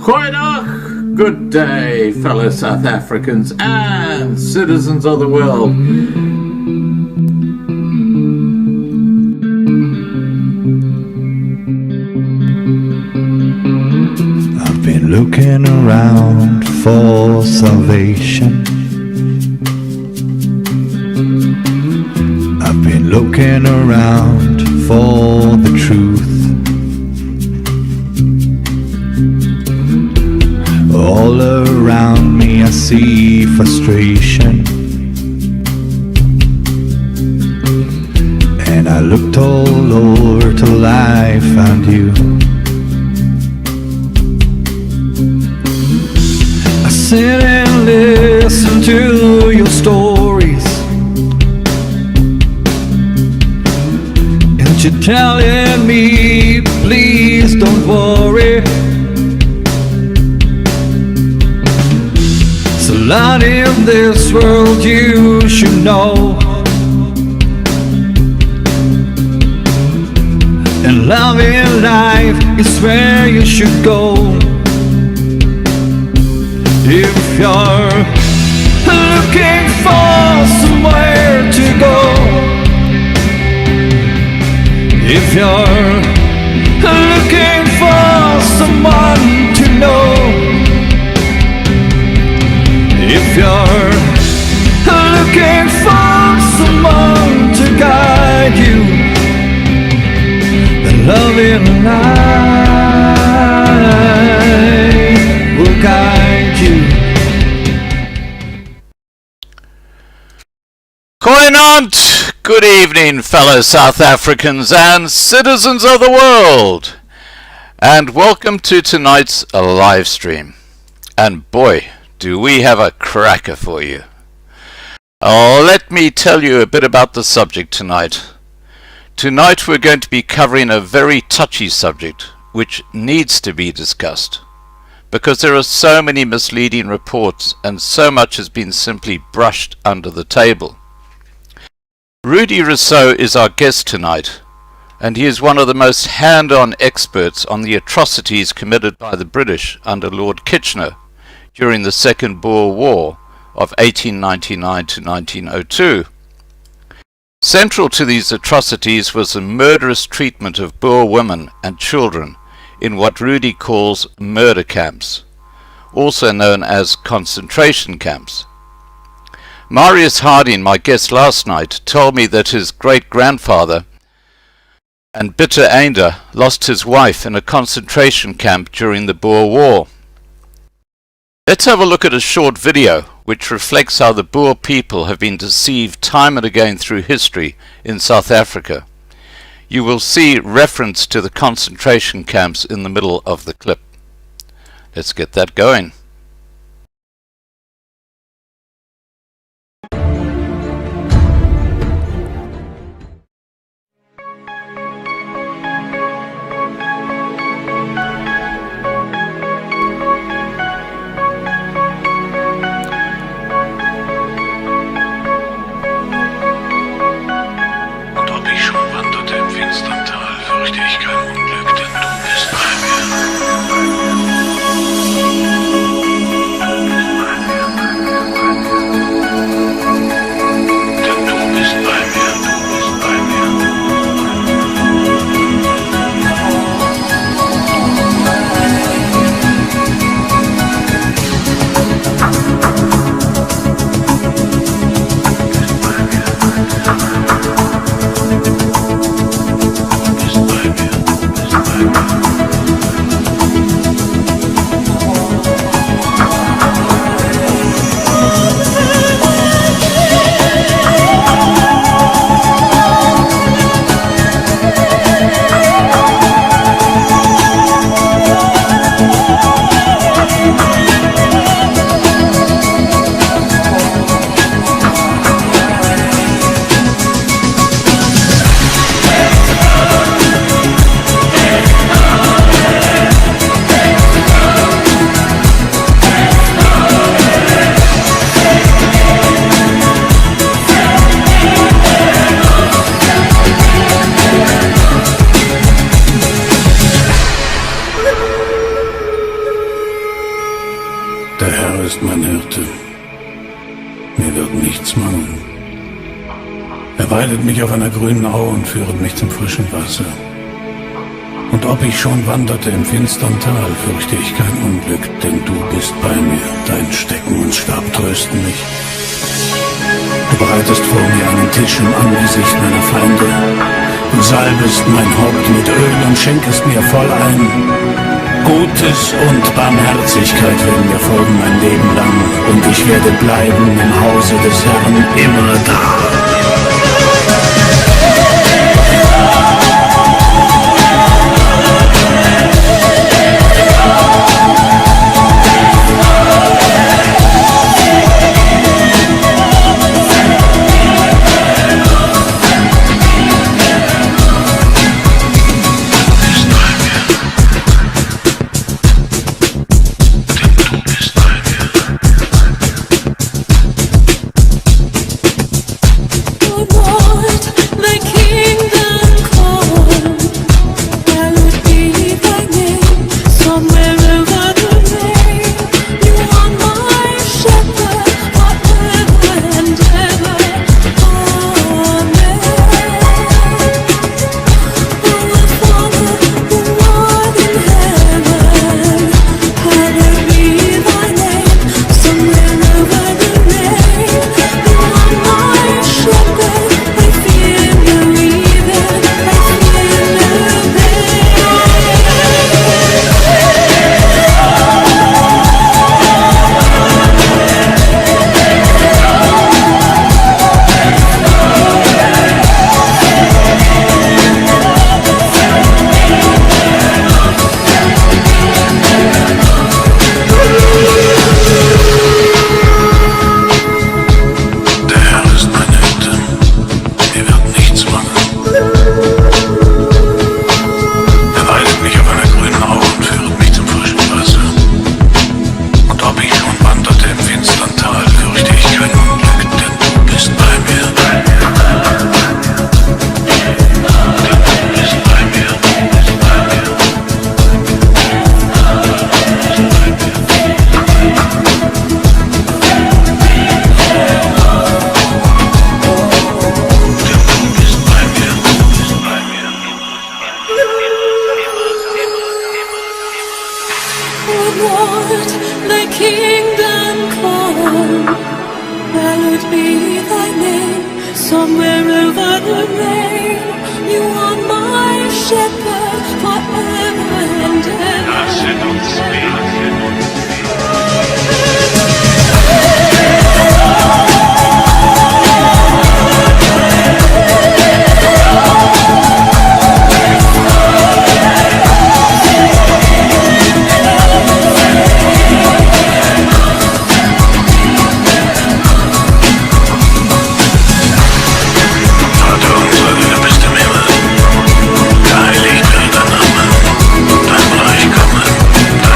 Goeiedag, good day, fellow South Africans and citizens of the world. I've been looking around for salvation. I've been looking around for the truth. All around me I see frustration, and I looked all over till I found you. I sit and listen to your stories, and you're telling me, please don't worry. A lot in this world you should know, and love in life is where you should go. If you're looking for somewhere to go, if you're looking for someone to know, if you're looking for someone to guide you, then love in life will guide you. Koinant, good evening, fellow South Africans and citizens of the world, and welcome to tonight's live stream. And boy, do we have a cracker for you. Let me tell you a bit about the subject tonight. Tonight we're going to be covering a very touchy subject which needs to be discussed because there are so many misleading reports and so much has been simply brushed under the table. RUDIE Rousseau is our guest tonight, and he is one of the most hand-on experts on the atrocities committed by the British under Lord Kitchener during the Second Boer War of 1899 to 1902. Central to these atrocities was the murderous treatment of Boer women and children in what RUDIE calls murder camps, also known as concentration camps. Marius Harding, my guest last night, told me that his great-grandfather and Bitter Einde lost his wife in a concentration camp during the Boer War. Let's have a look at a short video which reflects how the Boer people have been deceived time and again through history in South Africa. You will see reference to the concentration camps in the middle of the clip. Let's get that going. Fürchte ich kein Unglück, denn du bist bei mir. Der Herr ist mein Hirte. Mir wird nichts mangeln. Er weidet mich auf einer grünen Au und führet mich zum frischen Wasser. Und ob ich schon wanderte im finstern Tal, fürchte ich kein Unglück, denn du bist bei mir. Dein Stecken und Stab trösten mich. Du bereitest vor mir einen Tisch im Angesicht meiner Feinde. Du salbest mein Haupt mit Öl und schenkest mir voll ein. Gutes und Barmherzigkeit werden mir folgen mein Leben lang. Und ich werde bleiben im Hause des Herrn immer da. Dein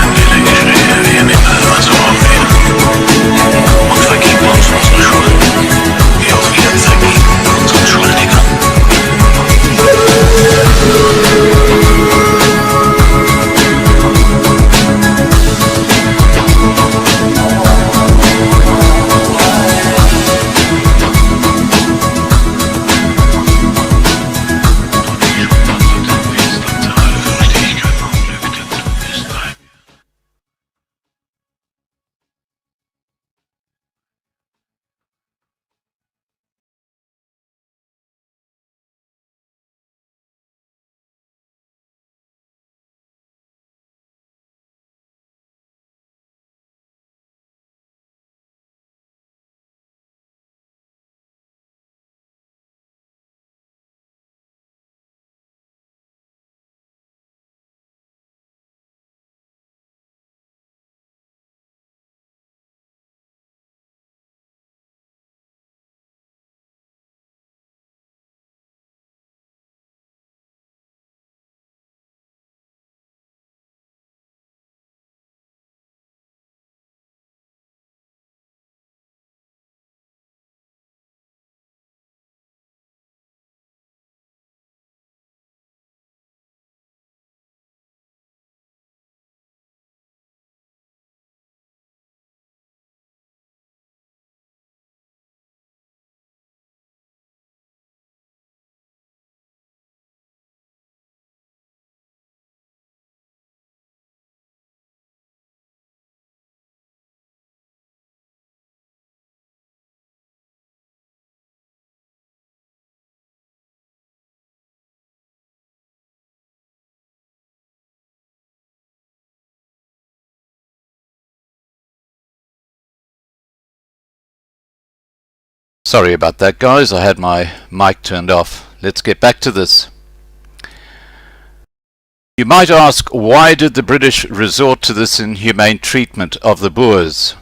Sorry about that, guys. I had my mic turned off. Let's get back to this. You might ask, why did the British resort to this inhumane treatment of the Boers?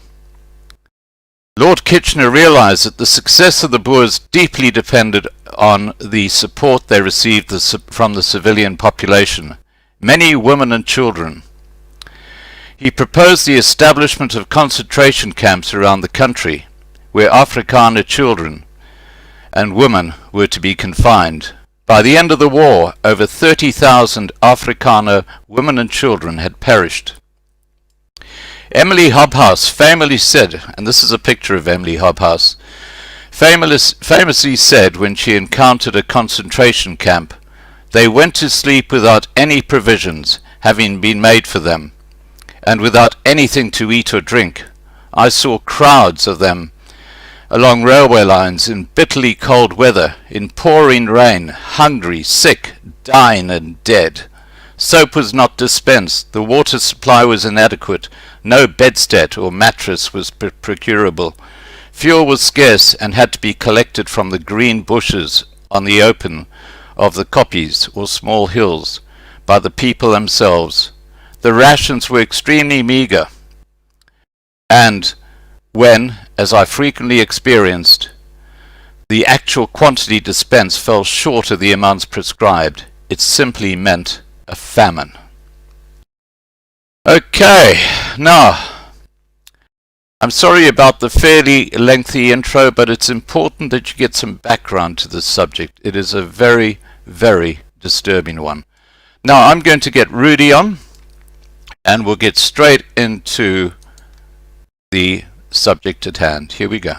Lord Kitchener realized that the success of the Boers deeply depended on the support they received from the civilian population, many women and children. He proposed the establishment of concentration camps around the country, where Afrikaner children and women were to be confined. By the end of the war, over 30,000 Afrikaner women and children had perished. Emily Hobhouse famously said, and this is a picture of Emily Hobhouse, famously said when she encountered a concentration camp, "They went to sleep without any provisions having been made for them, and without anything to eat or drink. I saw crowds of them along railway lines in bitterly cold weather, in pouring rain, hungry, sick, dying and dead. Soap was not dispensed, the water supply was inadequate, no bedstead or mattress was procurable. Fuel was scarce and had to be collected from the green bushes on the open of the koppies or small hills by the people themselves. The rations were extremely meagre, and when, as I frequently experienced, the actual quantity dispensed fell short of the amounts prescribed, it simply meant a famine." Okay, now, I'm sorry about the fairly lengthy intro, but it's important that you get some background to this subject. It is a very, very disturbing one. Now, I'm going to get Rudy on, and we'll get straight into the subject at hand. Here we go.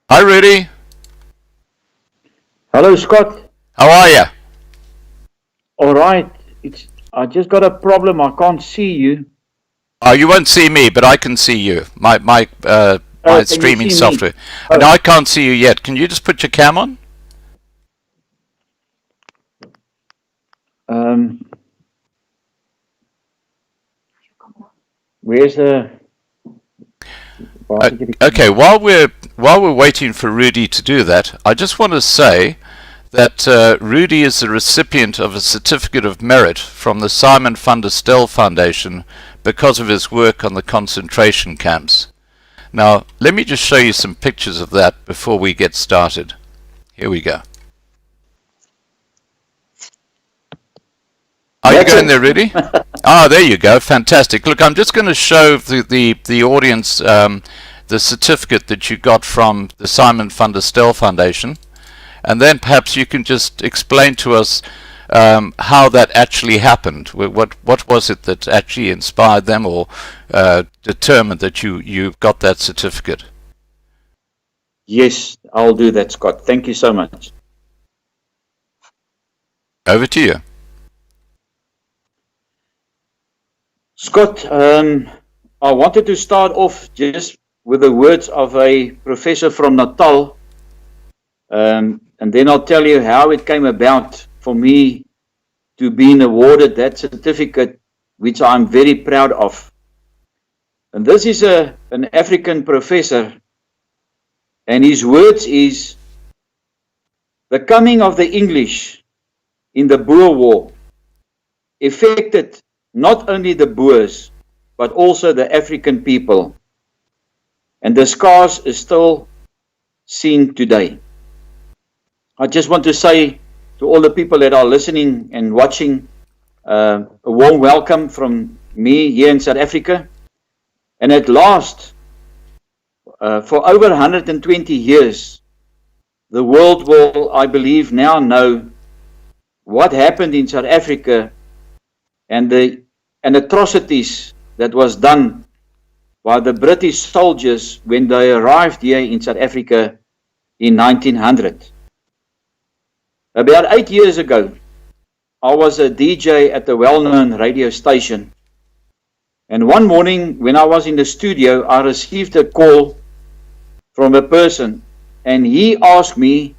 Hi, Rudy. Hello, Scott. How are you? All right. I just got a problem. I can't see you. Oh, you won't see me, but I can see you. My Can streaming you see software. me? No, I can't see you yet. Can you just put your cam on? Where's the? Okay, while we're waiting for Rudy to do that, I just want to say that Rudy is the recipient of a certificate of merit from the Simon van der Stel Foundation because of his work on the concentration camps. Now, let me just show you some pictures of that before we get started. Here we go. Are you going there, Rudy? Ah, there you go. Fantastic. Look, I'm just going to show the audience the certificate that you got from the Simon van der Stel Foundation, and then perhaps you can just explain to us how that actually happened. What was it that actually inspired them or determined that you got that certificate? Yes, I'll do that, Scott. Thank you so much. Over to you. Scott, I wanted to start off just with the words of a professor from Natal, and then I'll tell you how it came about for me to being awarded that certificate, which I'm very proud of. And this is an African professor, and his words is, "The coming of the English in the Boer War affected not only the Boers, but also the African people. And the scars is still seen today." I just want to say to all the people that are listening and watching, a warm welcome from me here in South Africa. And at last, for over 120 years, the world will, I believe, now know what happened in South Africa and the atrocities that was done by the British soldiers when they arrived here in South Africa in 1900. About 8 years ago, I was a DJ at a well-known radio station, and one morning when I was in the studio, I received a call from a person, and he asked me,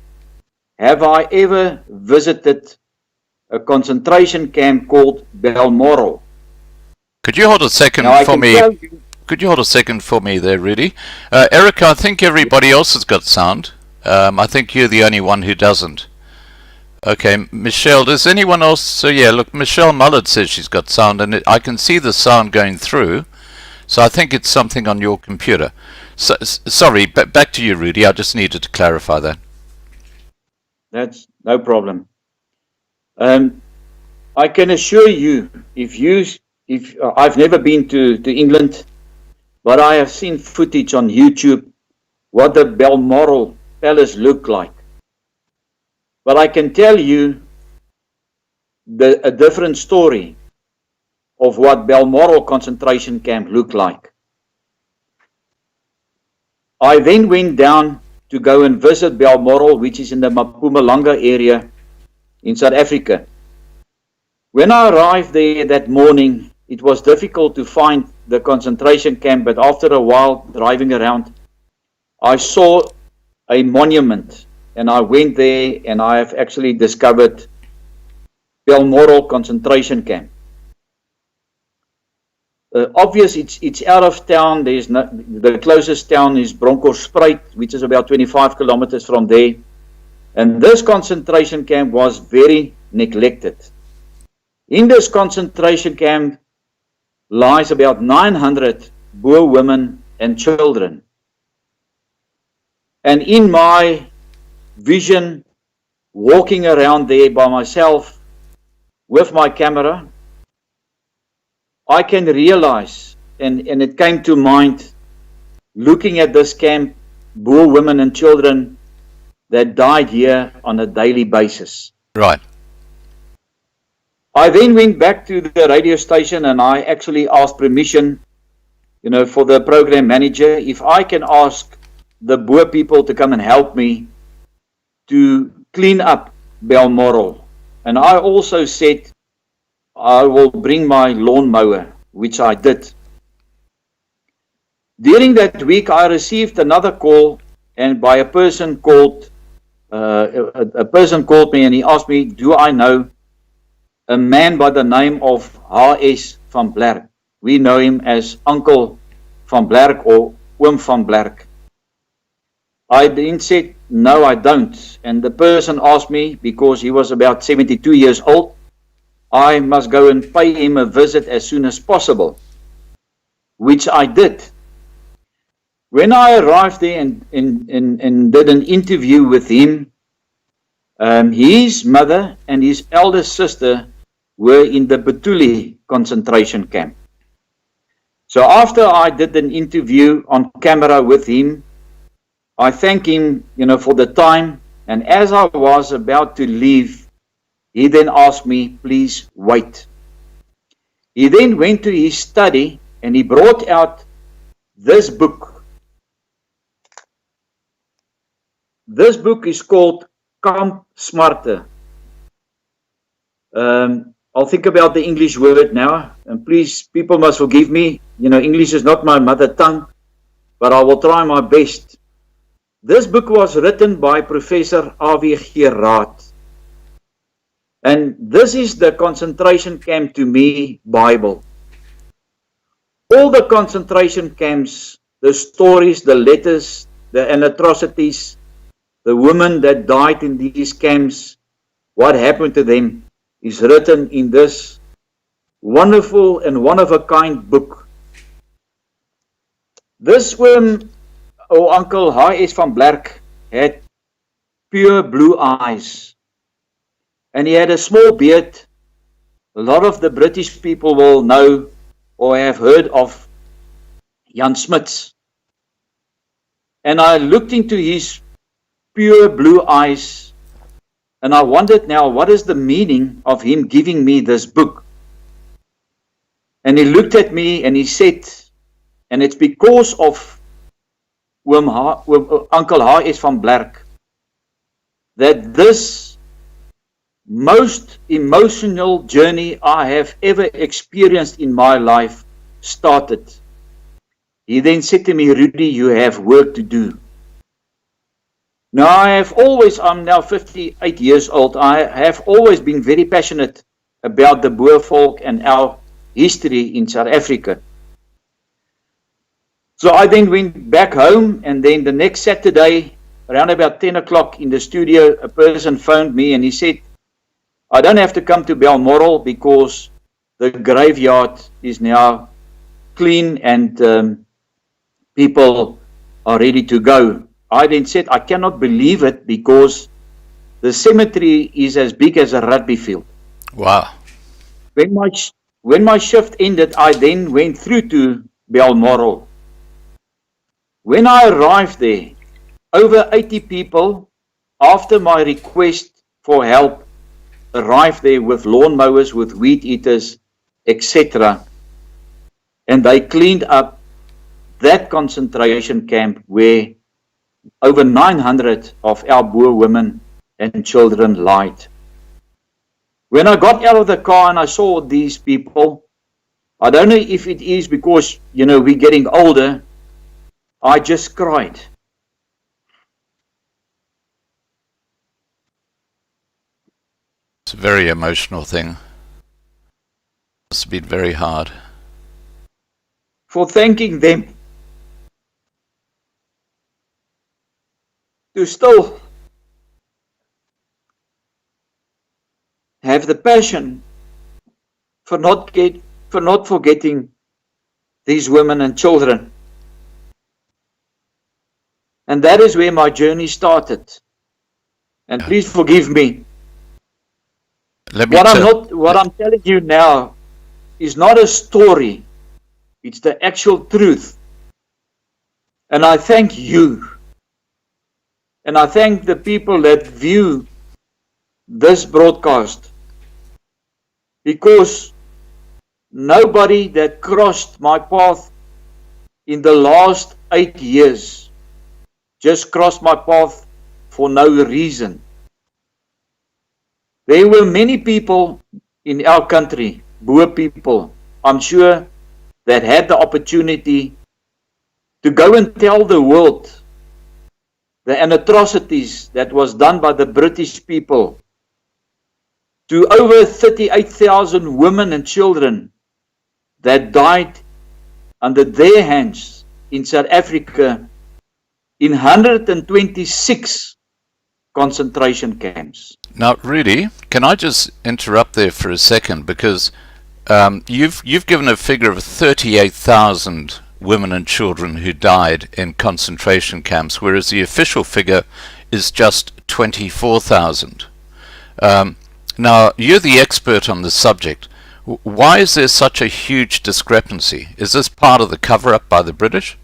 have I ever visited a concentration camp called Balmoral? Could you hold a second Now, I for can me? tell you, Could you hold a second for me there, Rudy? Erica, I think everybody else has got sound. I think you're the only one who doesn't. Okay, Michelle, does anyone else? So yeah, look, Michelle Mullard says she's got sound, and I can see the sound going through. So I think it's something on your computer. So, sorry, back to you, Rudy. I just needed to clarify that. that's no problem. I can assure you, if I've never been to England, but I have seen footage on YouTube what the Balmoral Palace looked like. But I can tell you a different story of what Balmoral concentration camp looked like. I then went down to go and visit Balmoral, which is in the Mpumalanga area in South Africa. When I arrived there that morning, it was difficult to find the concentration camp, but after a while driving around, I saw a monument, and I went there and I have actually discovered Balmoral concentration camp. Obvious, it's out of town. The closest town is Bronkhorstspruit, which is about 25 kilometers from there. And this concentration camp was very neglected. In this concentration camp lies about 900 Boer women and children. And in my vision, walking around there by myself with my camera, I can realize, and it came to mind, looking at this camp, Boer women and children that died here on a daily basis. Right. I then went back to the radio station and I actually asked permission, for the program manager, if I can ask the Boer people to come and help me to clean up Balmoral. And I also said, I will bring my lawnmower, which I did. During that week, I received another call, and by a person called me, and he asked me, do I know a man by the name of H.S. van Blerk? We know him as Uncle van Blerk or Oom van Blerk. I then said, no, I don't. And the person asked me, because he was about 72 years old, I must go and pay him a visit as soon as possible, which I did. When I arrived there and did an interview with him, his mother and his eldest sister were in the Bethuli concentration camp. So after I did an interview on camera with him, I thanked him, for the time, and as I was about to leave, he then asked me, please wait. He then went to his study and he brought out this book. This book is called Kamp Smarte. I'll think about the English word now, and please, people must forgive me. English is not my mother tongue, but I will try my best. This book was written by Professor A.W.G. Raad. And this is the concentration camp to me Bible. All the concentration camps, the stories, the letters, and atrocities, the women that died in these camps, what happened to them, is written in this wonderful and one-of-a-kind book. This Uncle H.S. van Blerk had pure blue eyes. And he had a small beard. A lot of the British people will know or have heard of Jan Smuts. And I looked into his pure blue eyes, and I wondered now, what is the meaning of him giving me this book? And he looked at me and he said, and it's because of Uncle H.S. van Blerk that this most emotional journey I have ever experienced in my life started. He then said to me, Rudy, you have work to do. Now, I'm now 58 years old. I have always been very passionate about the Boer folk and our history in South Africa. So I then went back home, and then the next Saturday, around about 10 o'clock in the studio, a person phoned me and he said, I don't have to come to Balmoral because the graveyard is now clean and people are ready to go. I then said, I cannot believe it because the cemetery is as big as a rugby field. Wow. When my shift ended, I then went through to Balmoral. When I arrived there, over 80 people, after my request for help, arrived there with lawnmowers, with weed eaters, etc. And they cleaned up that concentration camp where over 900 of our Boer women and children lied. When I got out of the car and I saw these people, I don't know if it is because, we're getting older, I just cried. It's a very emotional thing. It's been very hard. For thanking them to still have the passion for not forgetting these women and children. And that is where my journey started. And please forgive me. What I'm telling you now is not a story. It's the actual truth. And I thank you. And I thank the people that view this broadcast, because nobody that crossed my path in the last 8 years just crossed my path for no reason. There were many people in our country, Boer people, I'm sure, that had the opportunity to go and tell the world the atrocities that was done by the British people to over 38,000 women and children that died under their hands in South Africa in 126 concentration camps. Now, Rudy, can I just interrupt there for a second, because you've given a figure of 38,000 women and children who died in concentration camps, whereas the official figure is just 24,000. Now, you're the expert on this subject. Why is there such a huge discrepancy? Is this part of the cover-up by the British?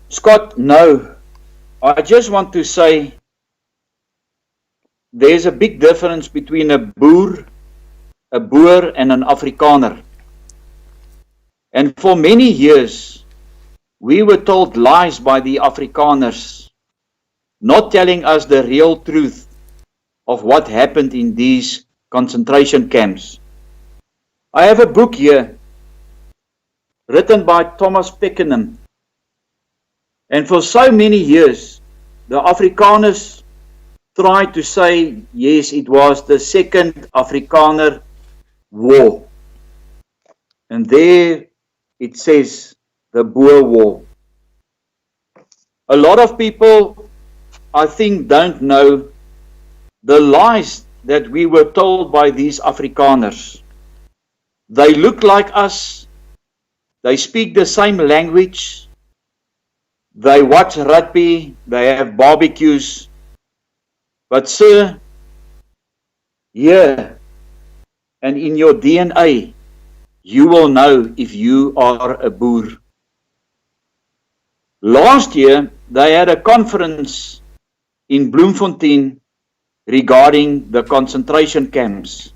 Scott, no. I just want to say there's a big difference between a Boer, and an Afrikaner. And for many years, we were told lies by the Afrikaners, not telling us the real truth of what happened in these concentration camps. I have a book here, written by Thomas Peckenham. And for so many years, the Afrikaners tried to say, yes, it was the Second Afrikaner War. And there it says, the Boer War. A lot of people, I think, don't know the lies that we were told by these Afrikaners. They look like us. They speak the same language. They watch rugby. They have barbecues. But sir, here and in your DNA, you will know if you are a Boer. Last year, they had a conference in Bloemfontein regarding the concentration camps.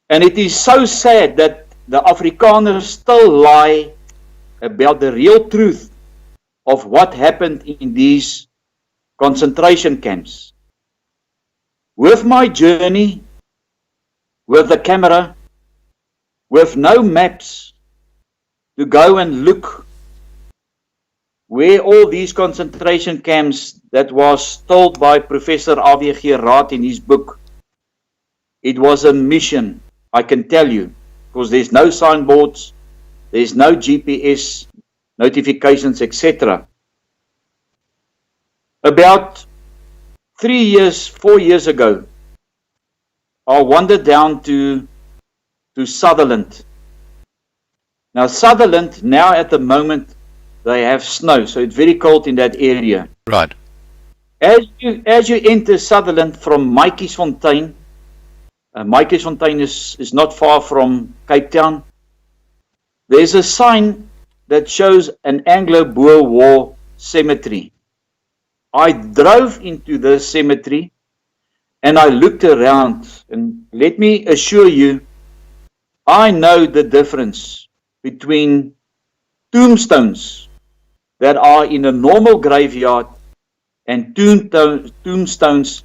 And it is so sad that the Afrikaners still lie about the real truth of what happened in these concentration camps. With my journey, with the camera, with no maps to go and look where all these concentration camps that was told by Professor A.W.G. Raad in his book, it was a mission, I can tell you, because there's no signboards, there's no GPS notifications, etc. About 4 years ago, I wandered down to Sutherland. Now Sutherland, now at the moment, they have snow, so it's very cold in that area. Right. As you enter Sutherland from Mafeking, Mafeking is not far from Cape Town. There's a sign that shows an Anglo-Boer War cemetery. I drove into the cemetery and I looked around, and let me assure you, I know the difference between tombstones that are in a normal graveyard and tombstones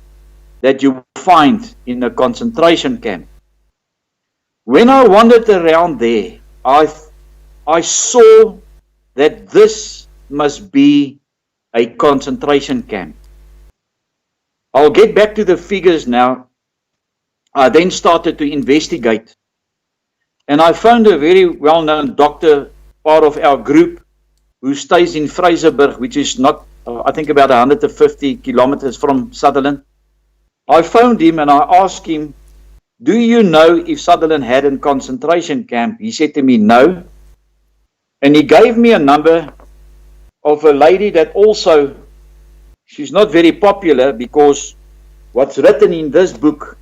that you find in a concentration camp. When I wandered around there, I saw that this must be a concentration camp. I'll get back to the figures now. I then started to investigate, and I found a very well-known doctor, part of our group, who stays in Fraserburg, which is not, I think, about 150 kilometers from Sutherland. I found him and I asked him, do you know if Sutherland had a concentration camp? He said to me, no. And he gave me a number of a lady that also, she's not very popular because what's written in this book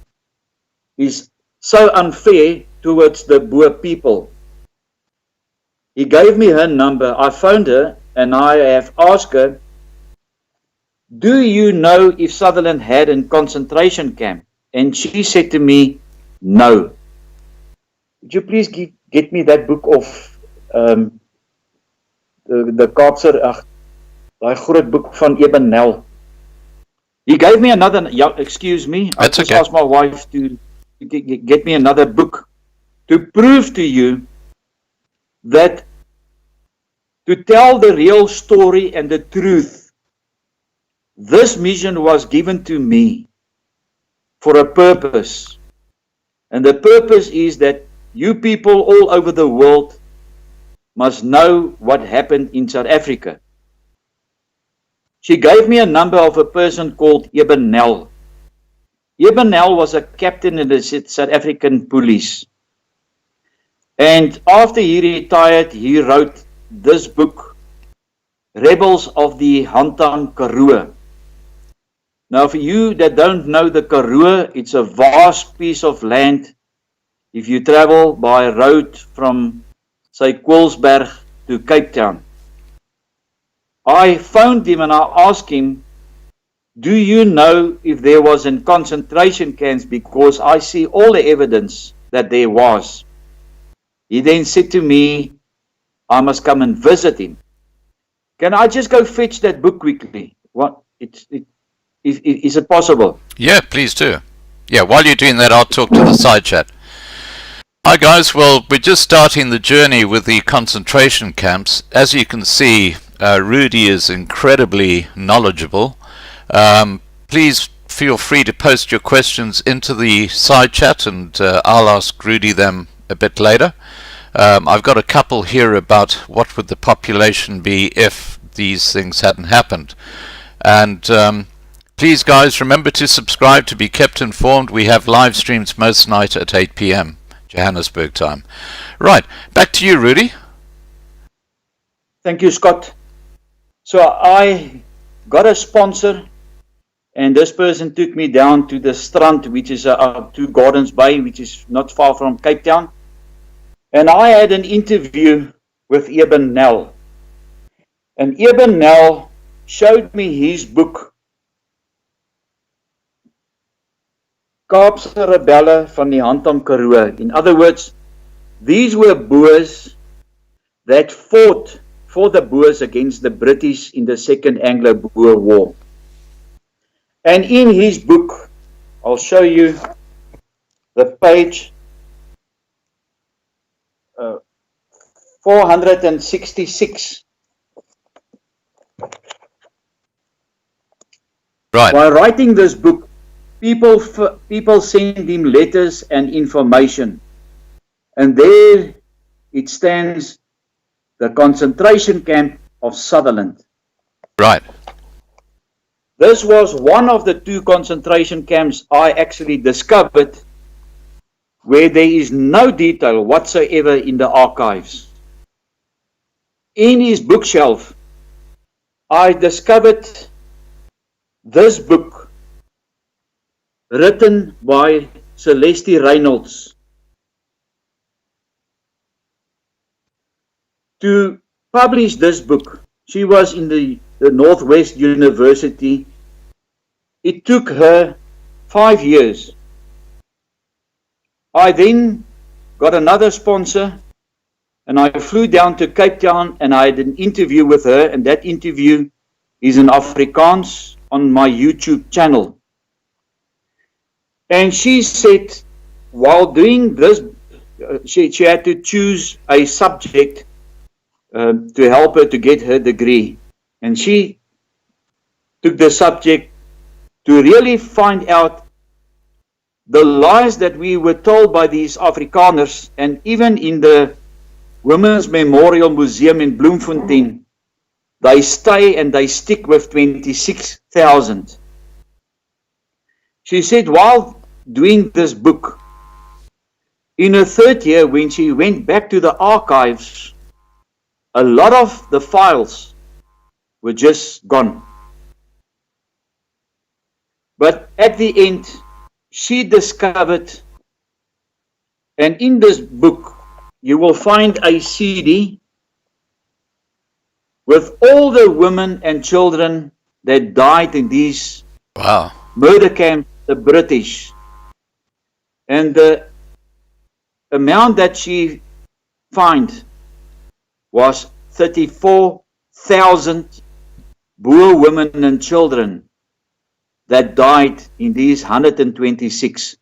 is so unfair towards the Boer people. He gave me her number. I phoned her and I have asked her, do you know if Sutherland had a concentration camp? And she said to me, no. Would you please get me that book of the Kaapse, daai groot boek van Eben Nel. He gave me another, excuse me, I just asked my wife to get me another book to prove to you that to tell the real story and the truth, this mission was given to me for a purpose. And the purpose is that you people all over the world must know what happened in South Africa. She gave me a number of a person called Eben Nel. Eben Nel was a captain in the South African police. And after he retired, he wrote this book, Rebels of the Hantam Karoo. Now, for you that don't know the Karoo, it's a vast piece of land. If you travel by road from, say, Quilsberg to Cape Town. I phoned him and I asked him, do you know if there was in concentration camps? Because I see all the evidence that there was. He then said to me, I must come and visit him. Can I just go fetch that book quickly? What? Is it possible? Yeah, please do. Yeah, while you're doing that, I'll talk to the side chat. Hi guys, well, we're just starting the journey with the concentration camps. As you can see, Rudy is incredibly knowledgeable. Please feel free to post your questions into the side chat and I'll ask Rudy them a bit later. I've got a couple here about what would the population be if these things hadn't happened. And please guys, remember to subscribe to be kept informed. We have live streams most night at 8 p.m. Johannesburg time. Right, back to you, Rudy. Thank you, Scott. So I got a sponsor, and this person took me down to the Strand, which is to Gardens Bay, which is not far from Cape Town. And I had an interview with Eben Nel. And Eben Nel showed me his book, Kaapse Rebelle van die Hantam Karoo. In other words, these were Boers that fought for the Boers against the British in the Second Anglo-Boer War. And in his book, I'll show you the page 466. Right. By writing this book, people send him letters and information. And there it stands, the concentration camp of Sutherland. Right. This was one of the 2 concentration camps I actually discovered where there is no detail whatsoever in the archives. In his bookshelf, I discovered this book written by Celeste Reynolds. To publish this book, she was in the Northwest University. It took her 5 years. I then got another sponsor and I flew down to Cape Town and I had an interview with her, and that interview is in Afrikaans on my YouTube channel. And she said, while doing this, she had to choose a subject to help her to get her degree. And she took the subject to really find out the lies that we were told by these Afrikaners. And even in the Women's Memorial Museum in Bloemfontein, they stay and they stick with 26,000. She said while doing this book, in her 3rd year, when she went back to the archives, a lot of the files were just gone. But at the end, she discovered, and in this book, you will find a CD with all the women and children that died in these murder camps, the British. And the amount that she found was 34,000 Boer women and children that died in these 126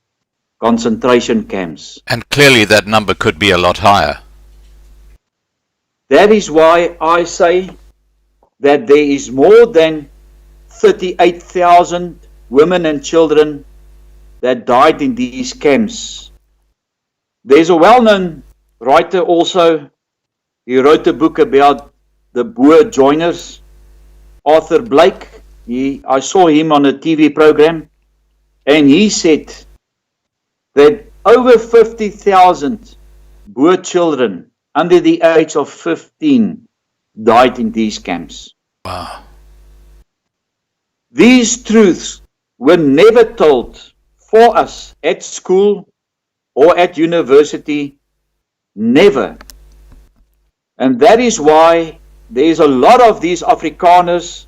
concentration camps. And clearly that number could be a lot higher. That is why I say that there is more than 38,000 women and children that died in these camps. There's a well-known writer also. He wrote a book about the Boer joiners, Arthur Blake. I saw him on a TV program, and he said that over 50,000 Boer children under the age of 15 died in these camps. Wow. These truths were never told for us at school or at university, never. And that is why there is a lot of these Afrikaners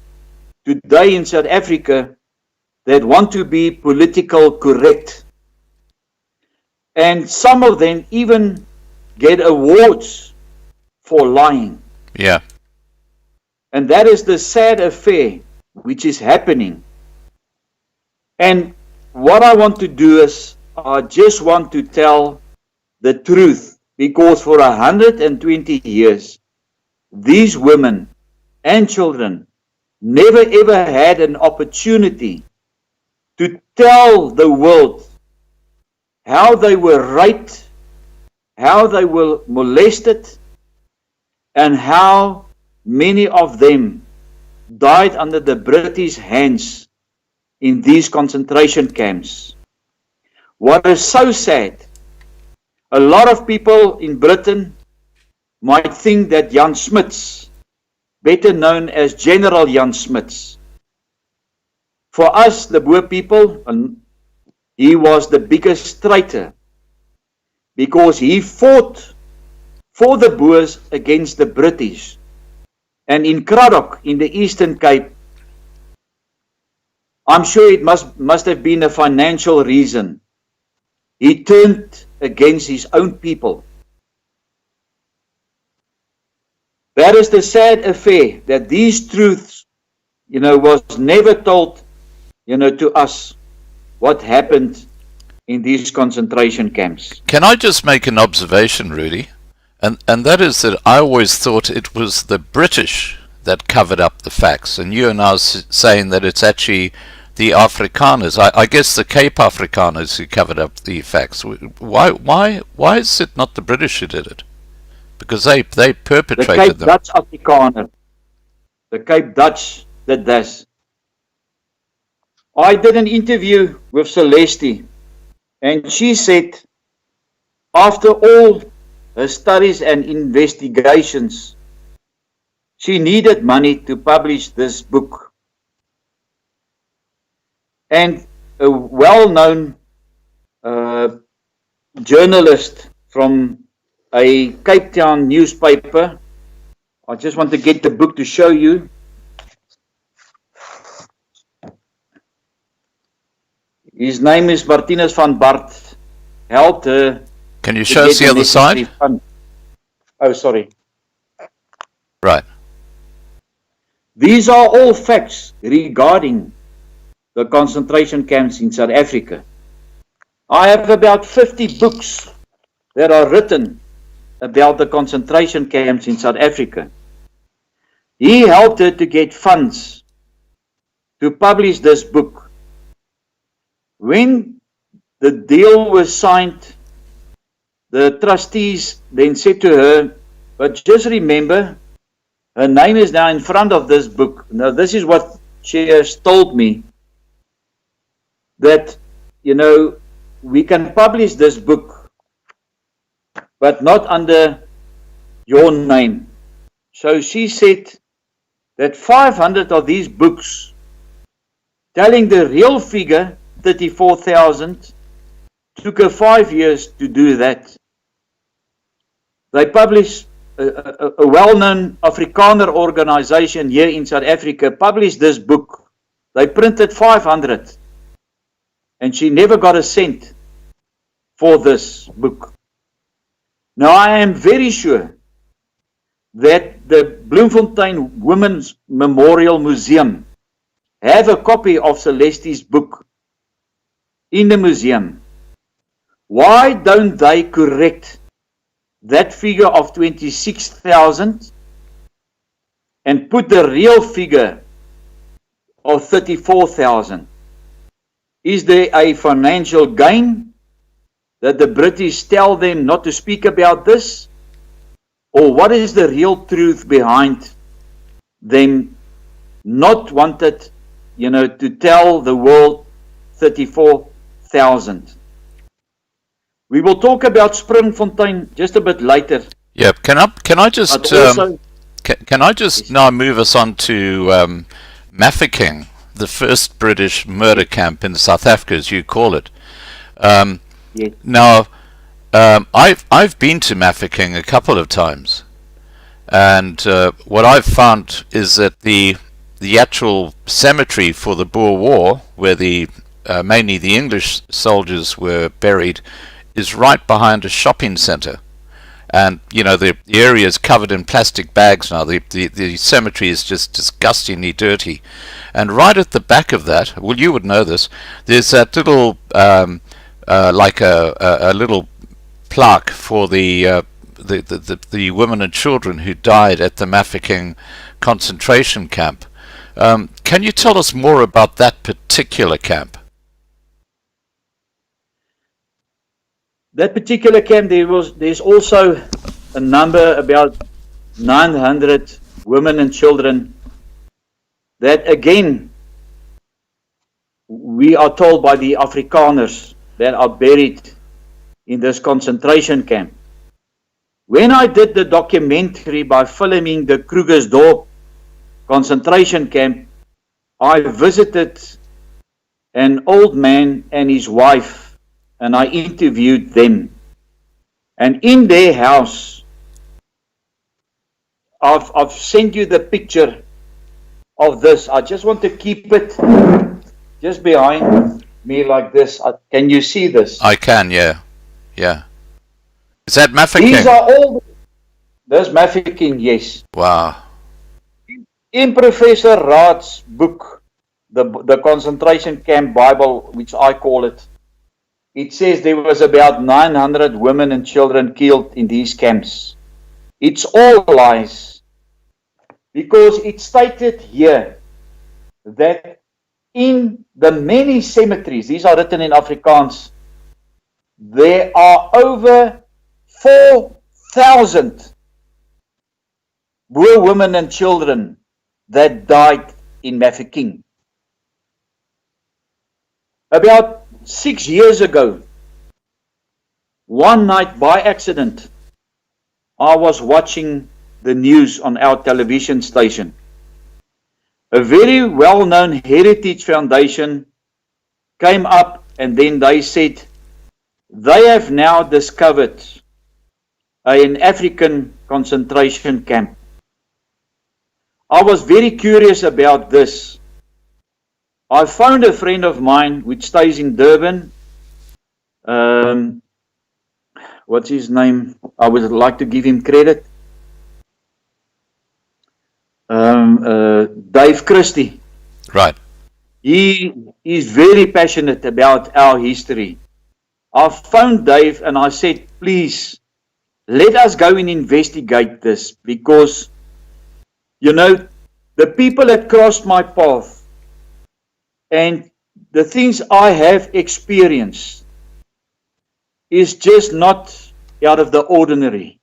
today in South Africa that want to be political correct. And some of them even get awards for lying. Yeah. And that is the sad affair which is happening. And what I want to do is, I just want to tell the truth, because for 120 years, these women and children never ever had an opportunity to tell the world how they were raped, how they were molested, and how many of them died under the British hands in these concentration camps. What is so sad, a lot of people in Britain might think that Jan Smuts, better known as General Jan Smuts, for us, the Boer people, he was the biggest traitor, because he fought for the Boers against the British. And in Cradock, in the Eastern Cape, I'm sure it must have been a financial reason. He turned against his own people. That is the sad affair, that these truths, was never told, to us what happened in these concentration camps. Can I just make an observation, Rudy? And that is that I always thought it was the British that covered up the facts, and you are now saying that it's actually the Afrikaners, I guess the Cape Afrikaners who covered up the facts. Why is it not the British who did it? Because they perpetrated the Cape them. Dutch Afrikaner. The Cape Dutch did this. I did an interview with Celeste, and she said, after all her studies and investigations, she needed money to publish this book. And a well-known journalist from a Cape Town newspaper, I just want to get the book to show you. His name is Martinus van Bart. Helped her. Can you show us the other side? Oh, sorry. Right. These are all facts regarding the concentration camps in South Africa. I have about 50 books that are written about the concentration camps in South Africa. He helped her to get funds to publish this book. When the deal was signed, the trustees then said to her, but just remember, her name is now in front of this book. Now, this is what she has told me, that, you know, we can publish this book, but not under your name. So she said that 500 of these books, telling the real figure, 34,000, took her 5 years to do that. They published, a well-known Afrikaner organization here in South Africa published this book. They printed 500, and she never got a cent for this book. Now, I am very sure that the Bloemfontein Women's Memorial Museum have a copy of Celeste's book in the museum. Why don't they correct that figure of 26,000 and put the real figure of 34,000? Is there a financial gain that the British tell them not to speak about this? Or what is the real truth behind them not wanted, you know, to tell the world 34,000? We will talk about Springfontein just a bit later. Yep. Can I just can I just now move us on to Mafeking, the first British murder camp in South Africa, as you call it. Yes. Now, I've been to Mafeking a couple of times, and what I've found is that the actual cemetery for the Boer War, where the mainly the English soldiers were buried, is right behind a shopping centre. And you know, the area is covered in plastic bags now. The cemetery is just disgustingly dirty. And right at the back of that, well, you would know this, there's that little like a little plaque for the women and children who died at the Mafeking concentration camp. Can you tell us more about that particular camp? That particular camp, there's also a number, about 900 women and children that, again, we are told by the Afrikaners that are buried in this concentration camp. When I did the documentary by filming the Krugersdorp concentration camp, I visited an old man and his wife, and I interviewed them. And in their house, I've sent you the picture of this. I just want to keep it just behind me like this. Can you see this? I can, yeah. Yeah. Is that Mafeking? These are all... That's Mafeking, yes. Wow. In Professor Raad's book, the concentration camp Bible, which I call it, it says there was about 900 women and children killed in these camps. It's all lies. Because it stated here that in the many cemeteries, these are written in Afrikaans, there are over 4,000 Boer women and children that died in Mafeking. About 6 years ago, one night by accident, I was watching the news on our television station. A very well-known heritage foundation came up and then they said they have now discovered an African concentration camp. I was very curious about this. I found a friend of mine which stays in Durban. What's his name? I would like to give him credit. Dave Christie. Right. He is very passionate about our history. I phoned Dave and I said, please, let us go and investigate this, because, you know, the people that crossed my path and the things I have experienced is just not out of the ordinary.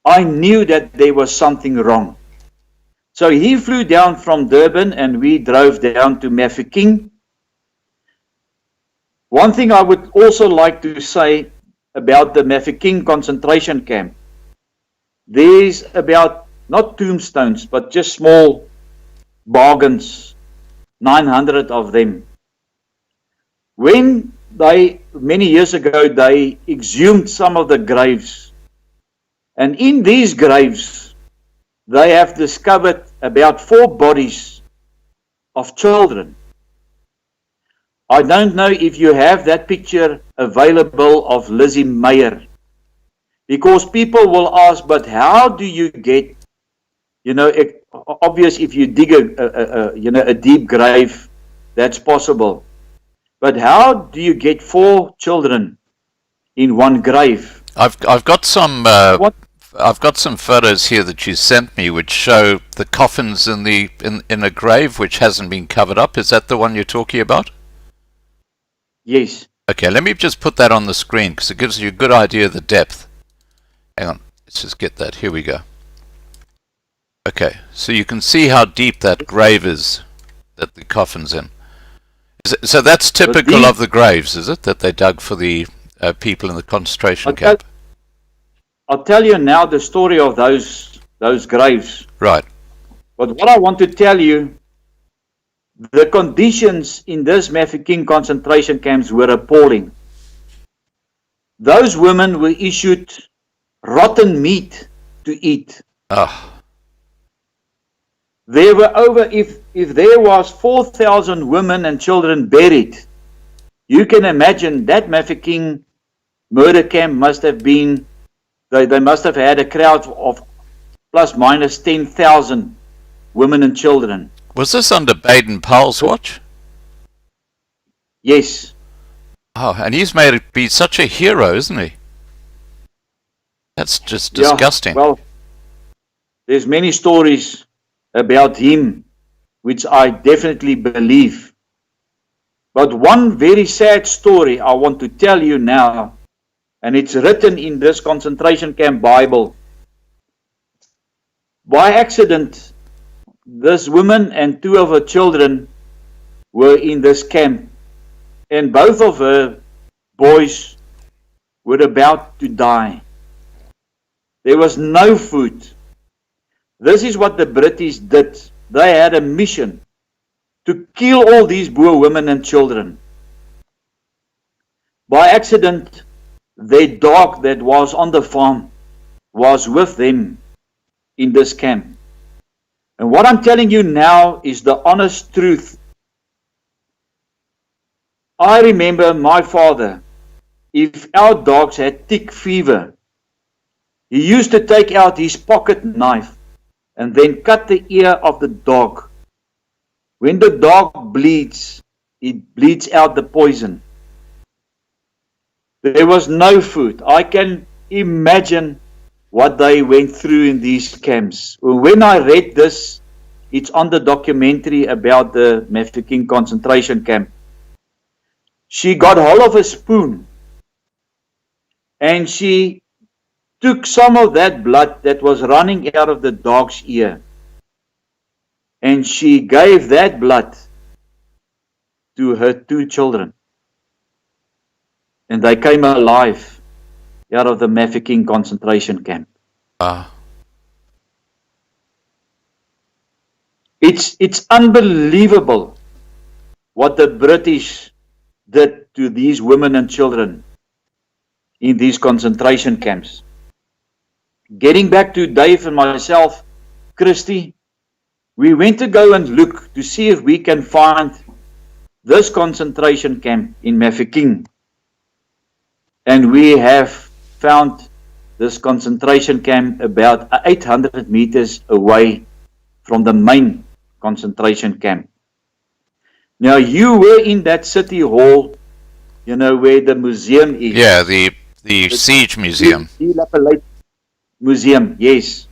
I knew that there was something wrong. So he flew down from Durban and we drove down to Mafeking. One thing I would also like to say about the Mafeking concentration camp, there's about, not tombstones, but just small bargains, 900 of them. When they, many years ago, they exhumed some of the graves, and in these graves, they have discovered about 4 bodies of children. I don't know if you have that picture available of Lizzie Meyer, because people will ask, but how do you get, you know, obvious if you dig a deep grave, that's possible. But how do you get 4 children in one grave? I've got some I've got some photos here that you sent me which show the coffins in a grave which hasn't been covered up. Is that the one you're talking about? Yes. Okay, let me just put that on the screen because it gives you a good idea of the depth. Hang on, let's just get that. Here we go. Okay, so you can see how deep that grave is that the coffin's in. So that's typical of the graves, is it? That they dug for the people in the concentration camp? I'll tell you now the story of those graves. Right. But what I want to tell you, the conditions in this Mafeking concentration camps were appalling. Those women were issued rotten meat to eat. Oh. There were over, if there was 4,000 women and children buried, you can imagine that Mafeking murder camp must have been, they must have had a crowd of plus minus 10,000 women and children. Was this under Baden-Powell's watch? Yes. Oh, and he's made it be such a hero, isn't he? That's just disgusting. Yeah, well, there's many stories about him, which I definitely believe. But one very sad story I want to tell you now, and it's written in this concentration camp Bible. By accident, this woman and 2 of her children were in this camp, and both of her boys were about to die. There was no food. This is what the British did. They had a mission to kill all these Boer women and children. By accident, their dog that was on the farm was with them in this camp. And what I'm telling you now is the honest truth. I remember my father, if our dogs had tick fever, he used to take out his pocket knife and then cut the ear of the dog. When the dog bleeds, it bleeds out the poison. There was no food. I can imagine what they went through in these camps. When I read this It's on the documentary about the Mafeking concentration camp. She got hold of a spoon and she took some of that blood that was running out of the dog's ear and she gave that blood to her 2 children. And they came alive out of the Mafeking concentration camp. It's unbelievable what the British did to these women and children in these concentration camps. Getting back to Dave and myself, Christy, we went to go and look to see if we can find this concentration camp in Mafeking. And we have found this concentration camp about 800 meters away from the main concentration camp. Now, you were in that city hall, you know, where the museum is. Yeah, the siege museum. The museum, yes.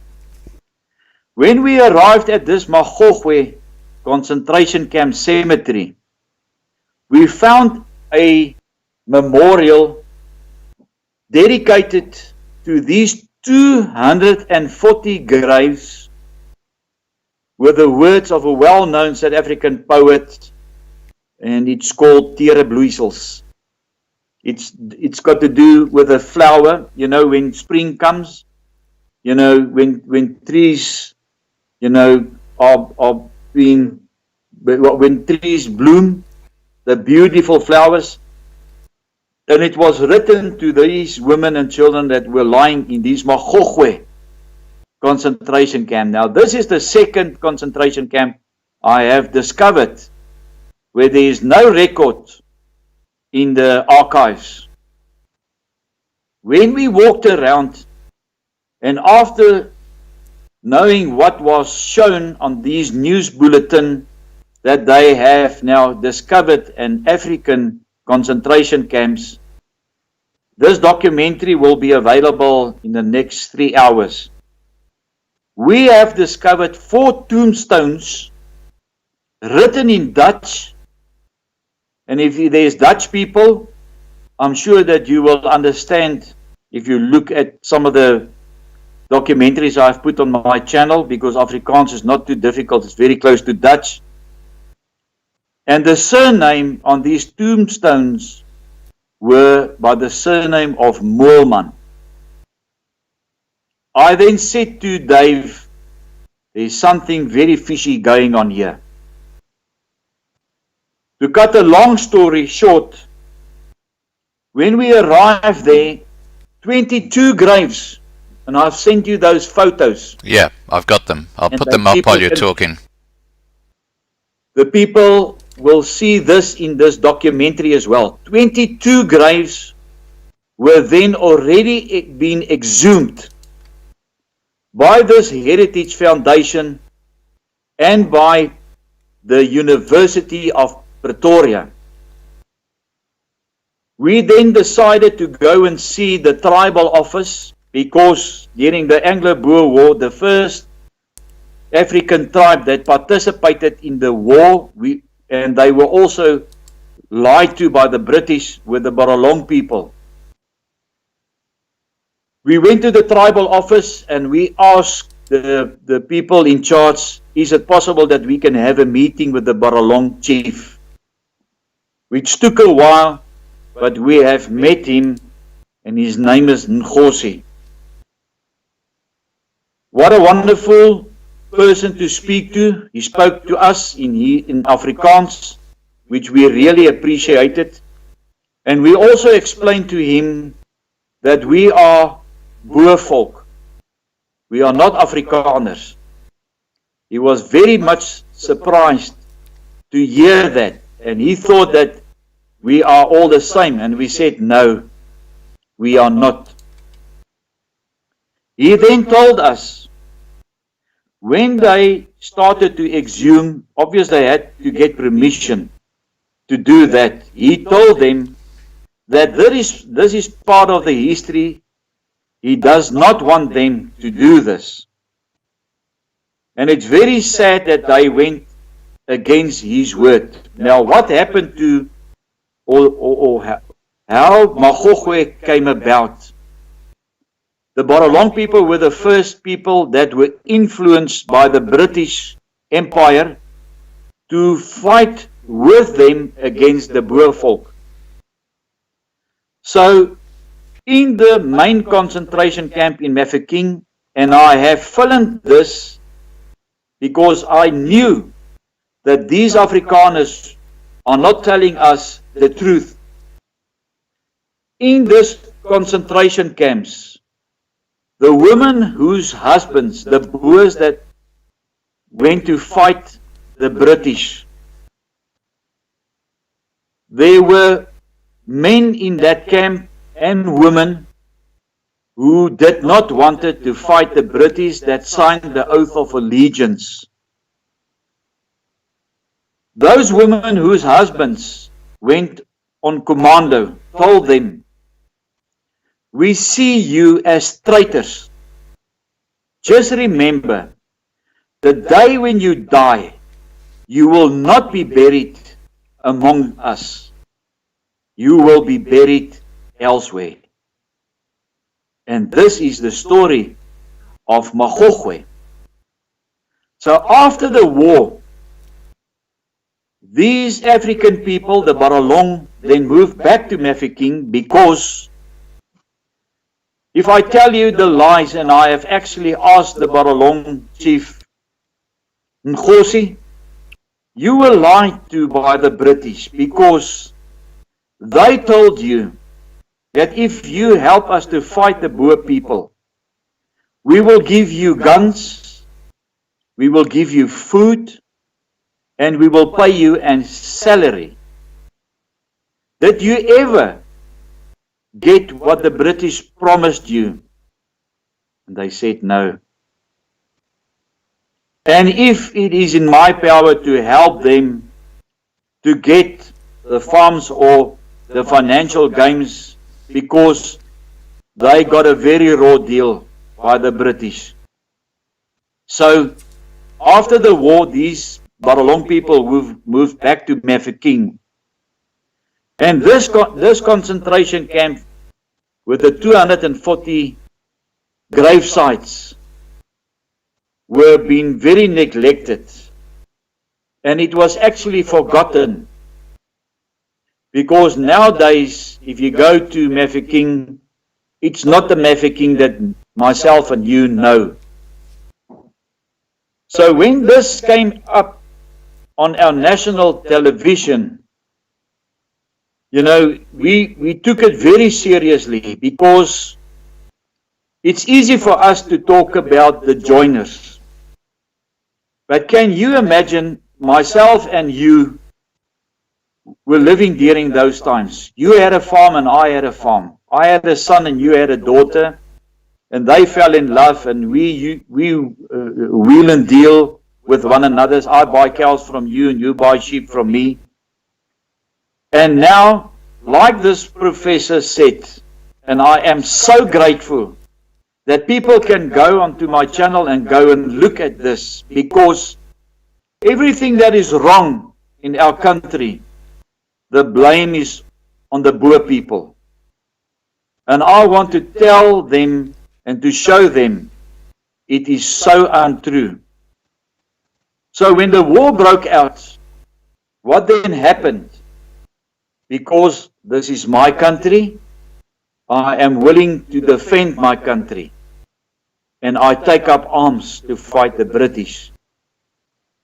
When we arrived at this Magogwe concentration camp cemetery, we found a memorial dedicated to these 240 graves with the words of a well-known South African poet, and it's called Terebloeisels. It's got to do with a flower, you know, when spring comes, you know, when trees, you know, are being, when trees bloom, the beautiful flowers. And it was written to these women and children that were lying in these Magogwe concentration camp. Now, this is the second concentration camp I have discovered where there is no record in the archives. When we walked around, and after knowing what was shown on these news bulletin that they have now discovered an African concentration camps, this documentary will be available in the next 3 hours. We have discovered 4 tombstones written in Dutch, and if there's Dutch people, I'm sure that you will understand if you look at some of the documentaries I've put on my channel, because Afrikaans is not too difficult, it's very close to Dutch. And the surname on these tombstones were by the surname of Moelman. I then said to Dave, there's something very fishy going on here. To cut a long story short, when we arrived there, 22 graves, and I've sent you those photos. Yeah, I've got them. I'll put them up while you're talking. The people will see this in this documentary as well. 22 graves were then already been exhumed by this Heritage Foundation and by the University of Pretoria. We then decided to go and see the tribal office, because during the Anglo-Boer War, the first African tribe that participated in the war, and they were also lied to by the British, were the Barolong people. We went to the tribal office and we asked the people in charge, is it possible that we can have a meeting with the Barolong chief? Which took a while, but we have met him, and his name is Ngosi. What a wonderful person to speak to. He spoke to us in Afrikaans, which we really appreciated. And we also explained to him that we are Boer folk. We are not Afrikaners. He was very much surprised to hear that, and he thought that we are all the same, and we said no, we are not. He then told us, when they started to exhume, obviously they had to get permission to do that. He told them that this is part of the history. He does not want them to do this. And it's very sad that they went against his word. Now, what happened to, or how Magogwe came about? The Barolong people were the first people that were influenced by the British Empire to fight with them against the Boer folk. So, in the main concentration camp in Mafeking, and I have filmed this because I knew that these Afrikaners are not telling us the truth. In this concentration camps, the women whose husbands, the Boers that went to fight the British, there were men in that camp and women who did not want to fight the British, that signed the oath of allegiance. Those women whose husbands went on commando told them, "We see you as traitors. Just remember, the day when you die, you will not be buried among us. You will be buried elsewhere." And this is the story of Magogwe. So after the war, these African people, the Barolong, then moved back to Mafeking, because if I tell you the lies, and I have actually asked the Barolong chief, Ngosi, you were lied to by the British, because they told you that if you help us to fight the Boer people, we will give you guns, we will give you food, and we will pay you a salary. Did you ever get what the British promised you? And they said no. And if it is in my power to help them to get the farms or the financial gains, because they got a very raw deal by the British. So after the war, these Barolong people moved back to Mafeking. And this concentration camp with the 240 grave sites were being very neglected. And it was actually forgotten. Because nowadays, if you go to Mafeking, it's not the Mafeking that myself and you know. So when this came up on our national television, you know, we took it very seriously, because it's easy for us to talk about the joiners. But can you imagine, myself and you were living during those times. You had a farm and I had a farm. I had a son and you had a daughter, and they fell in love, and we wheel and deal with one another. I buy cows from you and you buy sheep from me. And now, like this professor said, and I am so grateful that people can go onto my channel and go and look at this, because everything that is wrong in our country, the blame is on the Boer people. And I want to tell them and to show them it is so untrue. So when the war broke out, what then happened? Because this is my country, I am willing to defend my country. And I take up arms to fight the British.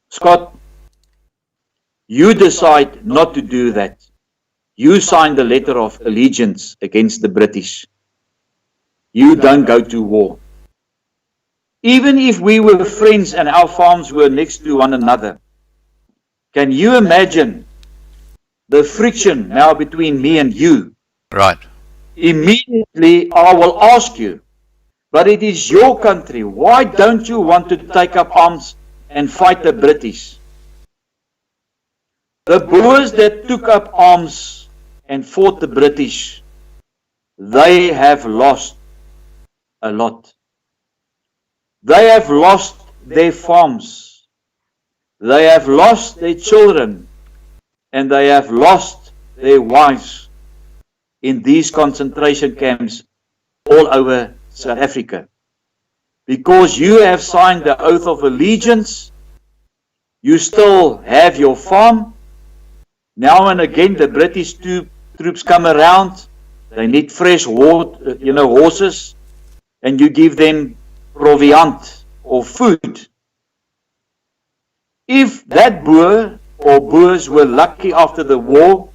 Scott, you decide not to do that. You signed the letter of allegiance against the British. You don't go to war. Even if we were friends and our farms were next to one another, can you imagine the friction now between me and you? Right. Immediately I will ask you, but it is your country. Why don't you want to take up arms and fight the British? The Boers that took up arms and fought the British, they have lost a lot. They have lost their farms. They have lost their children, and they have lost their wives in these concentration camps all over South Africa. Because you have signed the oath of allegiance, you still have your farm. Now and again the British troops come around, they need fresh water, horses, and you give them proviant or food. If that Boer or Boers were lucky after the war,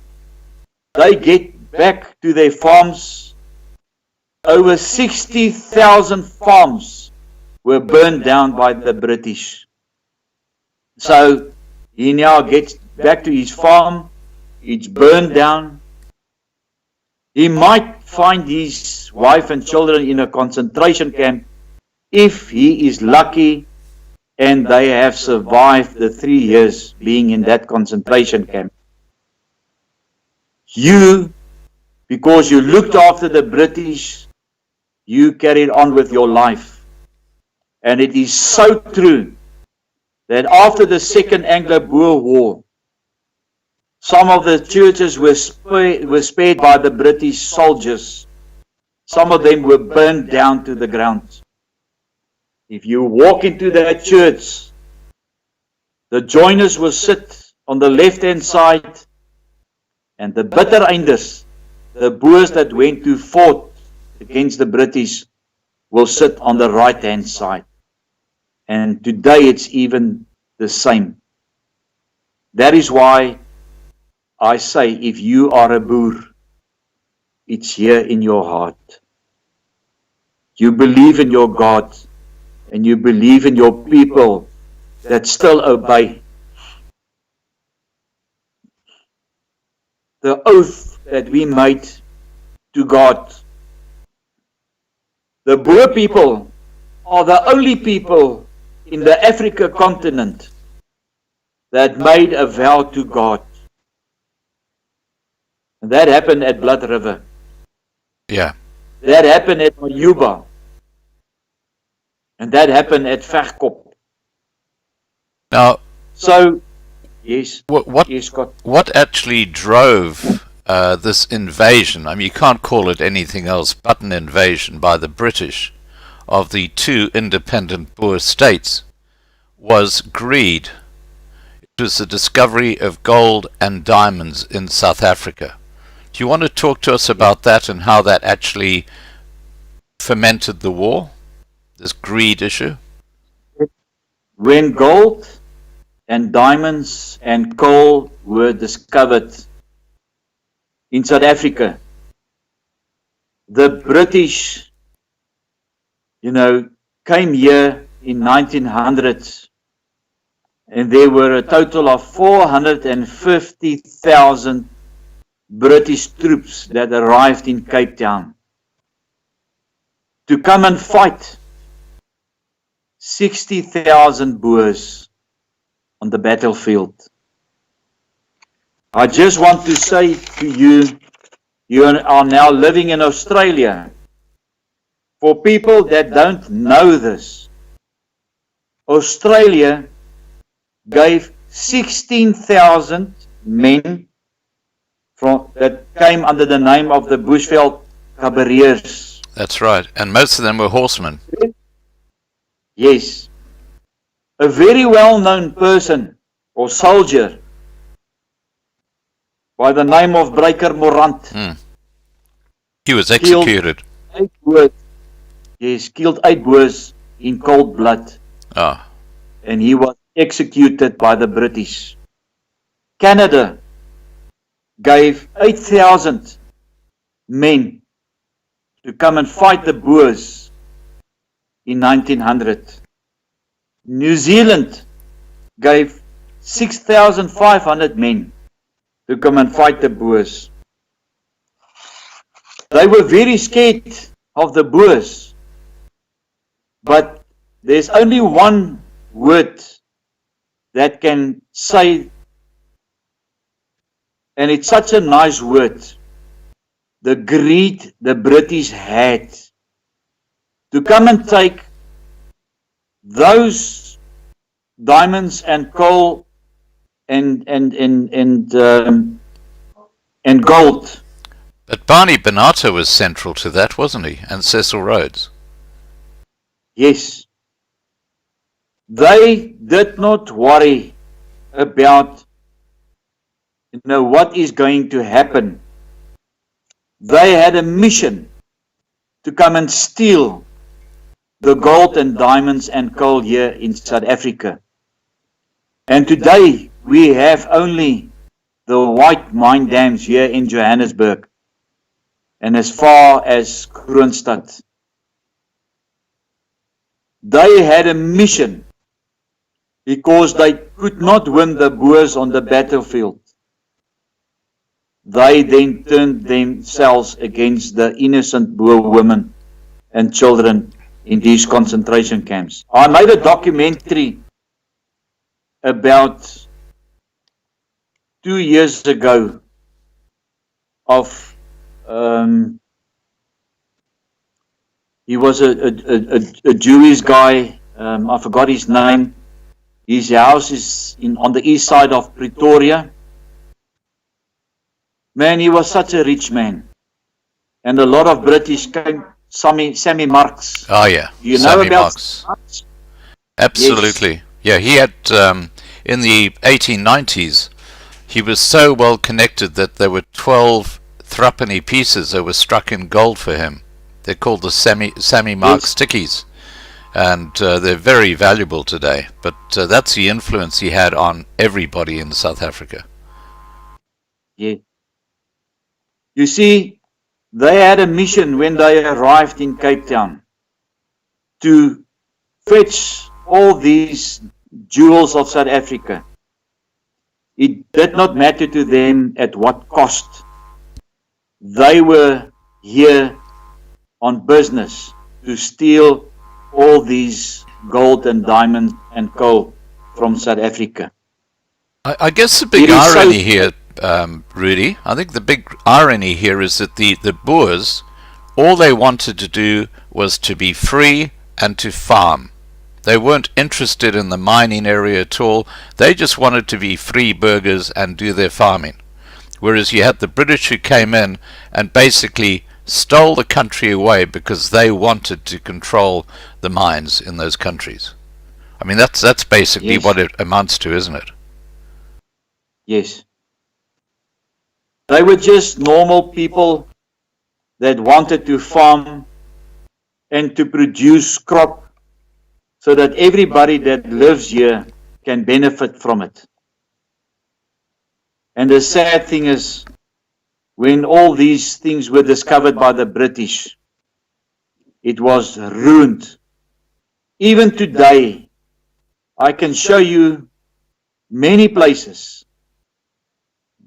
they get back to their farms. Over 60,000 farms were burned down by the British. So he now gets back to his farm, it's burned down. He might find his wife and children in a concentration camp if he is lucky and they have survived the 3 years being in that concentration camp. You, because you looked after the British, you carried on with your life. And it is so true that after the Second Anglo-Boer War, some of the churches were spared by the British soldiers. Some of them were burned down to the ground. If you walk into that church, the joiners will sit on the left-hand side, and the bittereinders, the Boers that went to fought against the British, will sit on the right-hand side. And today it's even the same. That is why I say, if you are a Boer, it's here in your heart. You believe in your God, and you believe in your people that still obey the oath that we made to God. The Boer people are the only people in the Africa continent that made a vow to God. And that happened at Blood River. Yeah. That happened at Mayuba. And that happened at Vegkop. Now, so, yes, yes, Scott. What actually drove this invasion? I mean, you can't call it anything else but an invasion by the British of the two independent Boer states was greed. It was the discovery of gold and diamonds in South Africa. Do you want to talk to us about that and how that actually fermented the war, this greed issue? When gold and diamonds and coal were discovered in South Africa, the British, came here in 1900, and there were a total of 450,000 British troops that arrived in Cape Town to come and fight 60,000 Boers on the battlefield. I just want to say to you, you are now living in Australia. For people that don't know this, Australia gave 16,000 men that came under the name of the Bushveld Cabarriers. That's right, and most of them were horsemen. Yes. A very well-known person or soldier by the name of Breaker Morant. He was executed. Killed 8 Boers in cold blood. And he was executed by the British. Canada gave 8,000 men to come and fight the Boers in 1900. New Zealand gave 6,500 men to come and fight the Boers. They were very scared of the Boers, but there's only one word that can say, and it's such a nice word, the greed the British had to come and take those diamonds and coal and gold. But Barney Benato was central to that, wasn't he? And Cecil Rhodes. Yes. They did not worry about, what is going to happen. They had a mission to come and steal the gold and diamonds and coal here in South Africa. And today we have only the white mine dams here in Johannesburg and as far as Kroonstad. They had a mission because they could not win the Boers on the battlefield. They then turned themselves against the innocent Boer women and children in these concentration camps. I made a documentary about 2 years ago of he was a Jewish guy, I forgot his name. His house is on the east side of Pretoria. Man, he was such a rich man. And a lot of British came, Sammy Marks. Oh yeah, You Sammy know about Marks. Absolutely. Yes. Yeah, he had, in the 1890s, he was so well connected that there were 12 threepenny pieces that were struck in gold for him. They're called the Sammy Marks stickies. And they're very valuable today. But that's the influence he had on everybody in South Africa. Yeah. You see, they had a mission when they arrived in Cape Town to fetch all these jewels of South Africa. It did not matter to them at what cost. They were here on business to steal all these gold and diamonds and coal from South Africa. I guess the big irony here, Rudy, I think the big irony here is that the Boers, all they wanted to do was to be free and to farm. They weren't interested in the mining area at all. They just wanted to be free burgers and do their farming. Whereas you had the British who came in and basically stole the country away because they wanted to control the mines in those countries. I mean, that's basically what it amounts to, isn't it? Yes. They were just normal people that wanted to farm and to produce crop so that everybody that lives here can benefit from it. And the sad thing is, when all these things were discovered by the British, it was ruined. Even today, I can show you many places,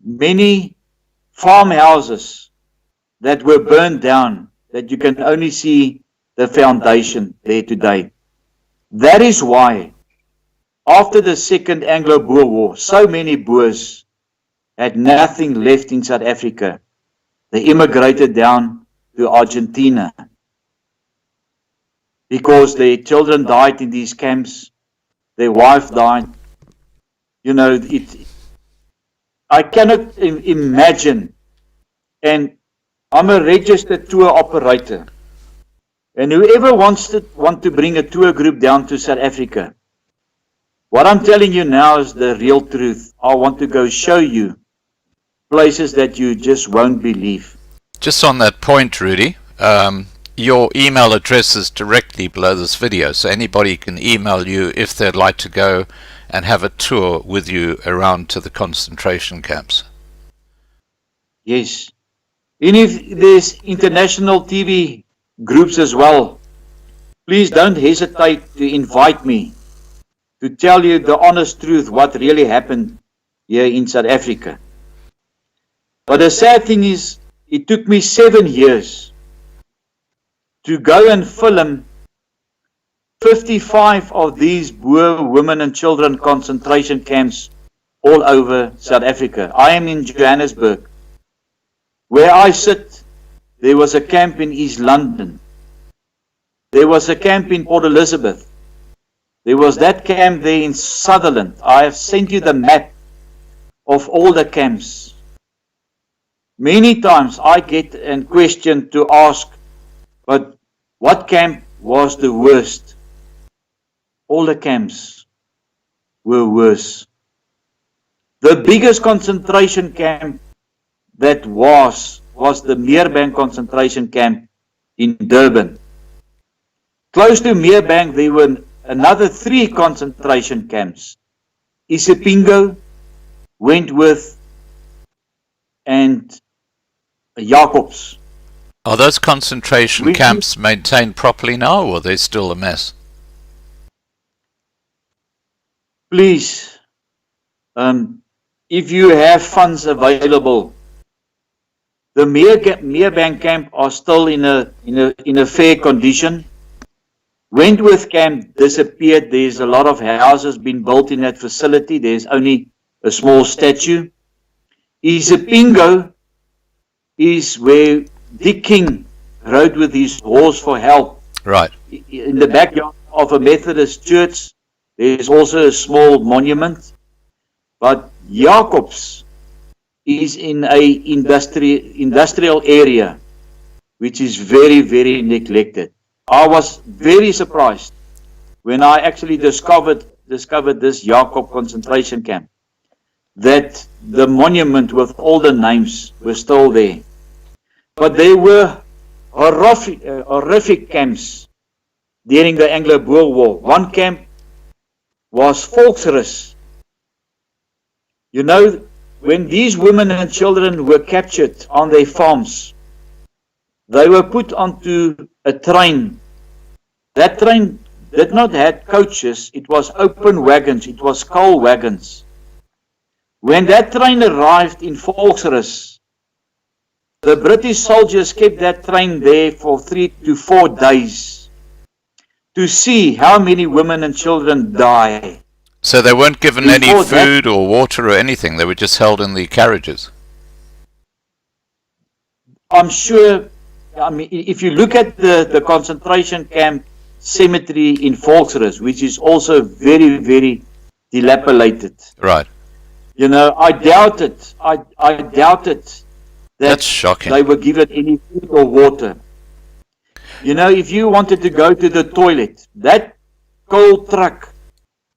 many farmhouses that were burned down, that you can only see the foundation there today. That is why, after the Second Anglo-Boer War, so many Boers had nothing left in South Africa. They immigrated down to Argentina because their children died in these camps, their wife died. You know, I cannot imagine, and I'm a registered tour operator, and whoever wants to bring a tour group down to South Africa, what I'm telling you now is the real truth. I want to go show you places that you just won't believe. Just on that point, Rudy, your email address is directly below this video, so anybody can email you if they'd like to go and have a tour with you around to the concentration camps. Yes. And if there's international TV groups as well, please don't hesitate to invite me to tell you the honest truth, what really happened here in South Africa. But the sad thing is, it took me 7 years to go and film 55 of these Boer women and children concentration camps all over South Africa. I am in Johannesburg. Where I sit, there was a camp in East London. There was a camp in Port Elizabeth. There was that camp there in Sutherland. I have sent you the map of all the camps. Many times I get a question to ask, but what camp was the worst? All the camps were worse. The biggest concentration camp that was the Meerbank concentration camp in Durban. Close to Meerbank there were another 3 concentration camps. Isipingo, Wentworth, and Jacobs. Are those concentration camps maintained properly now, or are they still a mess? Please, if you have funds available, the Meerbank camp are still in a fair condition. Wentworth camp disappeared. There's a lot of houses been built in that facility. There's only a small statue. Isipingo is where Dick King rode with his horse for help. Right. In the backyard of a Methodist church, there's also a small monument. But Jacobs is in a industrial area, which is very, very neglected. I was very surprised when I actually discovered this Jacob concentration camp, that the monument with all the names were still there. But there were horrific camps during the Anglo-Boer War. One camp was Volksrus. You know, when these women and children were captured on their farms, they were put onto a train. That train did not have coaches, it was open wagons, it was coal wagons. When that train arrived in Volksrus, the British soldiers kept that train there for 3 to 4 days to see how many women and children die. So they weren't given any food or water or anything, they were just held in the carriages? I'm sure, I mean, if you look at the concentration camp cemetery in Volksrus, which is also very, very dilapidated. Right. You know, I doubted that That's shocking. they were given any food or water. You know, if you wanted to go to the toilet, that coal truck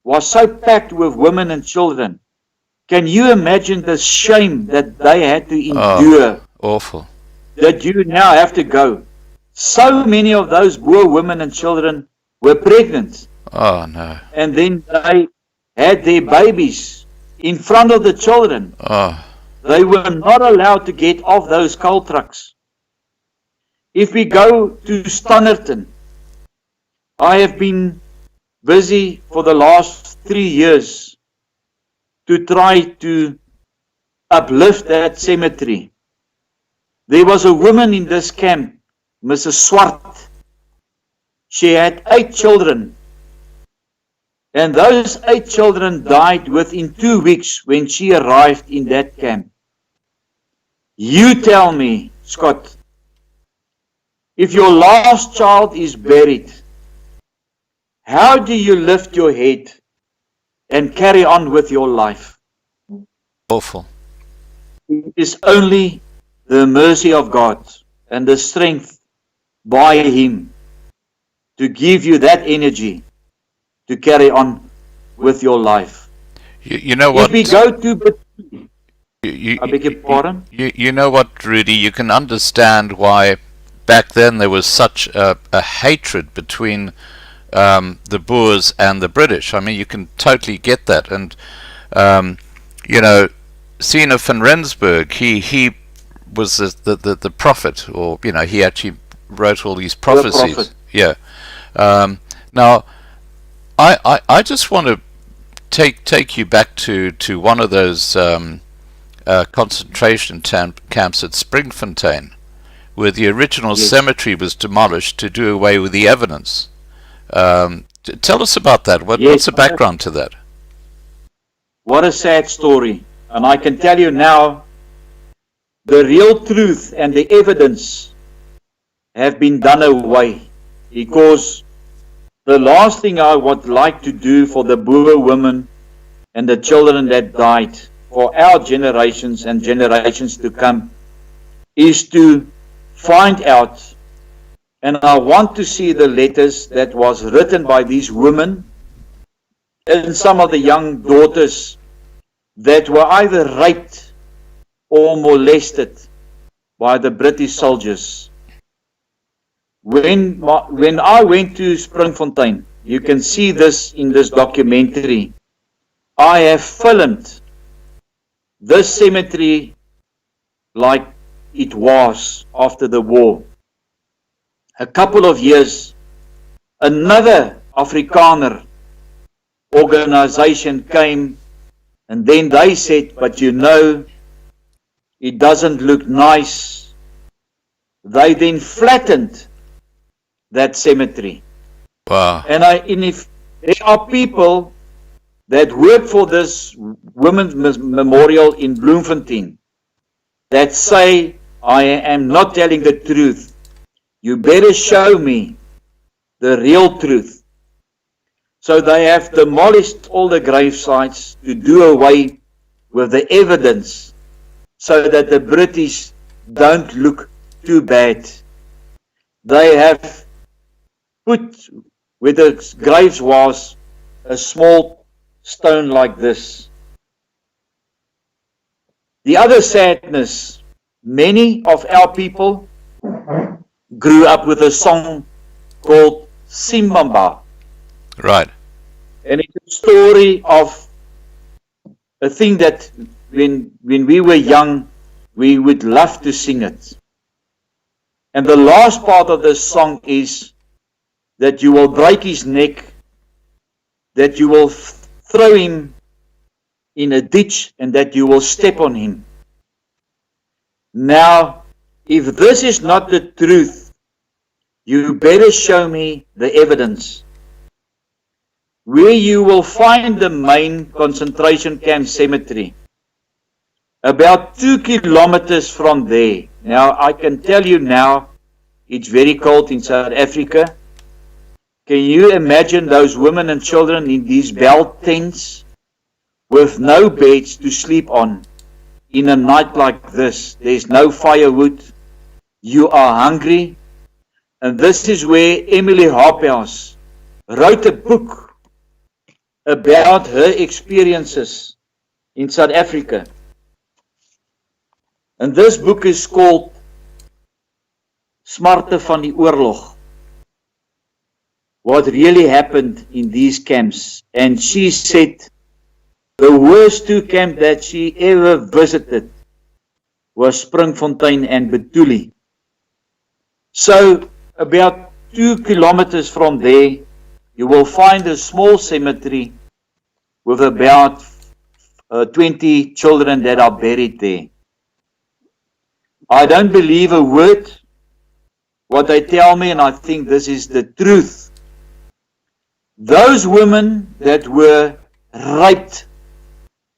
was so packed with women and children. Can you imagine the shame that they had to endure? Oh, awful. That you now have to go. So many of those Boer women and children were pregnant. Oh, no. And then they had their babies in front of the children. Oh. They were not allowed to get off those coal trucks. If we go to Standerton, I have been busy for the last 3 years to try to uplift that cemetery. There was a woman in this camp, Mrs. Swart. She had 8 children. And those 8 children died within 2 weeks when she arrived in that camp. You tell me, Scott, if your last child is buried, how do you lift your head and carry on with your life? Awful. It is only the mercy of God and the strength by Him to give you that energy to carry on with your life. You know what? If we go to Bethuli, I beg your pardon? You know what, Rudy? You can understand why back then there was such a hatred between the Boers and the British. I mean, you can totally get that. And you know, Sina van Rensburg, he was the prophet, or you know, he actually wrote all these prophecies. Yeah. Now, I just want to take you back to one of those concentration camps at Springfontein, where the original cemetery was demolished to do away with the evidence. Tell us about that. What's the background to that? What a sad story. And I can tell you now, the real truth and the evidence have been done away, because the last thing I would like to do for the Boer women and the children that died, for our generations and generations to come, is to find out, and I want to see the letters that was written by these women and some of the young daughters that were either raped or molested by the British soldiers. When I went to Springfontein, you can see this in this documentary, I have filmed this cemetery like it was after the war. A couple of years, another Afrikaner organization came, and then they said, but you know, it doesn't look nice. They then flattened that cemetery. Wow. And if there are people that work for this women's memorial in Bloemfontein that say, I am not telling the truth, you better show me the real truth. So they have demolished all the grave sites to do away with the evidence so that the British don't look too bad. They have put where the graves was a small stone like this. The other sadness, many of our people grew up with a song called Simbamba. Right. And it's a story of a thing that when we were young, we would love to sing it. And the last part of the song is that you will break his neck, that you will throw him in a ditch, and that you will step on him. Now, if this is not the truth, you better show me the evidence. Where you will find the main concentration camp cemetery, about 2 kilometers from there. Now, I can tell you now, it's very cold in South Africa. Can you imagine those women and children in these belt tents with no beds to sleep on in a night like this? There's no firewood. You are hungry. And this is where Emily Hophouse wrote a book about her experiences in South Africa. And this book is called Smarte van die Oorlog. What really happened in these camps. And she said the worst 2 camps that she ever visited was Springfontein and Bethuli. So about 2 kilometers from there, you will find a small cemetery with about 20 children that are buried there. I don't believe a word what they tell me, and I think this is the truth. Those women that were raped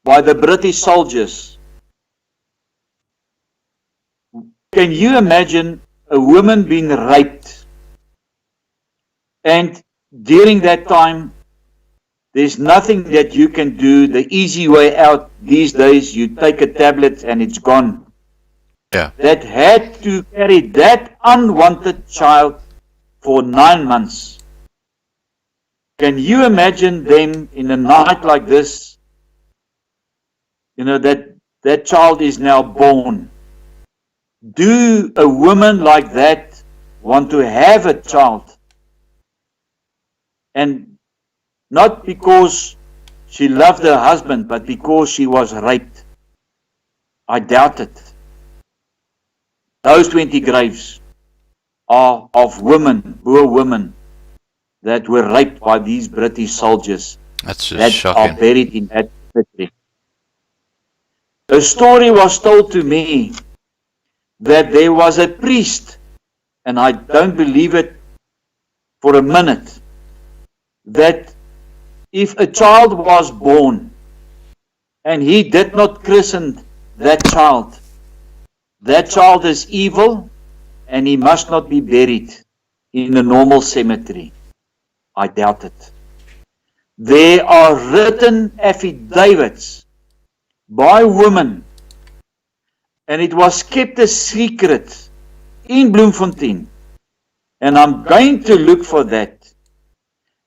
by the British soldiers, can you imagine a woman being raped? And during that time, there's nothing that you can do. The easy way out these days, you take a tablet and it's gone. Yeah. That had to carry that unwanted child for 9 months. Can you imagine them in a night like this? You know, that child is now born. Do a woman like that want to have a child? And not because she loved her husband, but because she was raped. I doubt it. Those 20 graves are of women, Boer women, that were raped by these British soldiers. That's just that shocking. Are buried in that cemetery. A story was told to me that there was a priest, and I don't believe it for a minute, that if a child was born and he did not christen that child is evil and he must not be buried in a normal cemetery. I doubt it. There are written affidavits by women, and it was kept a secret in Bloemfontein. And I'm going to look for that.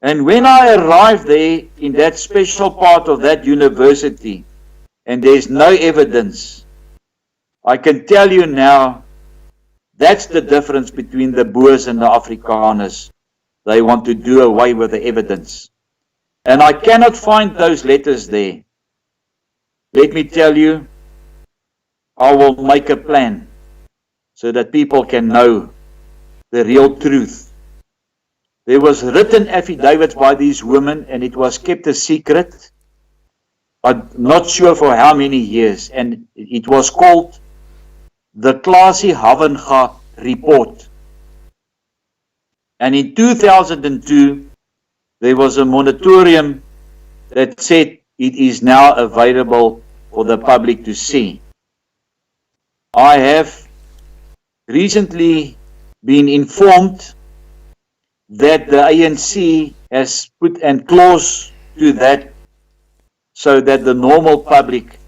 And when I arrived there in that special part of that university, and there's no evidence, I can tell you now, that's the difference between the Boers and the Afrikaners. They want to do away with the evidence. And I cannot find those letters there. Let me tell you, I will make a plan so that people can know the real truth. There was written affidavits by these women, and it was kept a secret. I'm not sure for how many years, and it was called the Klasi Havenga Report. And in 2002, there was a moratorium that said it is now available for the public to see. I have recently been informed that the ANC has put a clause to that so that the normal public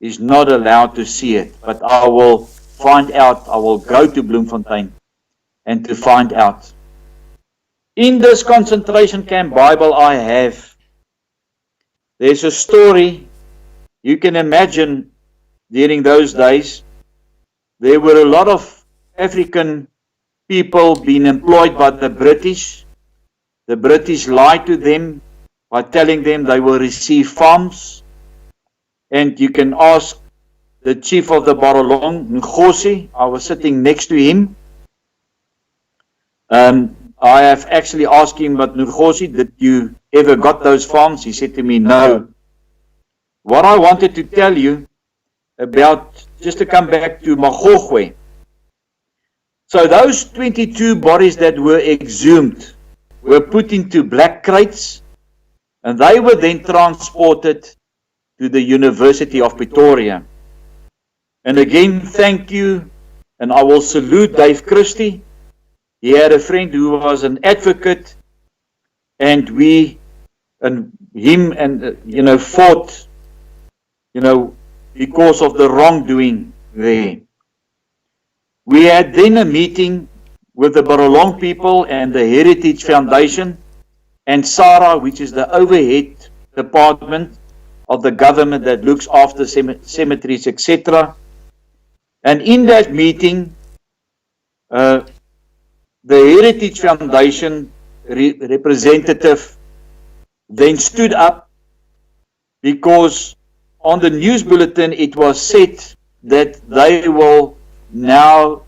is not allowed to see it. But I will find out, I will go to Bloemfontein and to find out. In this concentration camp Bible I have, there's a story. You can imagine during those days, there were a lot of African people being employed by the British. The British lied to them by telling them they will receive farms. And you can ask the chief of the Barolong, Ngosi. I was sitting next to him. I have actually asked him, but Ngosi, did you ever got those farms? He said to me, no. What I wanted to tell you about, just to come back to Magogwe. So those 22 bodies that were exhumed were put into black crates, and they were then transported to the University of Pretoria. And again, thank you, and I will salute Dave Christie. He had a friend who was an advocate, and him fought, because of the wrongdoing there. We had then a meeting with the Barolong people and the Heritage Foundation and SARA, which is the overhead department of the government that looks after cemeteries, etc. And in that meeting, the Heritage Foundation representative then stood up because on the news bulletin it was said that they will now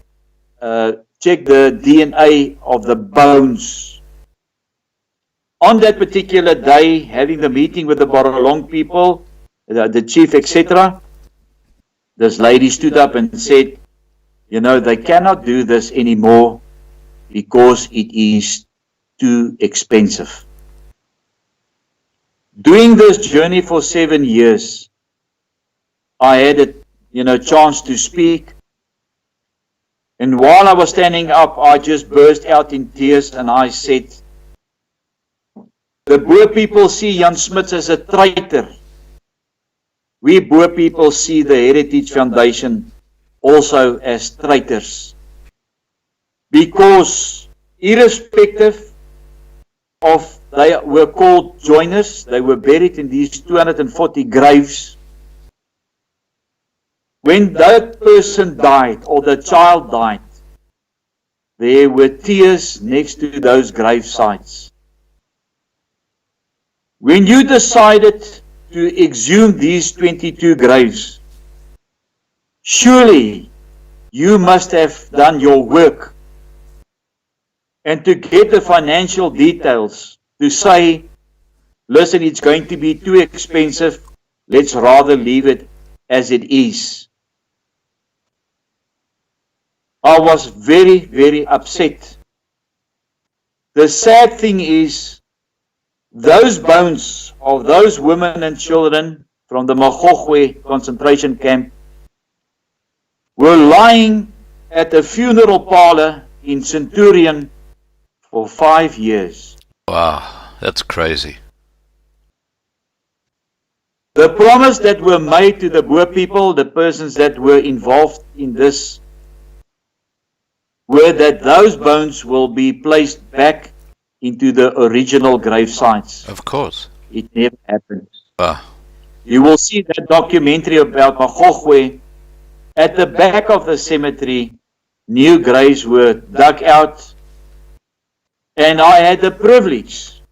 check the DNA of the bones. On that particular day, having the meeting with the Barolong people, the chief, etc., this lady stood up and said, they cannot do this anymore because it is too expensive. Doing this journey for 7 years, I had a chance to speak. And while I was standing up, I just burst out in tears and I said, the Boer people see Jan Smuts as a traitor. We Boer people see the Heritage Foundation also as traitors. Because irrespective of, they were called joiners, they were buried in these 240 graves. When that person died or the child died, there were tears next to those grave sites. When you decided to exhume these 22 graves, surely you must have done your work. And to get the financial details to say, listen, it's going to be too expensive, let's rather leave it as it is. I was very, very upset. The sad thing is, those bones of those women and children from the Magogwe concentration camp were lying at a funeral parlor in Centurion for 5 years. Wow, that's crazy. The promise that were made to the Boer people, the persons that were involved in this, were that those bones will be placed back into the original grave sites. Of course. It never happened. Wow. You will see that documentary about Mafeking. At the back of the cemetery, new graves were dug out, and I had the privilege.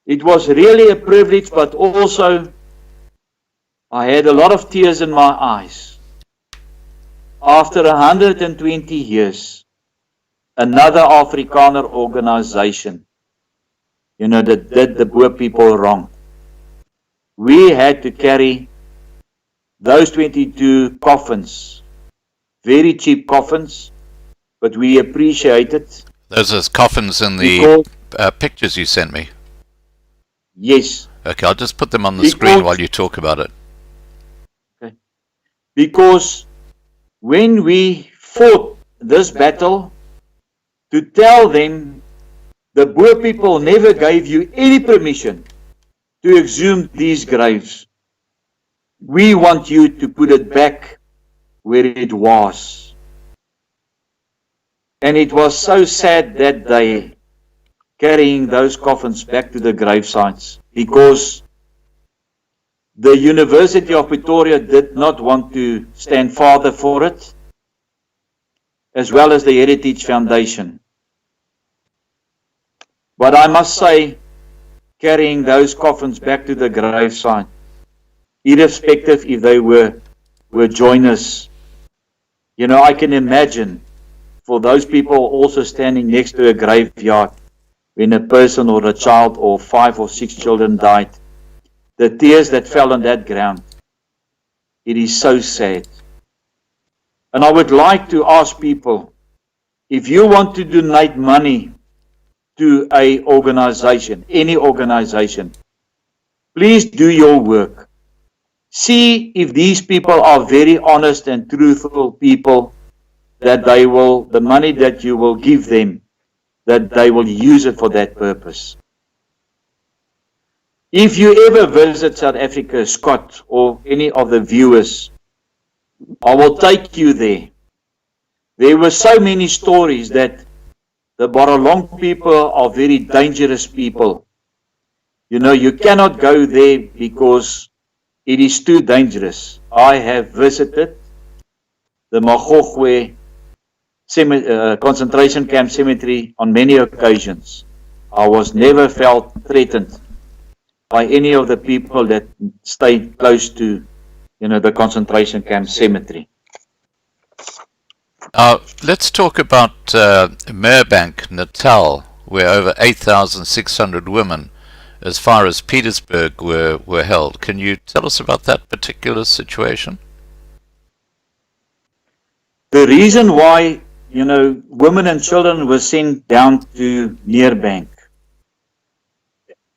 It was really a privilege, but also I had a lot of tears in my eyes. After 120 years, another Afrikaner organization, that did the Boer people wrong. We had to carry those 22 coffins, very cheap coffins, but we appreciate it. Those are coffins in the pictures you sent me. Yes. Okay, I'll just put them on the screen while you talk about it. Okay. Because when we fought this battle, to tell them the Boer people never gave you any permission to exhume these graves. We want you to put it back where it was. And it was so sad that day, carrying those coffins back to the grave sites, because the University of Pretoria did not want to stand father for it, as well as the Heritage Foundation. But I must say, carrying those coffins back to the grave site, irrespective if they were joiners, I can imagine for those people also standing next to a graveyard when a person or a child or 5 or 6 children died, the tears that fell on that ground. It is so sad. And I would like to ask people, if you want to donate money to a organization, any organization, please do your work. See if these people are very honest and truthful people, that they will, the money that you will give them, that they will use it for that purpose. If you ever visit South Africa, Scott, or any of the viewers, I will take you there. There were so many stories that the Barolong people are very dangerous people. You cannot go there because it is too dangerous. I have visited the Mafeking concentration camp cemetery on many occasions. I was never felt threatened by any of the people that stayed close to, the concentration camp cemetery. Let's talk about Meerbank, Natal, where over 8,600 women, as far as Pietersburg, were held. Can you tell us about that particular situation? The reason why, women and children were sent down to Meerbank,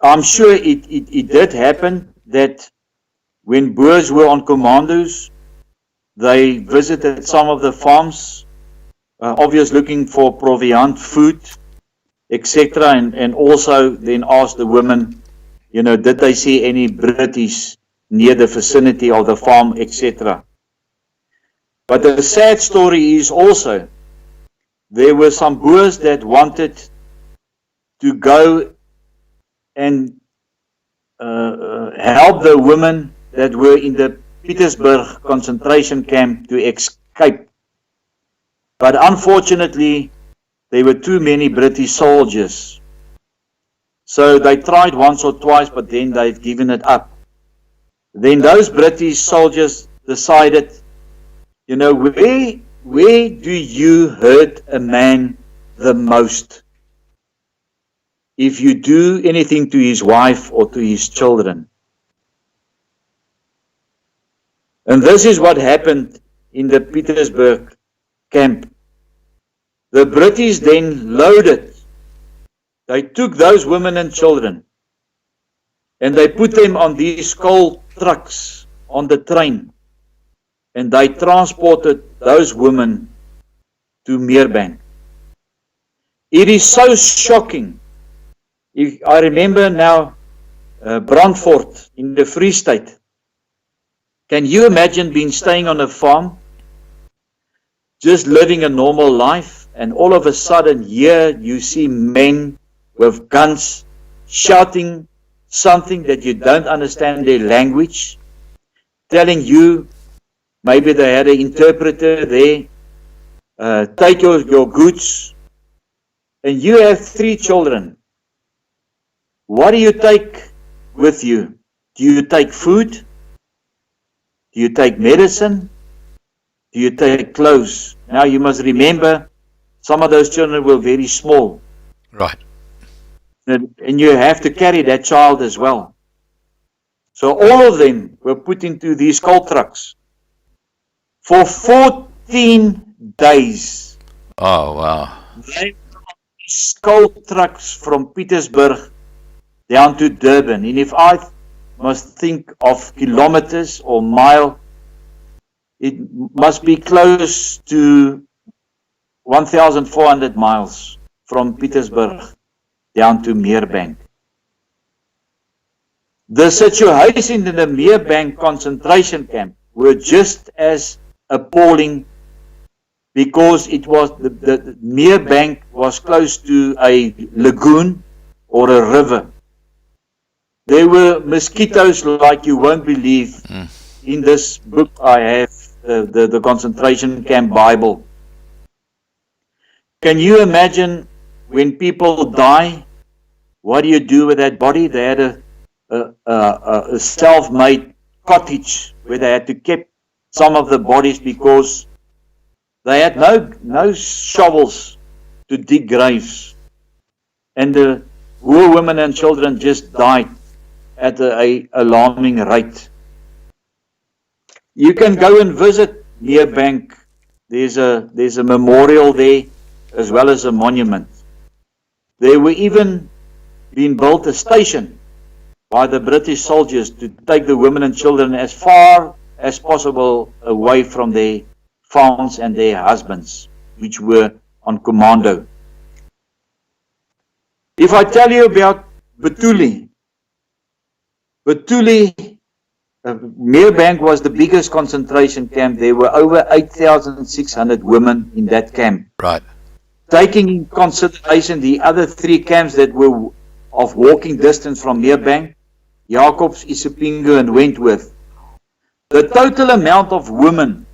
I'm sure it did happen that when Boers were on commandos, they visited some of the farms, obviously looking for proviant, food, etc. And also then asked the women, did they see any British near the vicinity of the farm, etc. But the sad story is also, there were some Boers that wanted to go and help the women that were in the Pietersburg concentration camp to escape. But unfortunately, there were too many British soldiers. So they tried once or twice, but then they've given it up. Then those British soldiers decided, where do you hurt a man the most? If you do anything to his wife or to his children. And this is what happened in the Pietersburg camp. The British then loaded. They took those women and children and they put them on these coal trucks on the train, and they transported those women to Meerbank. It is so shocking I remember now Brandfort in the Free State. Can you imagine being staying on a farm, just living a normal life, and all of a sudden here you see men with guns shouting something that you don't understand their language, telling you, maybe they had an interpreter there, take your goods, and you have 3 children. What do you take with you? Do you take food? Do you take medicine? Do you take clothes? Now you must remember, some of those children were very small. Right. And you have to carry that child as well. So all of them were put into these coal trucks for 14 days. Oh, wow. They were on these coal trucks from Pietersburg down to Durban. And if I must think of kilometers or mile, it must be close to 1,400 miles from Pietersburg down to Meerbank. The situation in the Meerbank concentration camp were just as appalling, because it was the Meerbank was close to a lagoon or a river. There were mosquitoes like you won't believe. In this book I have the concentration camp Bible. Can you imagine when people die, what do you do with that body? They had a self-made cottage where they had to keep some of the bodies because they had no shovels to dig graves. And the poor women and children just died at an alarming rate. You can go and visit Meerbank. There's a memorial there as well as a monument. There were even been built a station by the British soldiers to take the women and children as far as possible away from their farms and their husbands, which were on commando. If I tell you about Bethuli, Meerbank was the biggest concentration camp. There were over 8,600 women in that camp. Right. Taking in consideration the other 3 camps that were of walking distance from Meerbank, Jacobs, Isipingo and Wentworth, the total amount of women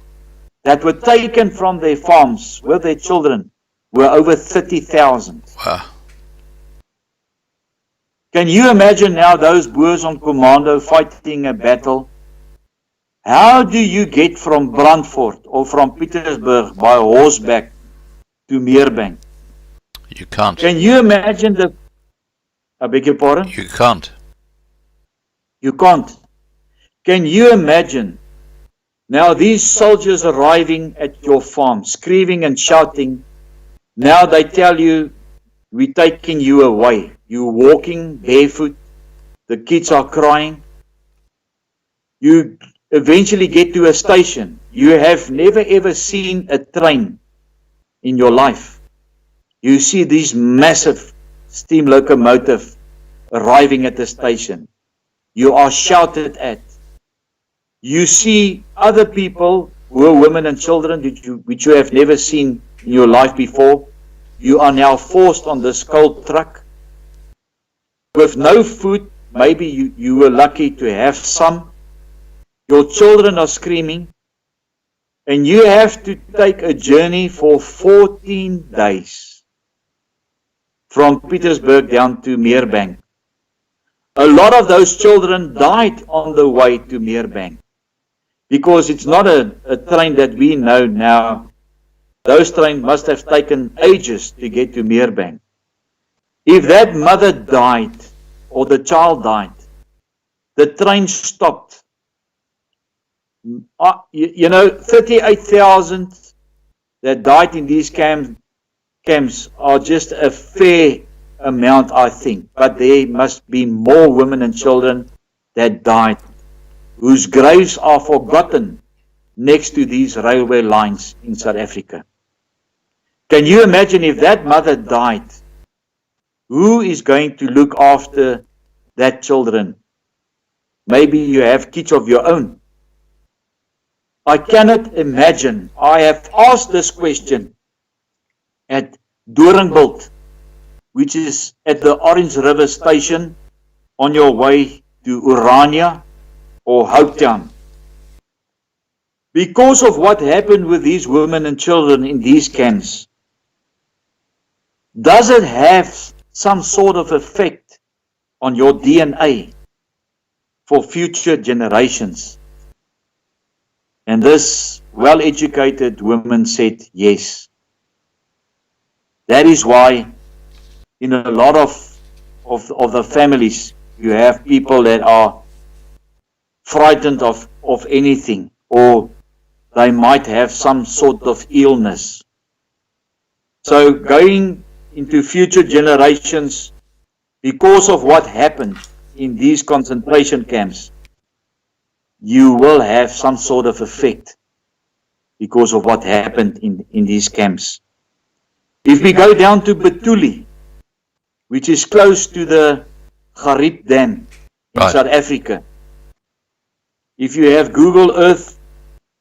that were taken from their farms with their children were over 30,000. Wow. Can you imagine now those Boers on commando fighting a battle? How do you get from Brandfort or from Pietersburg by horseback to Meerbank? You can't. Can you imagine the... I beg your pardon? You can't. You can't. Can you imagine now these soldiers arriving at your farm, screaming and shouting? Now they tell you, we're taking you away. You're walking barefoot. The kids are crying. You eventually get to a station. You have never ever seen a train in your life. You see these massive steam locomotive arriving at the station. You are shouted at. You see other people who are women and children which you have never seen in your life before. You are now forced on this cold truck with no food. Maybe you were lucky to have some. Your children are screaming, and you have to take a journey for 14 days from Pietersburg down to Meerbank. A lot of those children died on the way to Meerbank because it's not a train that we know now. Those trains must have taken ages to get to Meerbank. If that mother died or the child died, the train stopped. 38,000 that died in these camps are just a fair amount, I think. But there must be more women and children that died, whose graves are forgotten next to these railway lines in South Africa. Can you imagine if that mother died? Who is going to look after that children? Maybe you have kids of your own. I cannot imagine. I have asked this question at Doringbilt, which is at the Orange River Station on your way to Urania or Hopetown. Because of what happened with these women and children in these camps, does it have some sort of effect on your DNA for future generations? And this well-educated woman said yes. That is why in a lot of the families, you have people that are frightened of anything, or they might have some sort of illness. So going into future generations, because of what happened in these concentration camps, you will have some sort of effect because of what happened in these camps. If we go down to Bethuli, which is close to the Gerrit Dam in South Africa, if you have Google Earth,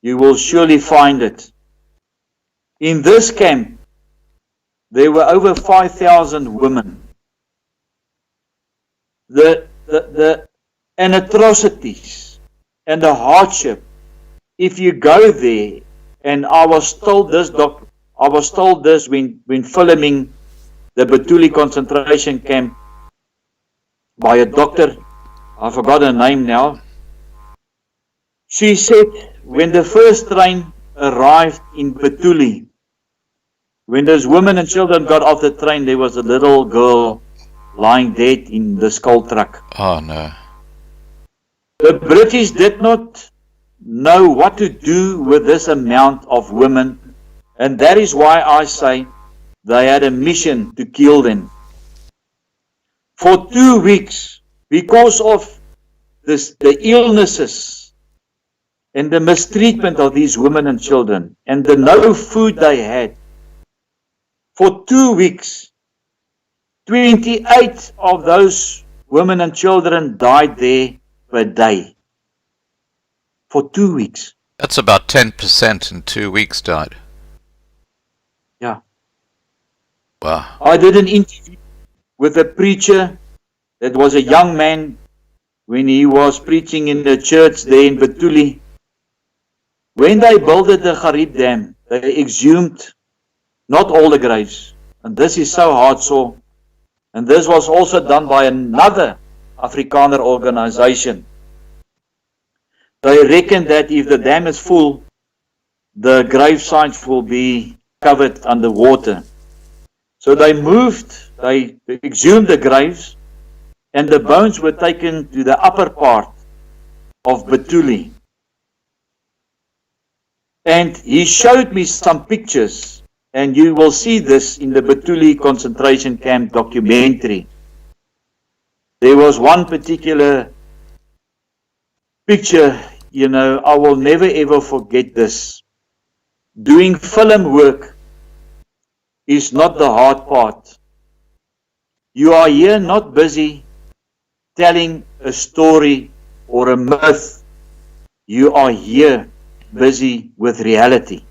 you will surely find it. In this camp, there were over 5,000 women. The atrocities and the hardship, if you go there, and I was told this when filming the Bethuli concentration camp by a doctor, I forgot her name now. She said when the first train arrived in Bethuli, when those women and children got off the train, there was a little girl lying dead in the skull truck. Oh no. The British did not know what to do with this amount of women, and that is why I say they had a mission to kill them. For 2 weeks, because of the illnesses and the mistreatment of these women and children, and the no food they had, for 2 weeks, 28 of those women and children died there per day. For 2 weeks. That's about 10% in 2 weeks died. Yeah. Wow. I did an interview with a preacher that was a young man when he was preaching in the church there in Bethuli. When they built the Gerrit Dam, they exhumed not all the graves. And this is so hard so. And this was also done by another Afrikaner organization. They reckon that if the dam is full, the grave sites will be covered underwater. So they exhumed the graves, and the bones were taken to the upper part of Bethuli. And he showed me some pictures, and you will see this in the Bethuli concentration camp documentary. There was one particular picture, I will never ever forget this. Doing film work is not the hard part. You are here not busy telling a story or a myth. You are here busy with reality.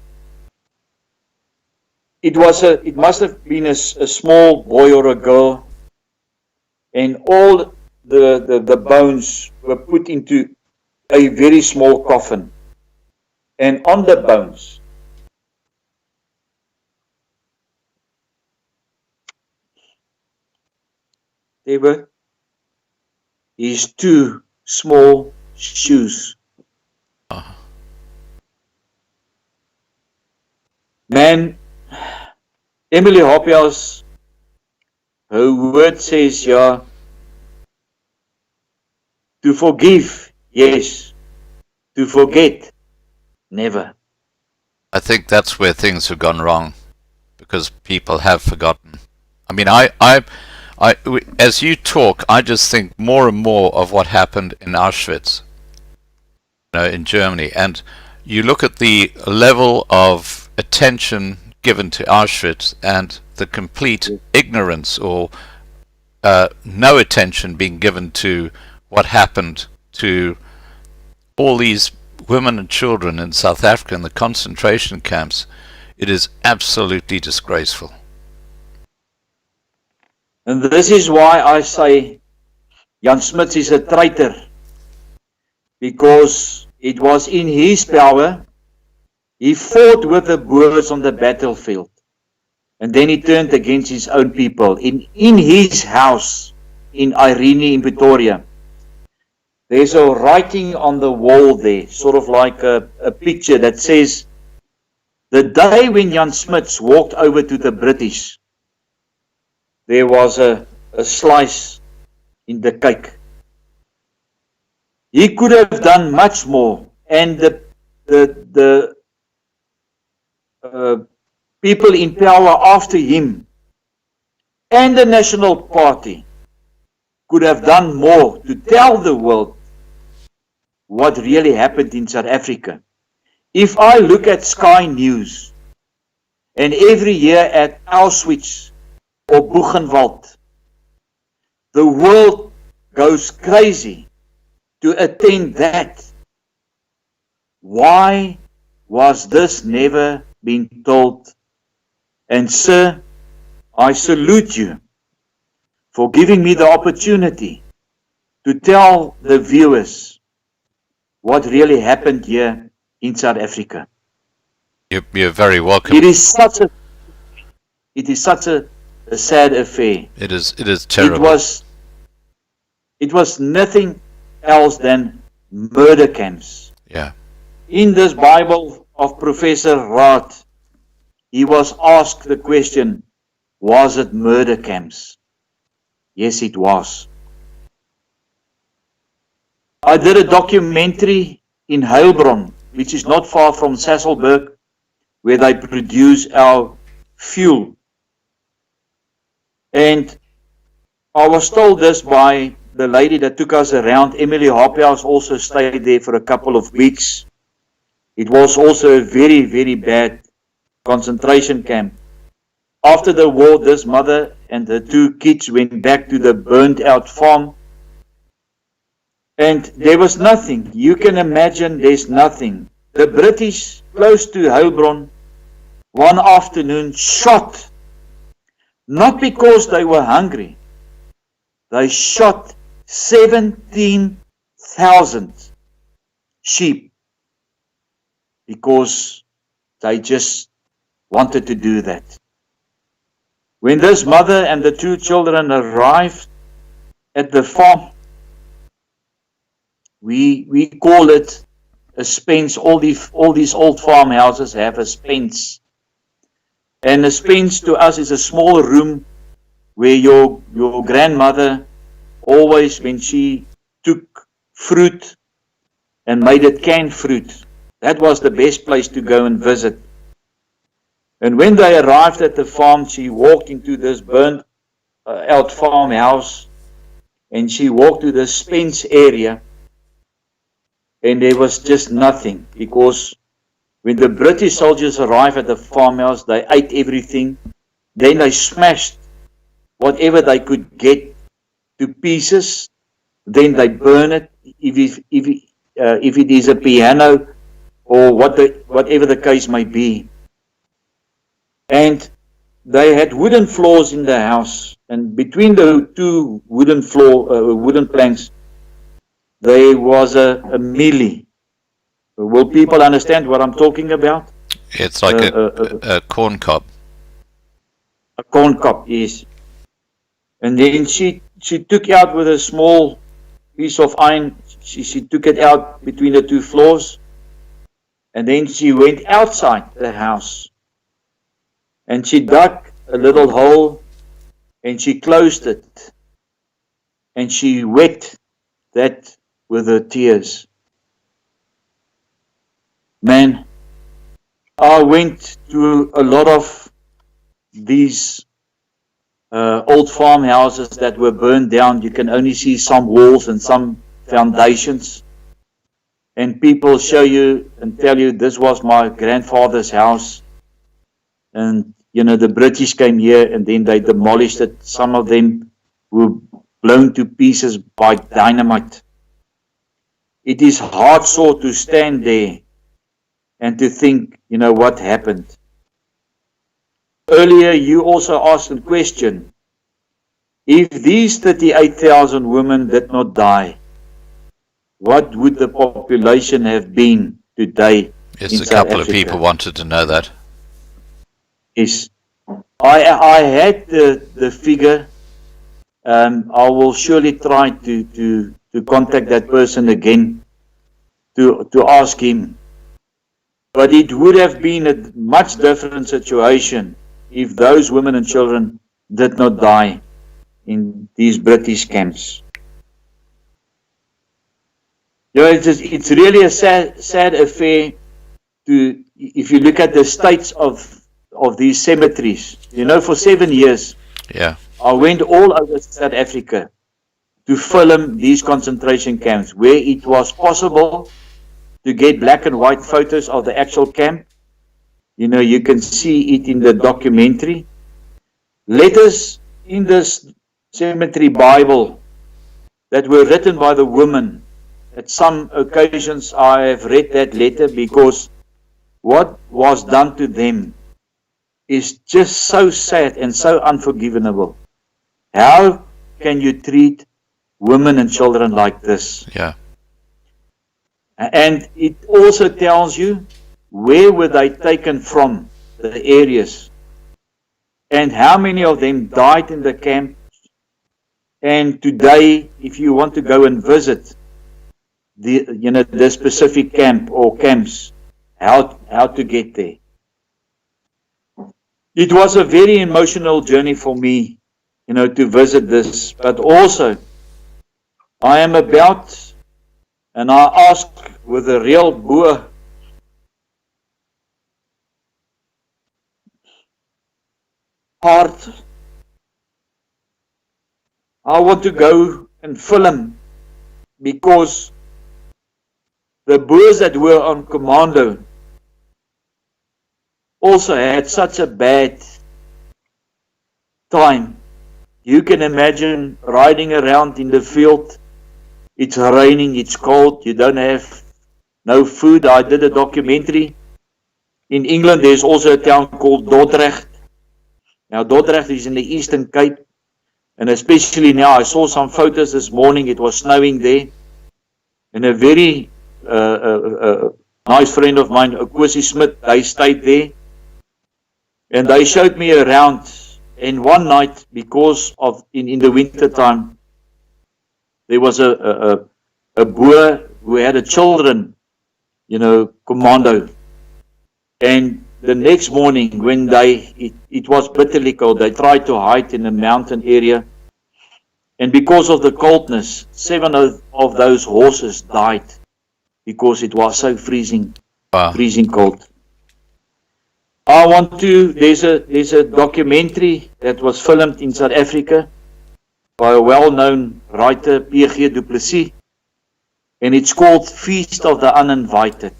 It must have been a small boy or a girl, and all the bones were put into a very small coffin. And on the bones, there were his 2 small shoes. Man, Emily Hoppia's, her word says, to forgive, yes. To forget, never. I think that's where things have gone wrong, because people have forgotten. I mean, as you talk, I just think more and more of what happened in Auschwitz, in Germany, and you look at the level of attention given to Auschwitz and the complete ignorance or no attention being given to what happened to all these women and children in South Africa in the concentration camps. It is absolutely disgraceful. And this is why I say Jan Smuts is a traitor, because it was in his power. He fought with the Boers on the battlefield, and then he turned against his own people. In his house in Irene in Pretoria, there's a writing on the wall there, sort of like a picture that says, the day when Jan Smuts walked over to the British, there was a slice in the cake. He could have done much more, and the people in power after him and the National Party could have done more to tell the world what really happened in South Africa. If I look at Sky News, and every year at Auschwitz or Buchenwald, the world goes crazy to attend that. Why was this never been told? And sir, I salute you for giving me the opportunity to tell the viewers what really happened here in South Africa. You're very welcome. It is such a sad affair. It is terrible. It was nothing else than murder camps. Yeah. In this Bible of Professor Raad, he was asked the question, was it murder camps? Yes, it was. I did a documentary in Heilbron, which is not far from Sasolburg, where they produce our fuel. And I was told this by the lady that took us around. Emily Hophouse also stayed there for a couple of weeks. It was also a very, very bad concentration camp. After the war, this mother and her two kids went back to the burnt out farm. And there was nothing. You can imagine there's nothing. The British, close to Heilbron, one afternoon shot, not because they were hungry. They shot 17,000 sheep because they just wanted to do that. When this mother and the two children arrived at the farm, we call it a spence. All these old farmhouses have a spence. And a spence to us is a small room where your grandmother always, when she took fruit and made it canned fruit, that was the best place to go and visit. And when they arrived at the farm, she walked into this burnt out farmhouse, and she walked to the spence area, and there was just nothing, because when the British soldiers arrived at the farmhouse, they ate everything, then they smashed whatever they could get to pieces, then they burn it, if it is a piano or whatever the case may be. And they had wooden floors in the house, and between the two wooden planks, there was a mealie. Will people understand what I'm talking about? It's like a corn cob. A corn cob, yes. And then she took out with a small piece of iron, she took it out between the two floors, and then she went outside the house, and she dug a little hole, and she closed it, and she wet that with her tears. Man, I went to a lot of these old farmhouses that were burned down. You can only see some walls and some foundations. And people show you and tell you, this was my grandfather's house. And, you know, the British came here and then they demolished it. Some of them were blown to pieces by dynamite. It is hard sore to stand there and to think, what happened. Earlier, you also asked a question. If these 38,000 women did not die, what would the population have been today? Yes, in a South couple of Africa? people wanted to know that. Yes. I had the figure. I will surely try to contact that person again to ask him. But it would have been a much different situation if those women and children did not die in these British camps. It's really a sad affair if you look at the states of these cemeteries. For 7 years, Yeah. I went all over South Africa to film these concentration camps where it was possible to get black and white photos of the actual camp. You can see it in the documentary. Letters in this cemetery Bible that were written by the women. At some occasions I have read that letter because what was done to them is just so sad and so unforgivable. How can you treat women and children like this? Yeah. And it also tells you where were they taken from, the areas, and how many of them died in the camp. And today, if you want to go and visit the specific camp or camps, how to get there. It was a very emotional journey for me, to visit this, but also I am about, and I ask with a real Boer heart, I want to go and film, because the Boers that were on commando also had such a bad time. You can imagine riding around in the field. It's raining, it's cold, you don't have no food. I did a documentary. In England, there's also a town called Dordrecht. Now, Dordrecht is in the Eastern Cape. And especially now, I saw some photos this morning, it was snowing there. And a very nice friend of mine, Okosi Smith, they stayed there. And they showed me around. And one night, because of in the winter time, there was a Boer who had a children, commando. And the next morning, when it was bitterly cold, they tried to hide in a mountain area. And because of the coldness, 7 of those horses died because it was so freezing cold. There's a documentary that was filmed in South Africa by a well-known writer, P.G. du Plessis, and it's called Feast of the Uninvited.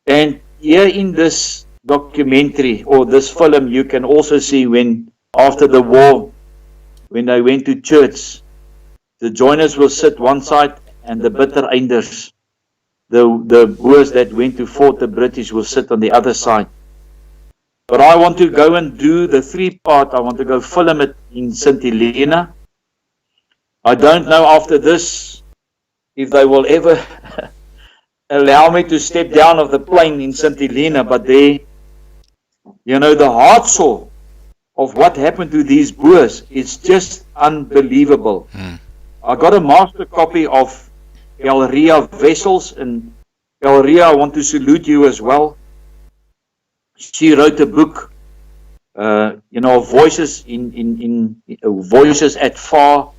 And here in this documentary, or this film, you can also see when, after the war, when they went to church, the joiners will sit one side and the bitter einders, the Boers that went to fought the British, will sit on the other side. But I want to go and do the 3-part. I want to go film it in Satelina. I don't know after this if they will ever allow me to step down of the plane in Satelina, but there, the heart sore of what happened to these Boers, it's just unbelievable. I got a master copy of Elria Vessels, and Elria, I want to salute you as well. She wrote a book, Voices in Voices at Far.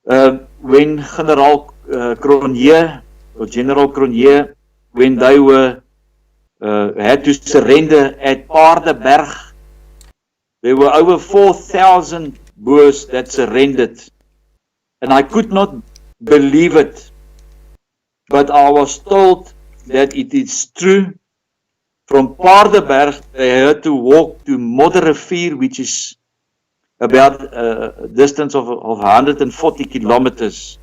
When General Cronje, or General Cronje, when they had to surrender at Paardeberg, there were over 4,000 Boers that surrendered. And I could not believe it, but I was told that it is true. From Paardeberg, they had to walk to Modderrivier, which is about a distance of 140 kilometers.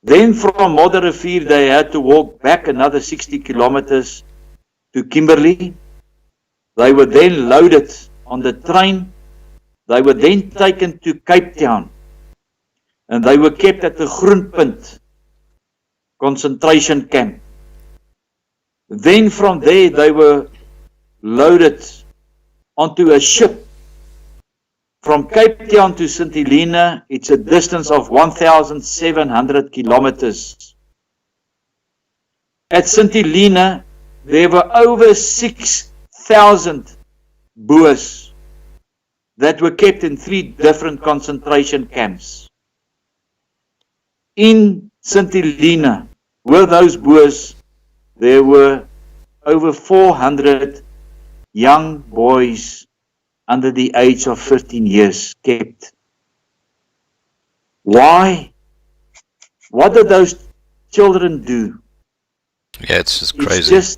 Then from Modderrivier they had to walk back another 60 kilometers to Kimberley. They were then loaded on the train. They were then taken to Cape Town, and they were kept at the Groenpunt concentration camp. Then from there they were loaded onto a ship from Cape Town to St. Helena. It's a distance of 1,700 kilometers. At St. Helena, there were over 6,000 Boers that were kept in 3 different concentration camps. In St. Helena, with those Boers, there were over 400 young boys under the age of 15 years kept. Why? What did those children do? Yeah, it's just crazy.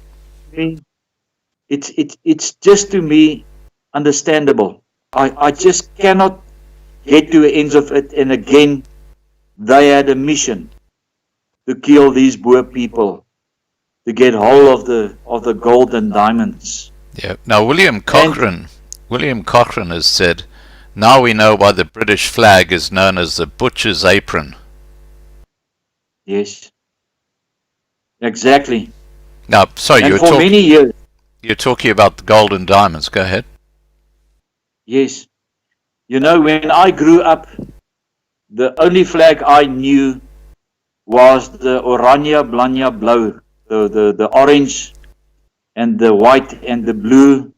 It's just to me understandable. I just cannot get to the ends of it. And again, they had a mission to kill these Boer people, to get hold of the gold and diamonds. Yeah. Now William Cochrane has said, now we know why the British flag is known as the butcher's apron. Yes. Exactly. Now, sorry, and for many years. You're talking about the gold and diamonds. Go ahead. Yes. You know, when I grew up, the only flag I knew was the Oranje, Blanje, Blauw, the orange and the white and the blue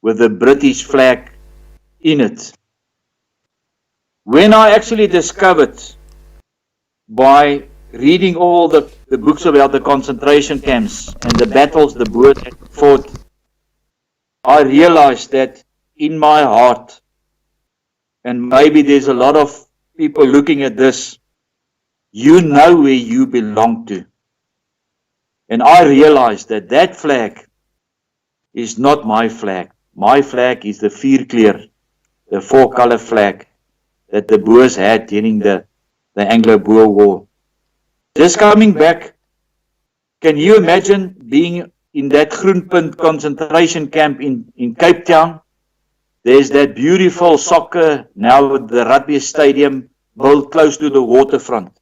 with the British flag in it. When I actually discovered, by reading all the books about the concentration camps and the battles the Boers had fought, I realized that in my heart, and maybe there's a lot of people looking at this, you know where you belong to. And I realized that that flag is not my flag. My flag is the vierkleur, the 4-color flag that the Boers had during the Anglo-Boer War. Just coming back, can you imagine being in that Groenpunt concentration camp in Cape Town? There's that beautiful soccer, now with the rugby stadium built close to the waterfront.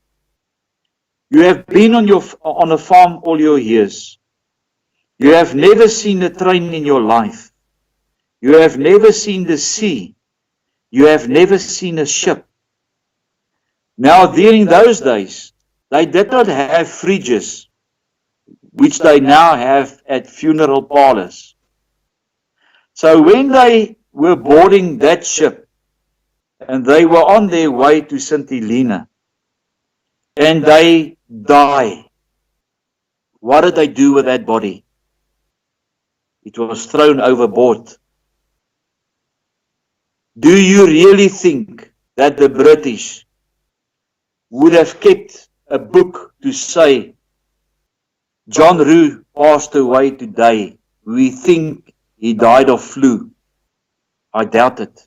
You have been on a farm all your years. You have never seen a train in your life. You have never seen the sea. You have never seen a ship. Now, during those days, they did not have fridges, which they now have at funeral parlors. So when they were boarding that ship, and they were on their way to St. Helena, and they die, what did they do with that body? It was thrown overboard. Do you really think that the British would have kept a book to say, John Roux passed away today, we think he died of flu? I doubt it.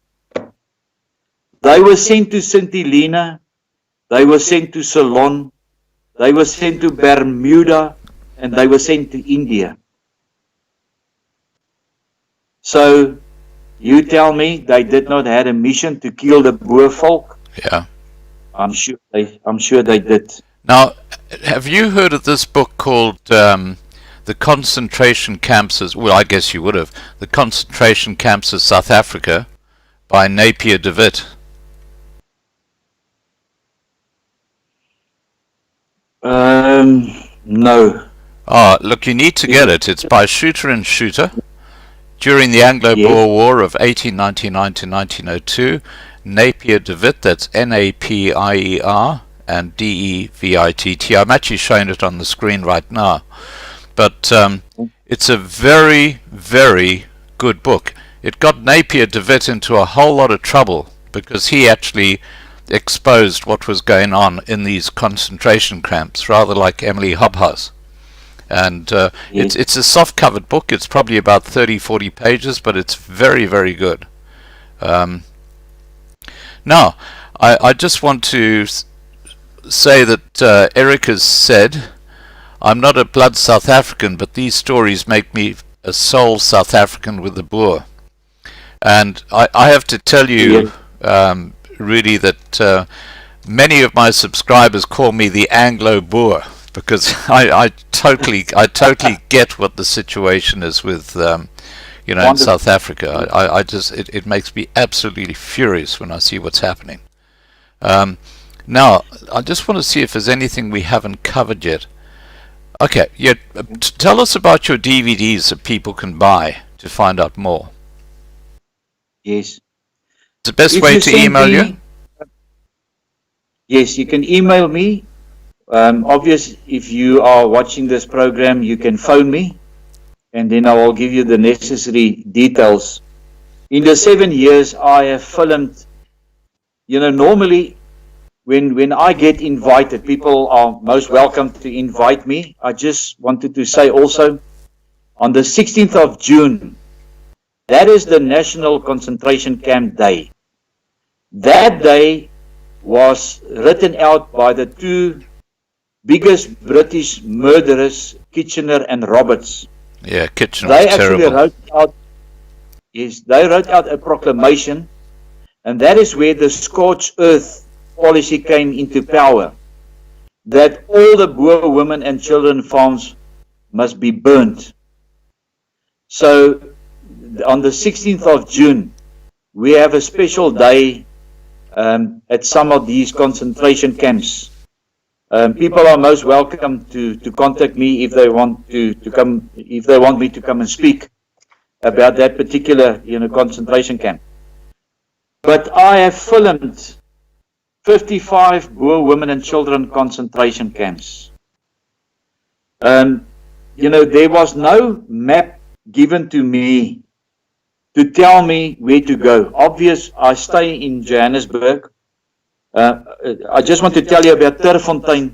They were sent to St. Helena, they were sent to Ceylon, they were sent to Bermuda, and they were sent to India. So, you tell me they did not have a mission to kill the Boer folk? Yeah. I'm sure they did. Now, have you heard of this book called The Concentration Camps, well, I guess you would have, The Concentration Camps of South Africa by Napier de Wit? No. Oh, look, you need to get it. It's by Shooter and Shooter. During the Anglo-Boer War of 1899 to 1902, Napier de Wit, that's N-A-P-I-E-R, and D-E-V-I-T-T. I'm actually showing it on the screen right now. But it's a very, very good book. It got Napier de Wit into a whole lot of trouble because he actually exposed what was going on in these concentration camps, rather like Emily Hobhouse. And it's a soft-covered book. It's probably about 30-40 pages, but it's very, very good. Now, I just want to say that Eric has said, I'm not a blood South African, but these stories make me a soul South African with the Boer. And I have to tell you, Rudy, that many of my subscribers call me the Anglo-Boer, because I totally get what the situation is with in South Africa. I just it makes me absolutely furious when I see what's happening. Now I just want to see if there's anything we haven't covered yet. Okay, yeah. Tell us about your DVDs that people can buy to find out more. Yes. The best way to email you? Yes, you can email me. Obvious, if you are watching this program, you can phone me, and then I will give you the necessary details. In the 7 years I have filmed, normally when I get invited, people are most welcome to invite me. I just wanted to say also, on the 16th of June, that is the National Concentration Camp Day. That day was written out by the two biggest British murderers, Kitchener and Roberts. Yeah, Kitchener was terrible. They wrote out a proclamation, and that is where the scorched earth policy came into power, that all the Boer women and children farms must be burnt. So on the 16th of June, we have a special day at some of these concentration camps. People are most welcome to contact me if they want to come, if they want me to come and speak about that particular concentration camp. But I have filmed 55 Boer women and children concentration camps. There was no map given to me to tell me where to go. Obvious, I stay in Johannesburg. I just want to tell you about Terfontein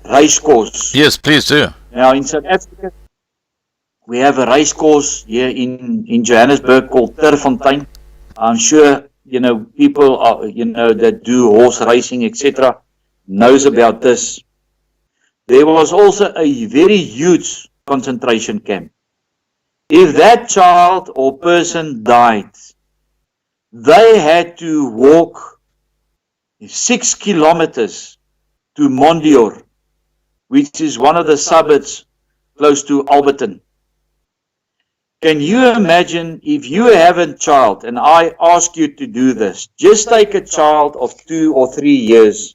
racecourse. Yes, please do. Now in South Africa, we have a racecourse here in Johannesburg called Terfontein. I'm sure people are, that do horse racing, etc., knows about this. There was also a very huge concentration camp. If that child or person died, they had to walk 6 kilometers to Mondior, which is one of the suburbs close to Alberton. Can you imagine if you have a child, and I ask you to do this, just take a child of 2 or 3 years,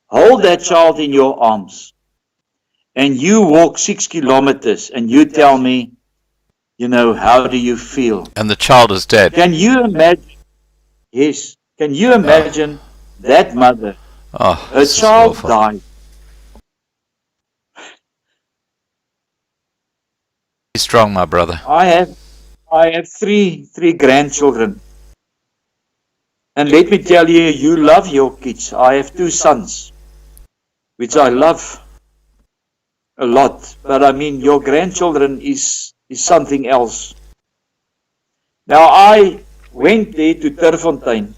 hold that child in your arms, and you walk 6 kilometers, and you tell me, how do you feel? And the child is dead. Can you imagine? Yes. Can you imagine that mother? Her child died. Be strong, my brother. I have three grandchildren. And let me tell you, you love your kids. I have 2 sons, which I love a lot. But I mean, your grandchildren is something else. Now, I went there to Terfontein,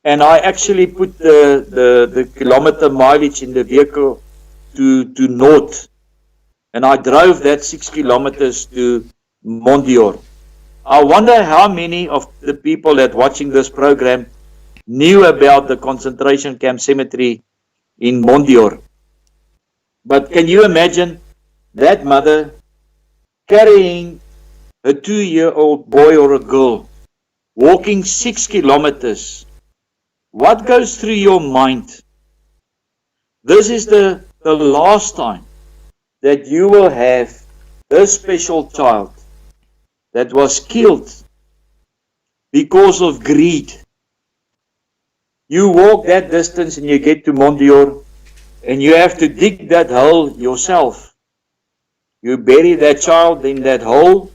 and I actually put the kilometer mileage in the vehicle to north. And I drove that 6 kilometers to Mondior. I wonder how many of the people that watching this program knew about the concentration camp cemetery in Mondior. But can you imagine that mother carrying a 2-year-old boy or a girl, walking 6 kilometers? What goes through your mind? This is the last time that you will have this special child that was killed because of greed. You walk that distance and you get to Mondior, and you have to dig that hole yourself. You bury that child in that hole,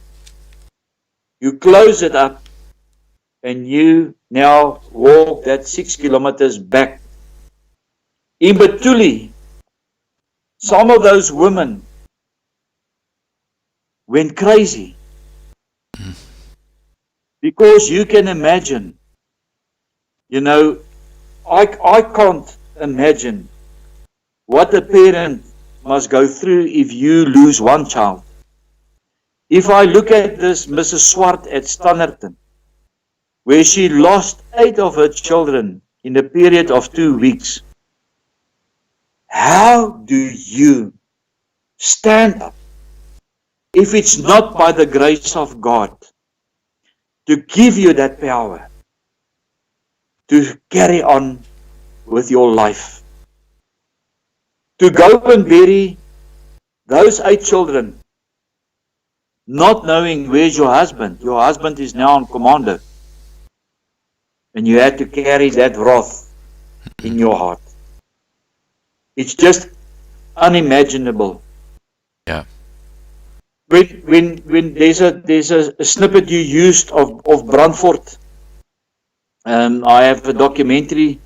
you close it up, and you now walk that 6 kilometers back. In Bethuli, some of those women went crazy. Because you can imagine, You know, I can't imagine what a parent must go through if you lose one child. If I look at this Mrs. Swart at Standerton, where she lost 8 of her children in a period of 2 weeks, how do you stand up, if it's not by the grace of God, to give you that power to carry on with your life? To go and bury those 8 children, not knowing where's your husband. Your husband is now on commando. And you had to carry that wrath in your heart. It's just unimaginable. Yeah. When there's a snippet you used of Brandfort. I have a documentary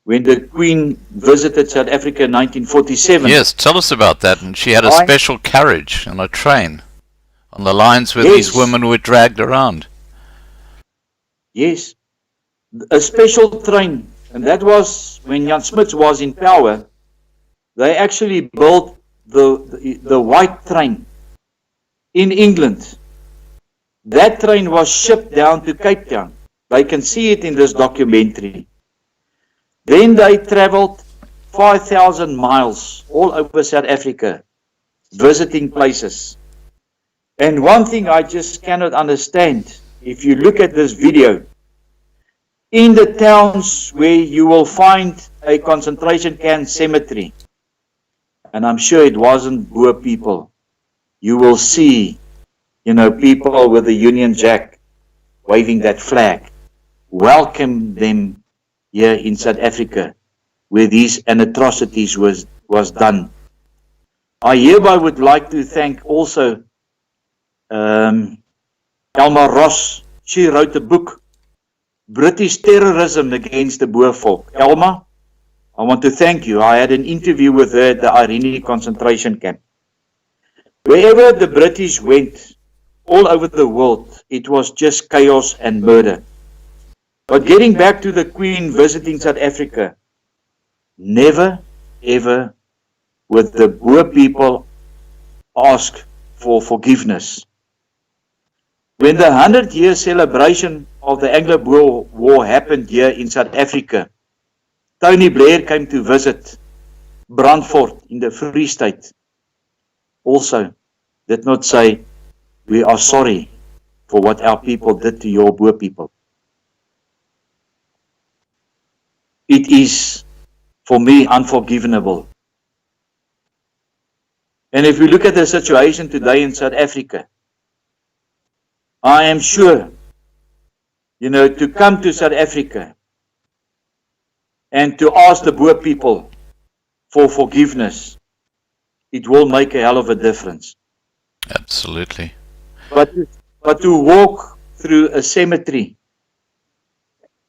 when the Queen visited South Africa in 1947. Yes, tell us about that. And she had a special carriage on a train on the lines where these women were dragged around. Yes, a special train. And that was when Jan Smuts was in power. They actually built the white train in England. That train was shipped down to Cape Town. They can see it in this documentary. Then they traveled 5,000 miles all over South Africa, visiting places. And one thing I just cannot understand, if you look at this video, in the towns where you will find a concentration camp cemetery, and I'm sure it wasn't Boer people, you will see, people with the Union Jack waving that flag, welcome them here in South Africa, where these atrocities was done. I hereby would like to thank also Elma Ross. She wrote a book, British Terrorism Against the Boer Folk. Elma, I want to thank you. I had an interview with her at the Irene concentration camp. Wherever the British went, all over the world, it was just chaos and murder. But getting back to the Queen visiting South Africa, never, ever would the Boer people ask for forgiveness. When the 100-year celebration of the Anglo-Boer War happened here in South Africa, Tony Blair came to visit Brandfort in the Free State. Also, did not say, we are sorry for what our people did to your Boer people. It is, for me, unforgivable. And if we look at the situation today in South Africa, I am sure, to come to South Africa and to ask the Boer people for forgiveness, it will make a hell of a difference. Absolutely. But to walk through a cemetery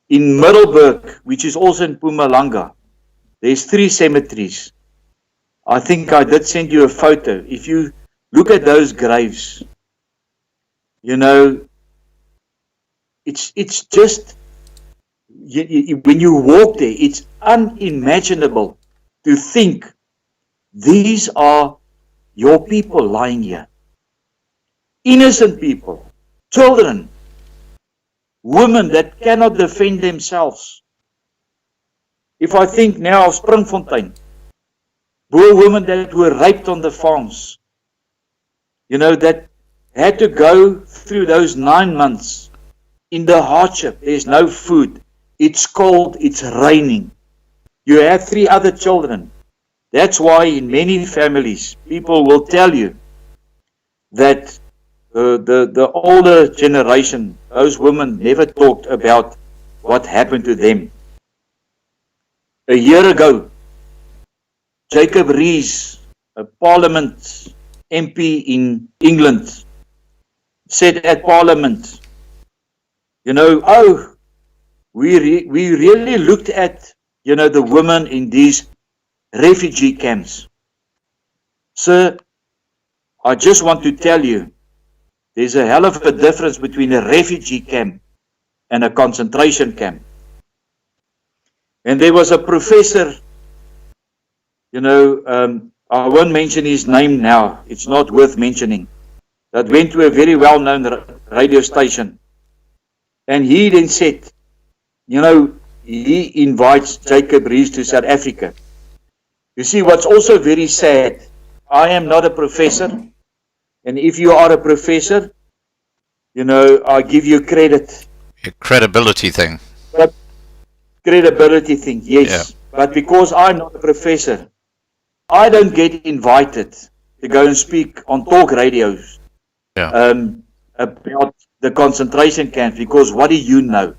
in Middelburg, which is also in Mpumalanga, there's 3 cemeteries. I think I did send you a photo. If you look at those graves, it's just, when you walk there, it's unimaginable to think these are your people lying here. Innocent people, children, women that cannot defend themselves. If I think now of Springfontein, Boer women that were raped on the farms, that had to go through those 9 months in the hardship. There's no food. It's cold. It's raining. You have 3 other children. That's why in many families, people will tell you that the older generation, those women never talked about what happened to them. A year ago, Jacob Rees, a Parliament MP in England, said at Parliament, we really looked at, the women in these refugee camps. Sir, I just want to tell you, there's a hell of a difference between a refugee camp and a concentration camp. And there was a professor, you know, I won't mention his name now, it's not worth mentioning, that went to a very well-known radio station. And he then said, you know, he invites Jacob Rees to South Africa. You see, what's also very sad, I am not a professor, and if you are a professor, you know, I give you credit. A credibility thing. But credibility thing, yes. Yeah. But because I'm not a professor, I don't get invited to go and speak on talk radios about the concentration camps, because what do you know?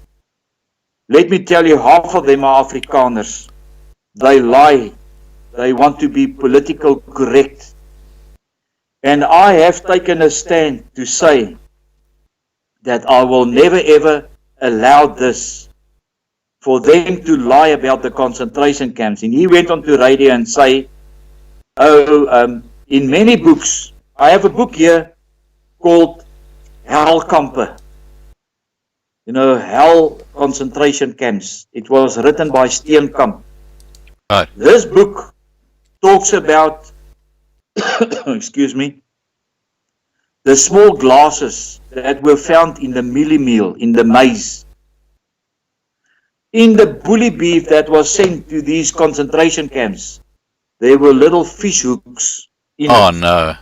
Let me tell you, half of them are Afrikaners. They lie. They want to be political correct. And I have taken a stand to say that I will never ever allow this, for them to lie about the concentration camps. And he went on to radio and say, in many books, I have a book here called Hellkampe. You know, hell concentration camps. It was written by Steenkamp. Right. This book talks about, excuse me, the small glasses that were found in the mielie meal, in the maize. In the bully beef that was sent to these concentration camps, there were little fish hooks in Oh it. no.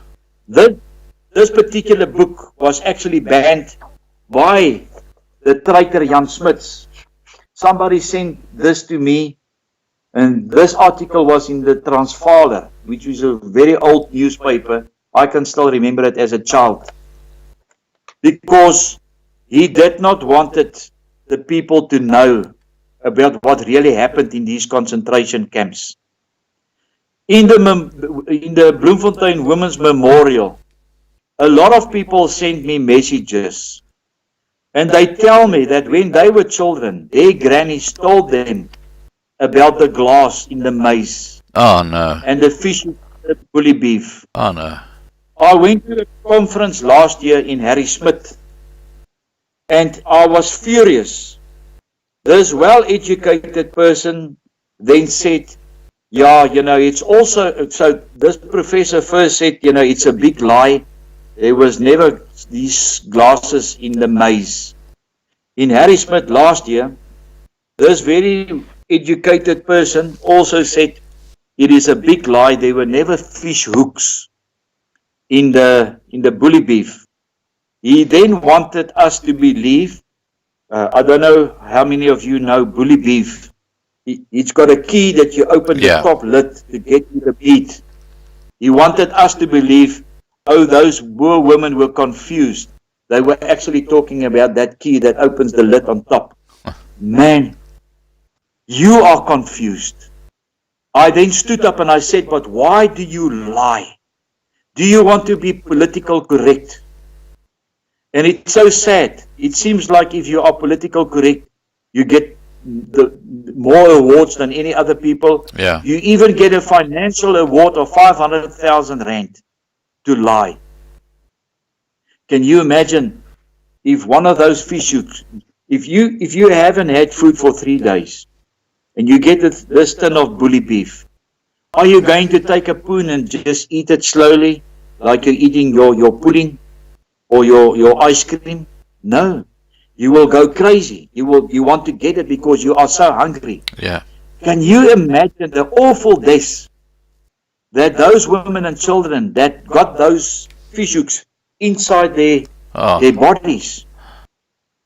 This particular book was actually banned by the traitor Jan Smuts. Somebody sent this to me, and this article was in the Transvaaler, which is a very old newspaper. I can still remember it as a child. Because he did not wanted the people to know about what really happened in these concentration camps. In the Bloemfontein Women's Memorial, a lot of people send me messages, and they tell me that when they were children, their grannies told them about the glass in the maize. Oh no. And the fish, the bully beef. Oh no. I went to a conference last year in Harry Smith, and I was furious. This well-educated person then said, yeah, you know, it's also, so this professor first said, you know, it's a big lie. There was never these glasses in the maize. In Harry Smith last year, this very educated person also said, it is a big lie. There were never fish hooks in the bully beef. He then wanted us to believe, I don't know how many of you know bully beef. It's got a key that you open the top lid to get to the meat. He wanted us to believe, oh, those Boer women were confused. They were actually talking about that key that opens the lid on top. Man, you are confused. I then stood up and I said, but why do you lie? Do you want to be political correct? And it's so sad. It seems like if you are political correct, you get more awards than any other people. Yeah. You even get a financial award of 500,000 rand to lie. Can you imagine if one of those fish hooks, if you haven't had food for 3 days and you get this tin of bully beef, are you going to take a spoon and just eat it slowly like you're eating your pudding or your ice cream? No. You will go crazy. You want to get it because you are so hungry. Yeah. Can you imagine the awful deaths that those women and children that got those fish hooks inside their bodies?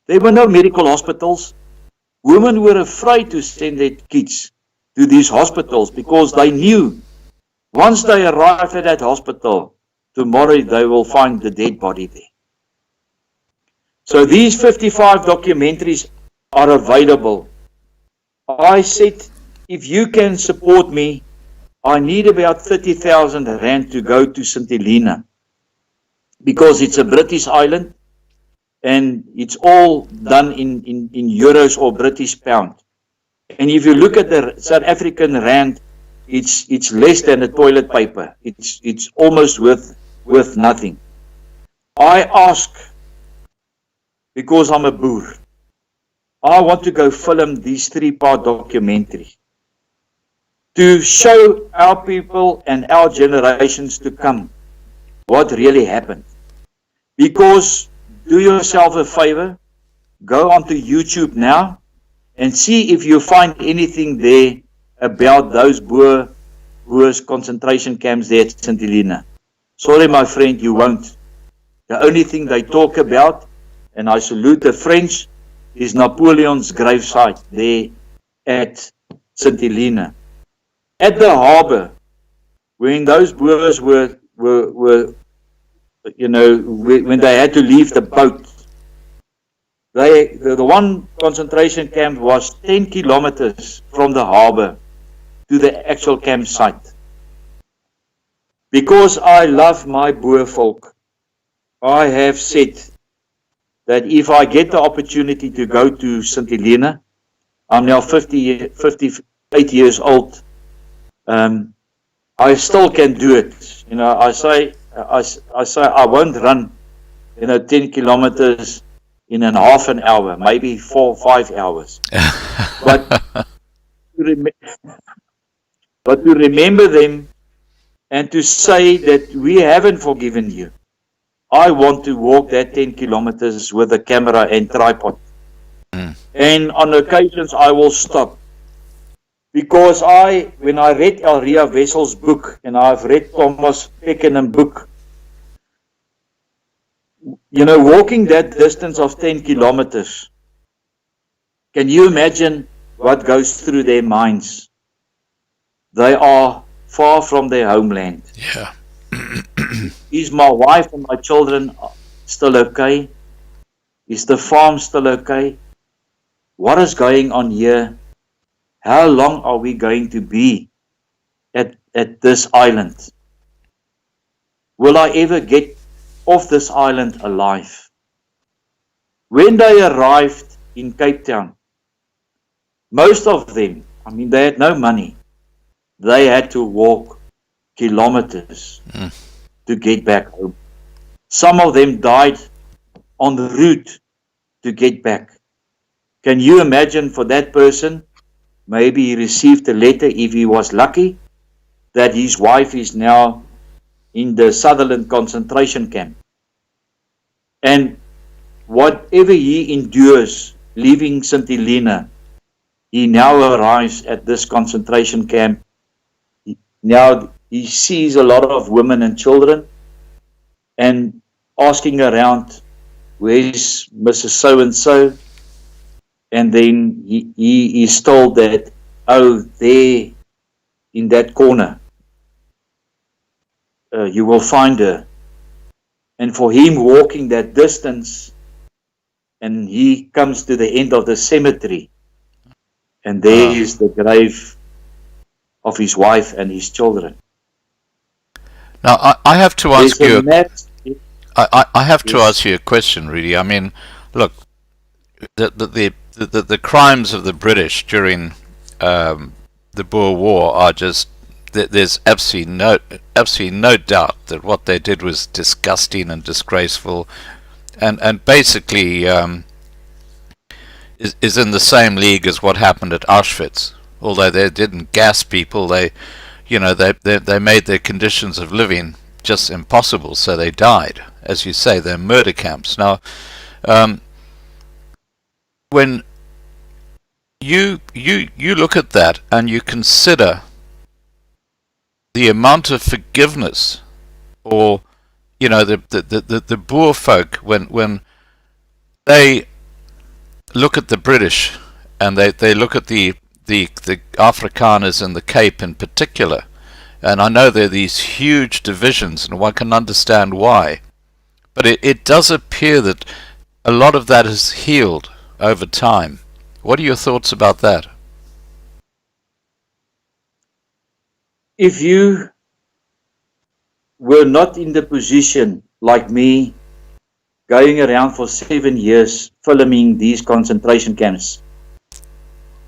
There were no medical hospitals. Women were afraid to send their kids to these hospitals because they knew once they arrived at that hospital, tomorrow they will find the dead body there. So these 55 documentaries are available. I said, if you can support me, I need about 30,000 rand to go to Satelina, because it's a British island and it's all done in euros or British pound. And if you look at the South African rand, it's less than a toilet paper. It's almost worth nothing. I ask, because I'm a Boer, I want to go film these 3-part documentary to show our people and our generations to come what really happened. Because, do yourself a favor, go onto YouTube now and see if you find anything there about those Boers concentration camps there at Satelina. Sorry, my friend, you won't. The only thing they talk about, and I salute the French, is Napoleon's gravesite there at Satelina. At the harbour, when those Boers were you know, when they had to leave the boat, the one concentration camp was 10 kilometers from the harbour to the actual campsite. Because I love my Boer folk, I have said that if I get the opportunity to go to Satelina, I'm now 58 years old, I still can do it. You know, I say I won't run, 10 kilometers in a half an hour, maybe 4 or 5 hours. But to remember them and to say that we haven't forgiven you. I want to walk that 10 kilometers with a camera and tripod. And on occasions I will stop. Because when I read Elria Wessel's book, and I've read Thomas Peckenham's book, walking that distance of 10 kilometers, can you imagine what goes through their minds? They are far from their homeland. Yeah. Is my wife and my children still okay? Is the farm still okay? What is going on here? How long are we going to be at this island? Will I ever get off this island alive? When they arrived in Cape Town, most of them, they had no money. They had to walk kilometers to get back home. Some of them died on the route to get back. Can you imagine for that person? Maybe he received a letter, if he was lucky, that his wife is now in the Sutherland concentration camp. And whatever he endures leaving Satelina, he now arrives at this concentration camp. Now he sees a lot of women and children and asking around, where's Mrs. So-and-so? And then he is told that, there in that corner, you will find her. And for him walking that distance, and he comes to the end of the cemetery, and there is the grave of his wife and his children. Now, I have to ask you. I have to ask you a question, Rudy. Look, the crimes of the British during the Boer War are just. There's absolutely no doubt that what they did was disgusting and disgraceful, and basically is in the same league as what happened at Auschwitz. Although they didn't gas people, they made their conditions of living just impossible, so they died. As you say, they're murder camps. Now, when you look at that and you consider the amount of forgiveness, or the Boer folk, when they look at the British and they look at the Afrikaners in the Cape in particular, and I know there are these huge divisions, and one can understand why, but it does appear that a lot of that has healed over time. What are your thoughts about that? If you were not in the position like me, going around for 7 years filming these concentration camps,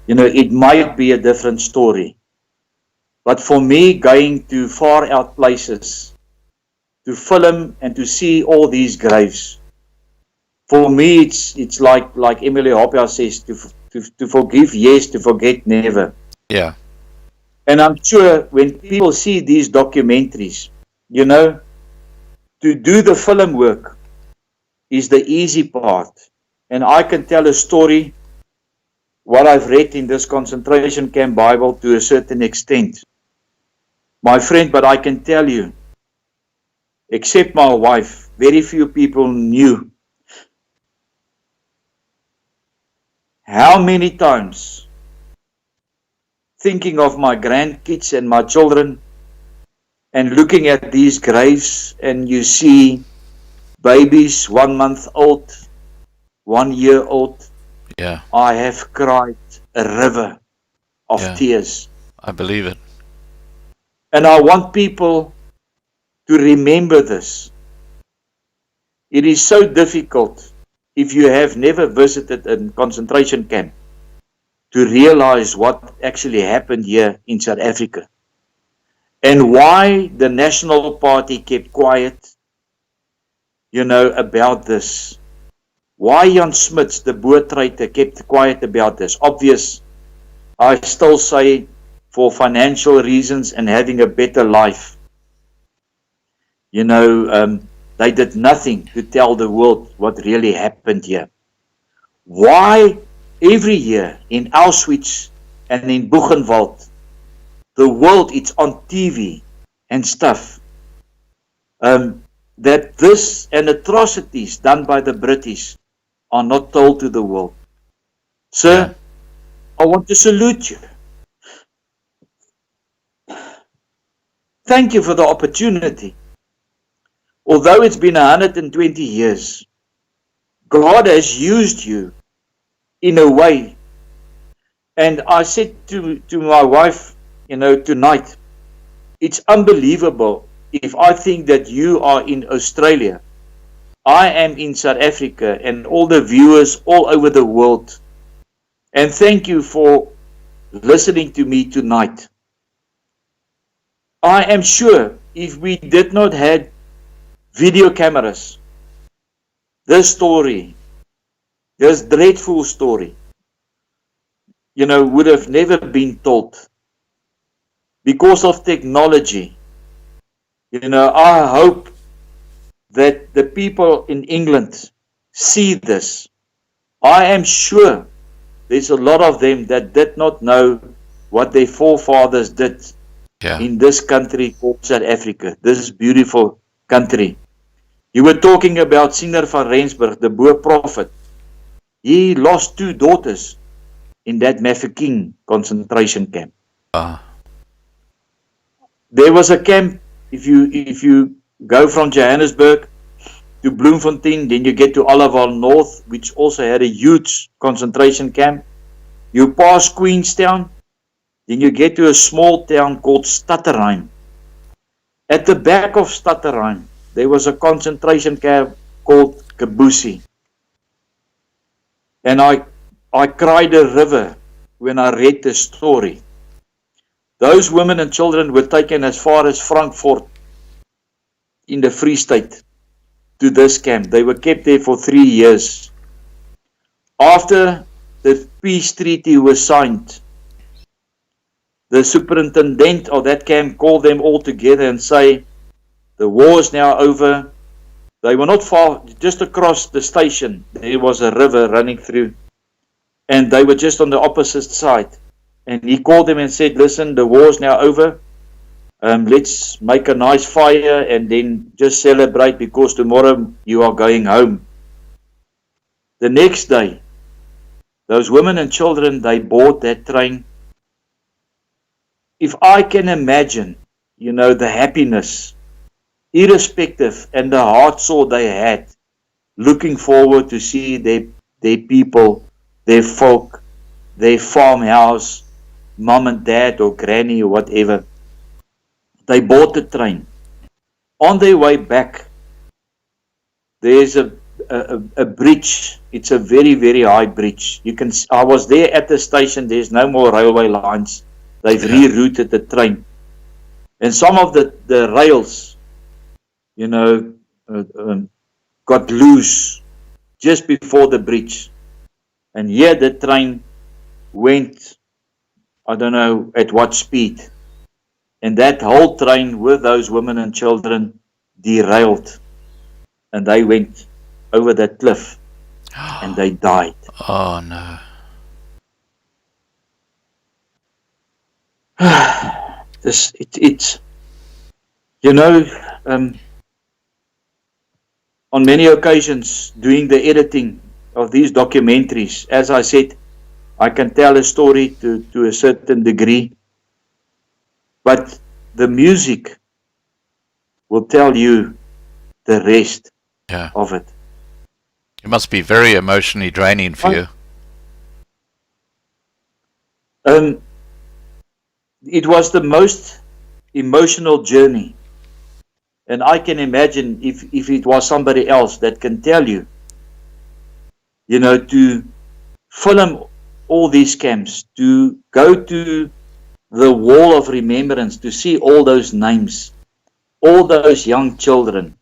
it might be a different story. But for me, going to far out places to film and to see all these graves, For me, it's like Emily Hopper says, to forgive, yes, to forget, never. Yeah. And I'm sure when people see these documentaries, you know, to do the film work is the easy part. And I can tell a story, what I've read in this concentration camp Bible to a certain extent. My friend, but I can tell you, except my wife, very few people knew how many times, thinking of my grandkids and my children, and looking at these graves, and you see babies 1 month old, 1 year old, Yeah. I have cried a river of tears. I believe it. And I want people to remember this. It is so difficult, if you have never visited a concentration camp, to realize what actually happened here in South Africa. And why the National Party kept quiet, you know, about this. Why Jan Smuts, the Boer traitor, kept quiet about this. Obvious, I still say, for financial reasons and having a better life. You know, they did nothing to tell the world what really happened here. Why every year in Auschwitz and in Buchenwald, the world, it's on TV and stuff, that this and atrocities done by the British are not told to the world. Sir, I want to salute you. Thank you for the opportunity. Although it's been 120 years, God has used you in a way. And I said to my wife, you know, tonight, it's unbelievable if I think that you are in Australia, I am in South Africa, and all the viewers all over the world. And thank you for listening to me tonight. I am sure if we did not have video cameras, this story, this dreadful story, you know, would have never been told. Because of technology, you know, I hope that the people in England see this. I am sure there's a lot of them that did not know what their forefathers did in this country called South Africa, this beautiful country. You were talking about Siener van Rensburg, the Boer prophet. He lost 2 daughters in that Mafeking concentration camp. There was a camp, if you go from Johannesburg to Bloemfontein, then you get to Oliver North, which also had a huge concentration camp. You pass Queenstown, then you get to a small town called Stutterheim. At the back of Stutterheim, there was a concentration camp called Kabusi. And I cried a river when I read the story. Those women and children were taken as far as Frankfurt in the Free State to this camp. They were kept there for 3 years. After the peace treaty was signed, the superintendent of that camp called them all together and say, the war is now over. They were not far, just across the station, there was a river running through. And they were just on the opposite side. And he called them and said, listen, the war is now over. Let's make a nice fire and then just celebrate because tomorrow you are going home. The next day, those women and children, they board that train. If I can imagine, you know, the happiness, irrespective, and the heart sore they had, looking forward to see their people, their folk, their farmhouse, mom and dad or granny or whatever. They bought the train. On their way back, there's a bridge. It's a very, very high bridge. I was there at the station. There's no more railway lines. They've rerouted the train. And some of the rails, you know, got loose just before the bridge. And here the train went, I don't know at what speed. And that whole train with those women and children derailed. And they went over that cliff and they died. Oh no. It's you know, on many occasions doing the editing of these documentaries, as I said, I can tell a story to a certain degree, but the music will tell you the rest of it. It must be very emotionally draining for you. It was the most emotional journey. And I can imagine if it was somebody else that can tell you, you know, to film all these camps, to go to the wall of remembrance, to see all those names, all those young children,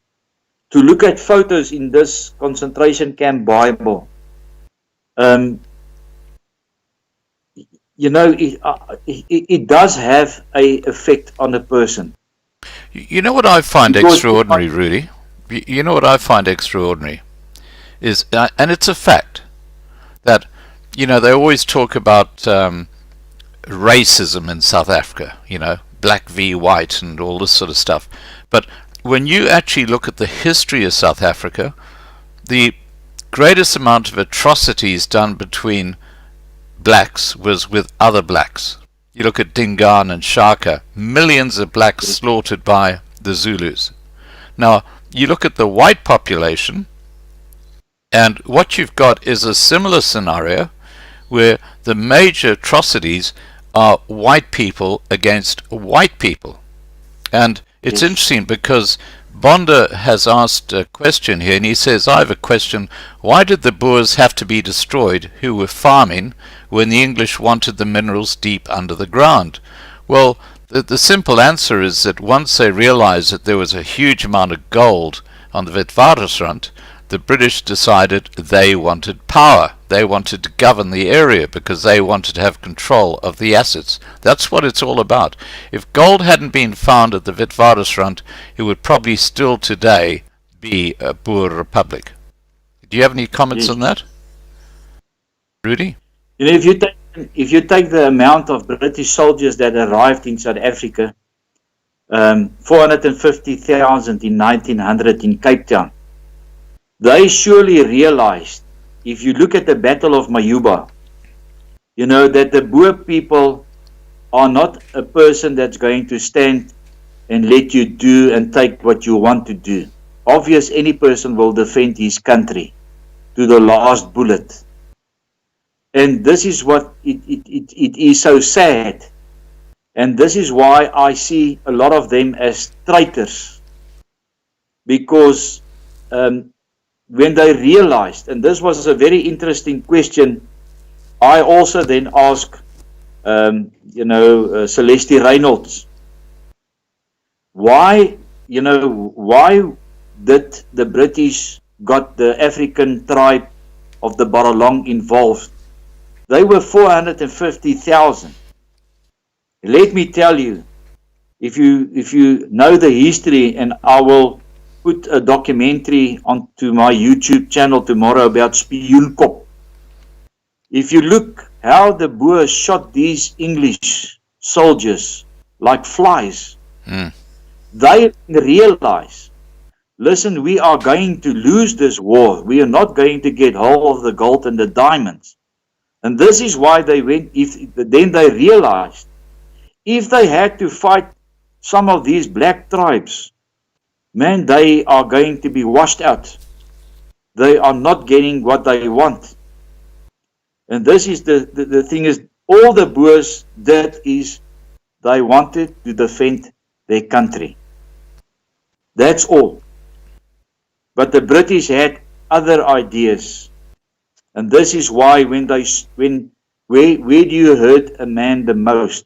to look at photos in this concentration camp Bible. You know, it does have an effect on a person. You know what I find extraordinary, Rudy? You know what I find extraordinary is, and it's a fact, that, you know, they always talk about racism in South Africa, you know, black v white and all this sort of stuff. But when you actually look at the history of South Africa, the greatest amount of atrocities done between blacks was with other blacks. You look at Dingaan and Shaka, millions of blacks slaughtered by the Zulus. Now, you look at the white population, and what you've got is a similar scenario where the major atrocities are white people against white people. And it's interesting because Bonda has asked a question here, and he says, I have a question. Why did the Boers have to be destroyed who were farming when the English wanted the minerals deep under the ground? Well, the simple answer is that once they realized that there was a huge amount of gold on the Witwatersrand, the British decided they wanted power. They wanted to govern the area because they wanted to have control of the assets. That's what it's all about. If gold hadn't been found at the Witwatersrand, it would probably still today be a Boer republic. Do you have any comments on that, Rudy? You know, if you take the amount of British soldiers that arrived in South Africa, 450,000 in 1900 in Cape Town, they surely realized, if you look at the Battle of Mayuba, you know, that the Boer people are not a person that's going to stand and let you do and take what you want to do. Obvious, any person will defend his country to the last bullet. And this is what it is so sad. And this is why I see a lot of them as traitors. Because when they realized, and this was a very interesting question, I also then asked, Celeste Reynolds, why did the British got the African tribe of the Barolong involved? They were 450,000. Let me tell you, if you know the history, and I will put a documentary onto my YouTube channel tomorrow about Spioenkop. If you look how the Boers shot these English soldiers like flies, they realize, listen, we are going to lose this war. We are not going to get hold of the gold and the diamonds. And this is why they went, then they realized, if they had to fight some of these black tribes, man, they are going to be washed out. They are not getting what they want. And this is the thing is, all the Boers did is they wanted to defend their country. That's all. But the British had other ideas. And this is why where do you hurt a man the most?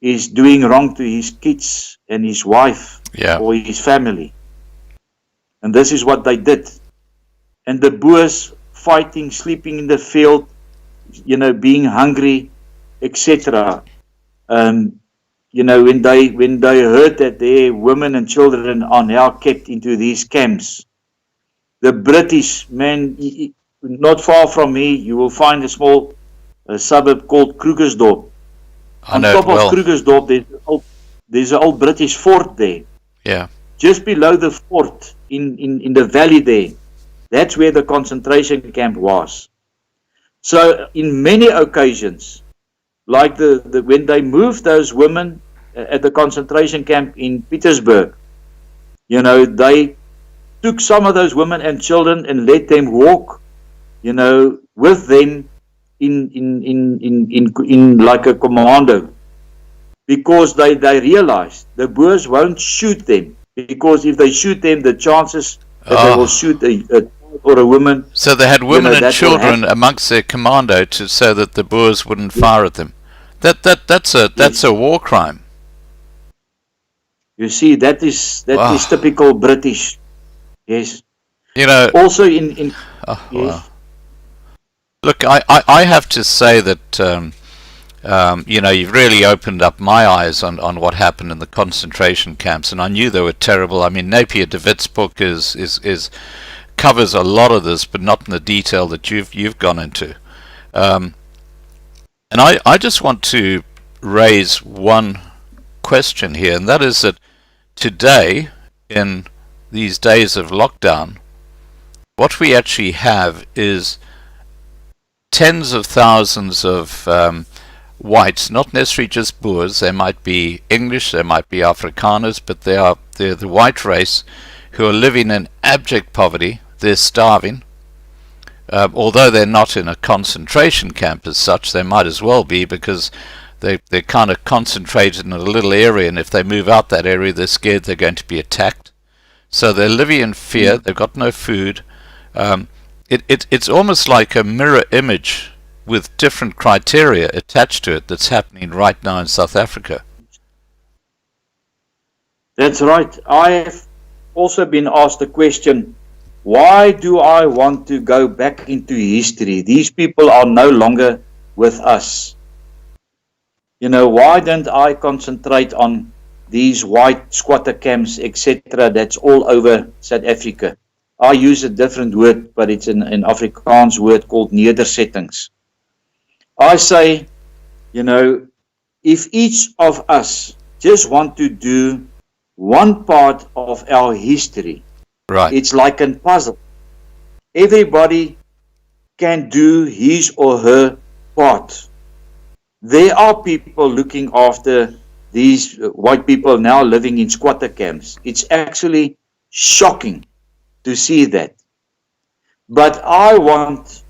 Is doing wrong to his kids and his wife or his family. And this is what they did. and the Boers fighting, sleeping in the field, being hungry, etc. When they heard that their women and children are now kept into these camps, the British, man, not far from me, you will find a small suburb called Krugersdorp. On top of Krugersdorp, there's an old British fort there. Yeah. Just below the fort, in the valley there, that's where the concentration camp was. So, in many occasions, like when they moved those women at the concentration camp in Petersburg, they took some of those women and children and let them walk, with them in like a commando, because they realized the Boers won't shoot them, because if they shoot them, the chances that they will shoot a child or a woman. So they had women and children amongst their commando so that the Boers wouldn't fire at them. That's a war crime. You see, that is typical British. Yes. Also in yes. Wow. Look, I have to say that you've really opened up my eyes on what happened in the concentration camps, and I knew they were terrible. I mean, Napier de Wit's book is covers a lot of this, but not in the detail that you've gone into. And I just want to raise one question here, and that is that today, in these days of lockdown, what we actually have is tens of thousands of whites, not necessarily just Boers. They might be English, they might be Afrikaners, but they're the white race who are living in abject poverty. They're starving. Although they're not in a concentration camp as such, they might as well be, because they're kind of concentrated in a little area, and if they move out that area, they're scared they're going to be attacked. So they're living in fear. They've got no food. It's almost like a mirror image with different criteria attached to it that's happening right now in South Africa. That's right. I have also been asked the question, why do I want to go back into history? These people are no longer with us. Why don't I concentrate on these white squatter camps, etc., that's all over South Africa? I use a different word, but it's an Afrikaans word called nedersettings. I say, if each of us just want to do one part of our history, right, it's like a puzzle. Everybody can do his or her part. There are people looking after these white people now living in squatter camps. It's actually shocking to see that. But I want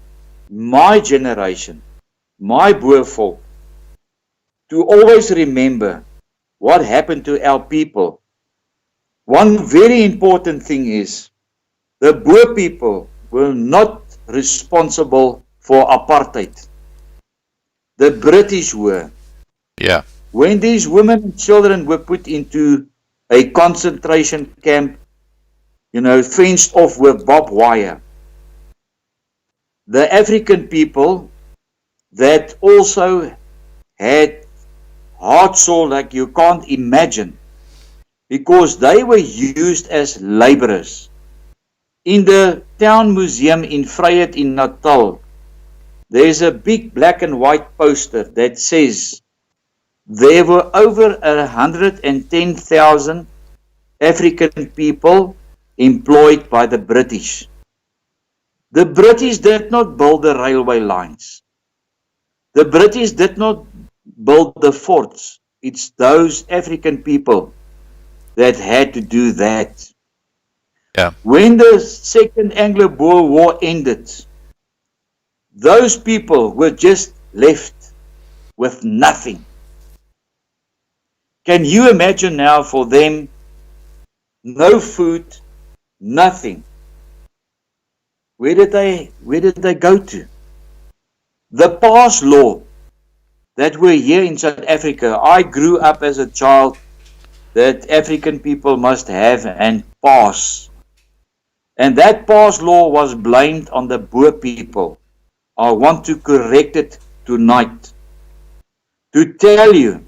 my generation, my Boer folk, to always remember what happened to our people. One very important thing is, the Boer people were not responsible for apartheid. The British were. Yeah. When these women and children were put into a concentration camp, fenced off with barbed wire, the African people that also had heart soul like you can't imagine, because they were used as laborers. In the town museum in Vryheid in Natal, there's a big black and white poster that says there were over 110,000 African people employed by the British. The British did not build the railway lines. The British did not build the forts. It's those African people that had to do that. Yeah. When the Second Anglo-Boer War ended, those people were just left with nothing. Can you imagine now for them, no food, nothing? Where did they go to? The pass law that were here in South Africa, I grew up as a child that African people must have and pass. And that past law was blamed on the Boer people. I want to correct it tonight. To tell you,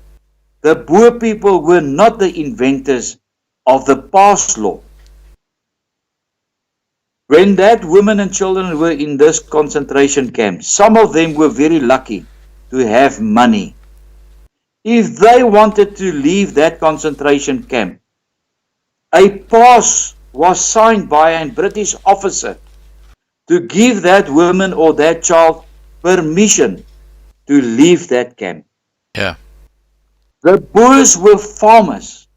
the Boer people were not the inventors of the past law. When that women and children were in this concentration camp, some of them were very lucky to have money. If they wanted to leave that concentration camp, a pass was signed by a British officer to give that woman or that child permission to leave that camp. Yeah. The Boers were farmers.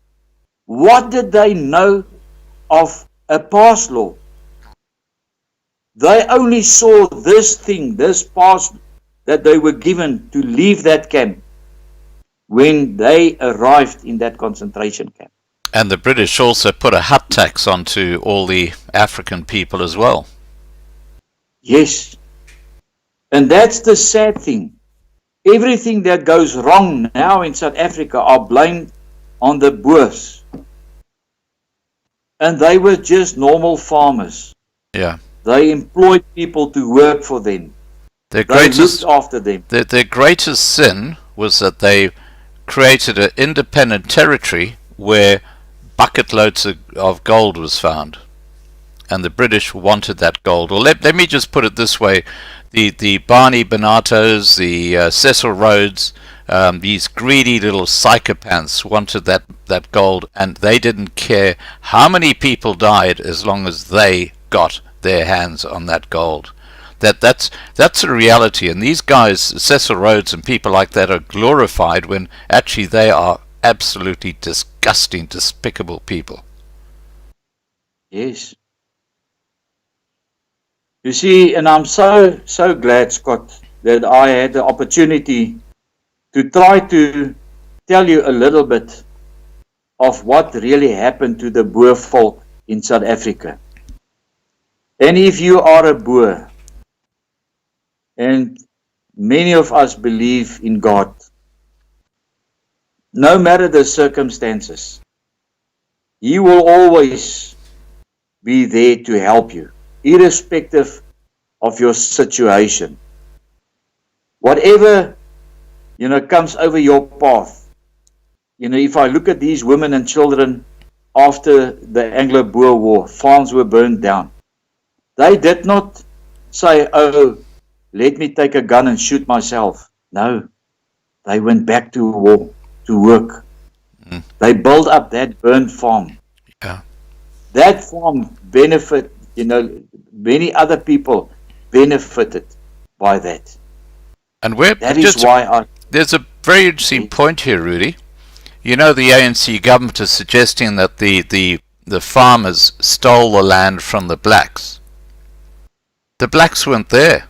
What did they know of a pass law? They only saw this thing, this pass that they were given to leave that camp when they arrived in that concentration camp. And the British also put a hut tax onto all the African people as well. Yes. And that's the sad thing. Everything that goes wrong now in South Africa are blamed on the Boers. And they were just normal farmers. Yeah. They employed people to work for them. They looked after them. Their greatest sin was that they created an independent territory where bucket loads of gold was found. And the British wanted that gold. Or let me just put it this way. The Barney Benatos, the Cecil Rhodes, these greedy little psychopaths wanted that gold, and they didn't care how many people died as long as they got their hands on that gold. That's a reality, and these guys, Cecil Rhodes and people like that, are glorified when actually they are absolutely disgusting, despicable people. Yes. You see, and I'm so glad, Scott, that I had the opportunity to try to tell you a little bit of what really happened to the Boer folk in South Africa. And if you are a Boer, and many of us believe in God, no matter the circumstances, He will always be there to help you, irrespective of your situation. Whatever, comes over your path. If I look at these women and children after the Anglo-Boer War, farms were burned down. They did not say, oh, let me take a gun and shoot myself. No, they went back to war, to work. They built up that burned farm. Yeah. That farm benefited, many other people benefited by that. And there's a very interesting point here, Rudy. The ANC government is suggesting that the farmers stole the land from the blacks. The blacks weren't there.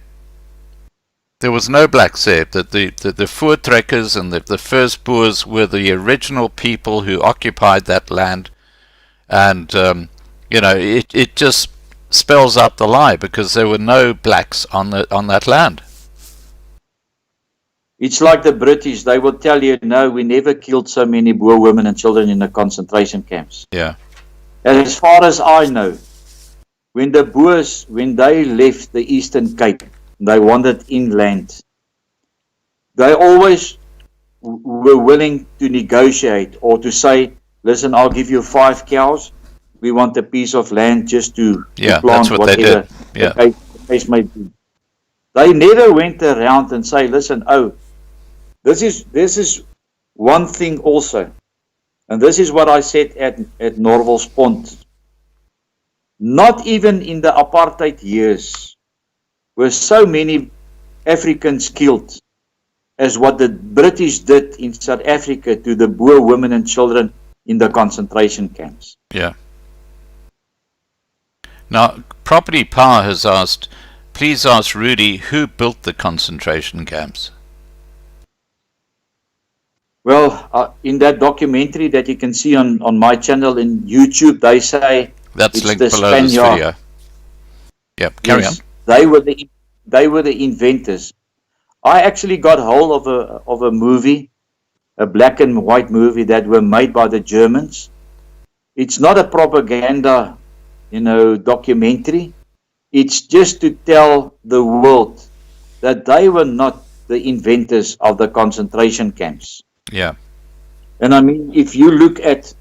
There was no blacks there. The Voortrekkers and the first Boers were the original people who occupied that land. And, it just spells out the lie, because there were no blacks on that land. It's like the British. They will tell you, no, we never killed so many Boer women and children in the concentration camps. Yeah. And as far as I know, when the Boers, when they left the Eastern Cape, they wandered inland, they always were willing to negotiate or to say, listen, I'll give you 5 cows. We want a piece of land just to plant that's what whatever they did. the case may be. They never went around and say, listen, this is one thing also. And this is what I said at Norval's Pond. Not even in the apartheid years were so many Africans killed as what the British did in South Africa to the Boer women and children in the concentration camps. Yeah. Now, Property Power has asked, please ask Rudy, who built the concentration camps? Well, in that documentary that you can see on my channel in YouTube, they say that's linked below this video. Yep, carry on. They were the inventors. I actually got hold of a movie, a black and white movie that were made by the Germans. It's not a propaganda documentary. It's just to tell the world that they were not the inventors of the concentration camps. Yeah. And I mean, if you look at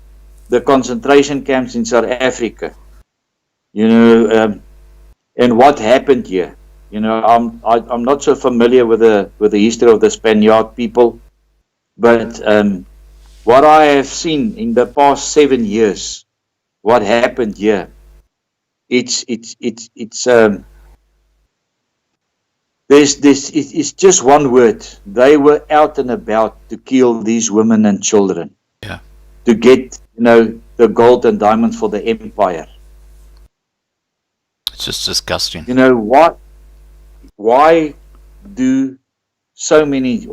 the concentration camps in South Africa, and what happened here, I'm not so familiar with the history of the Spaniard people, but what I have seen in the past 7 years, what happened here, it's just one word. They were out and about to kill these women and children. Yeah. To get, the gold and diamonds for the empire. It's just disgusting. Why do so many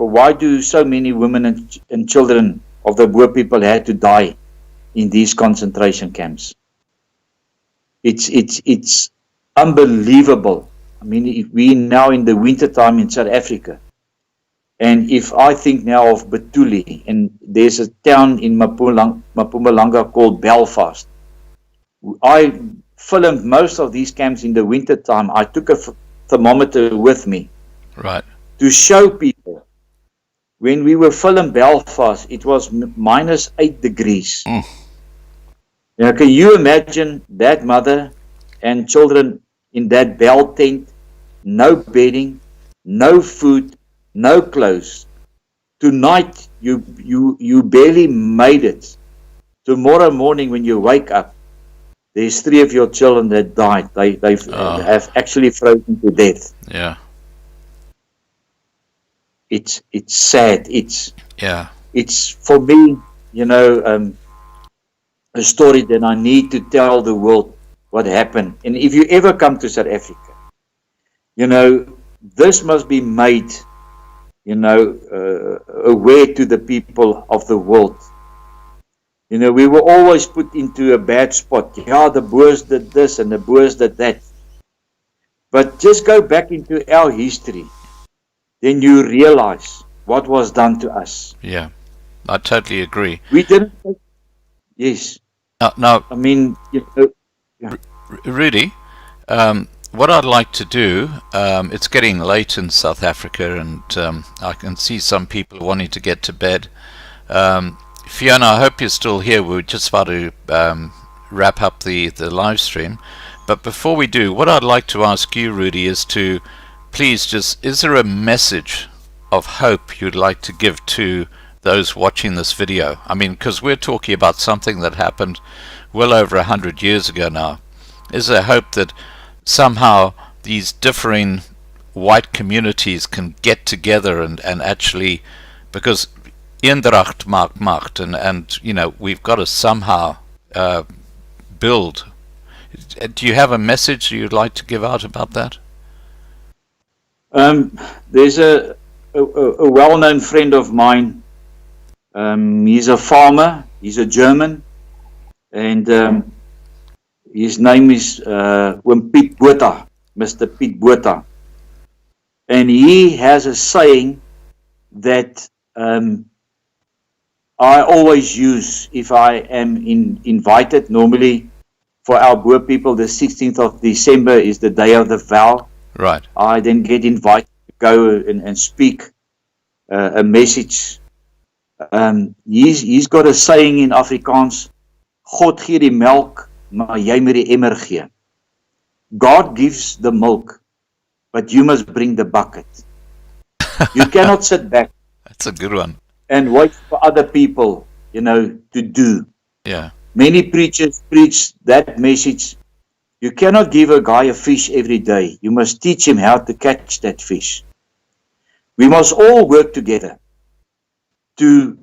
women and children of the Boer people had to die in these concentration camps? It's unbelievable. I mean, if we now in the winter time in South Africa, and if I think now of Bethuli, and there's a town in Mpumalanga called Belfast. I filmed most of these camps in the winter time. I took a thermometer with me, right, to show people. When we were filming Belfast, it was minus 8 degrees. Now, can you imagine that mother and children in that bell tent, no bedding, no food, no clothes? Tonight, you barely made it. Tomorrow morning, when you wake up, there's 3 of your children that died. They have actually frozen to death. Yeah. It's sad. It's for me, a story that I need to tell the world what happened. And if you ever come to South Africa, this must be made, aware to the people of the world. We were always put into a bad spot. Yeah, the Boers did this and the Boers did that. But just go back into our history, then you realize what was done to us. Yeah, I totally agree. We didn't. Yes. Now, I mean, Rudy, what I'd like to do, it's getting late in South Africa, and I can see some people wanting to get to bed. Fiona, I hope you're still here. We're just about to wrap up the live stream. But before we do, what I'd like to ask you, Rudy, is to please is there a message of hope you'd like to give to those watching this video? I mean, because we're talking about something that happened well over 100 years ago now. Is there hope that somehow these differing white communities can get together and actually, because Eendracht maakt macht, and we've got to somehow build. Do you have a message you'd like to give out about that? There's a well-known friend of mine. He's a farmer. He's a German, and his name is Piet Botha, Mr. Piet Botha, and he has a saying that I always use if I am invited. Normally, for our Boer people, the 16th of December is the day of the vow. Right. I then get invited to go and speak a message. He's got a saying in Afrikaans: God gee die melk, maar jy moet die emmer gee. God gives the milk, but you must bring the bucket. You cannot sit back. That's a good one. And wait for other people, to do. Yeah. Many preachers preach that message. You cannot give a guy a fish every day. You must teach him how to catch that fish. We must all work together to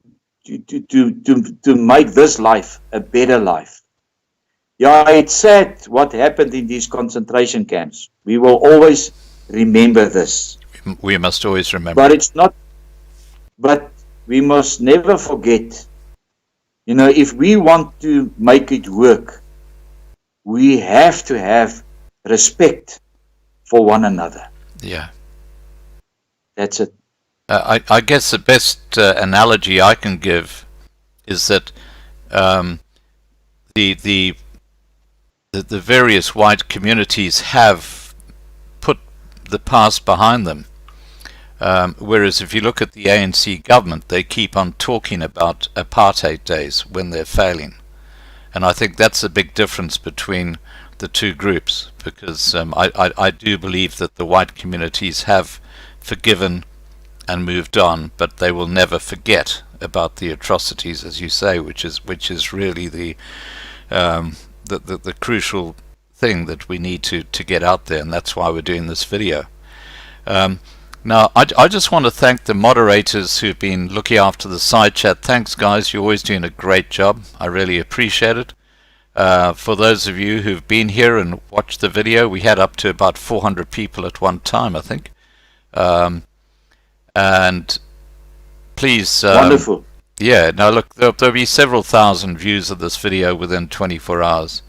make this life a better life. Yeah, it's sad what happened in these concentration camps. We will always remember this. We must always remember. But we must never forget, if we want to make it work, we have to have respect for one another. Yeah. That's it. I guess the best analogy I can give is that the the various white communities have put the past behind them. Whereas if you look at the ANC government, they keep on talking about apartheid days when they're failing. And I think that's a big difference between the two groups, because I do believe that the white communities have forgiven and moved on, but they will never forget about the atrocities, as you say, which is really the crucial thing that we need to get out there, and that's why we're doing this video. Now, I just want to thank the moderators who've been looking after the side chat. Thanks, guys. You're always doing a great job. I really appreciate it. For those of you who've been here and watched the video, we had up to about 400 people at one time, I think. And please... Wonderful. Yeah, now look, there'll be several thousand views of this video within 24 hours.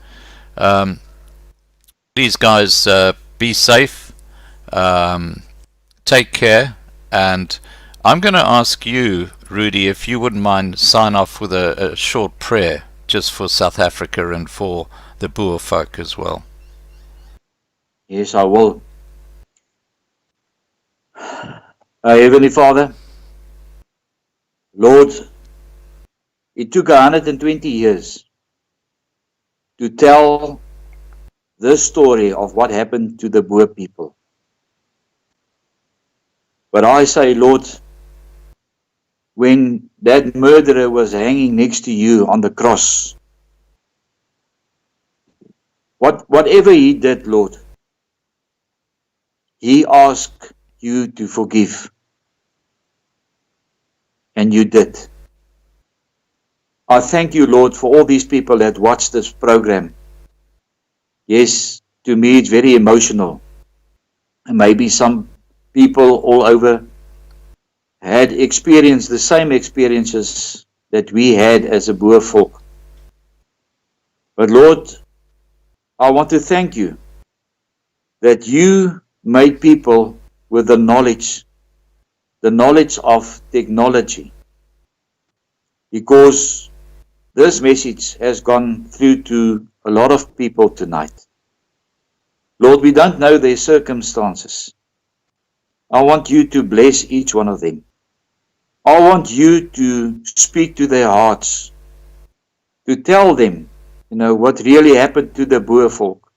Please, guys, be safe. Take care, and I'm going to ask you, Rudy, if you wouldn't mind sign off with a short prayer just for South Africa and for the Boer folk as well. Yes, I will. Heavenly Father, Lord, it took 120 years to tell the story of what happened to the Boer people. But I say, Lord, when that murderer was hanging next to you on the cross, whatever he did, Lord, he asked you to forgive. And you did. I thank you, Lord, for all these people that watch this program. Yes, to me it's very emotional. And maybe some people all over had experienced the same experiences that we had as a Boer folk. But Lord, I want to thank you that you made people with the knowledge of technology, because this message has gone through to a lot of people tonight. Lord, we don't know their circumstances. I want you to bless each one of them. I want you to speak to their hearts, to tell them, what really happened to the Boer folk.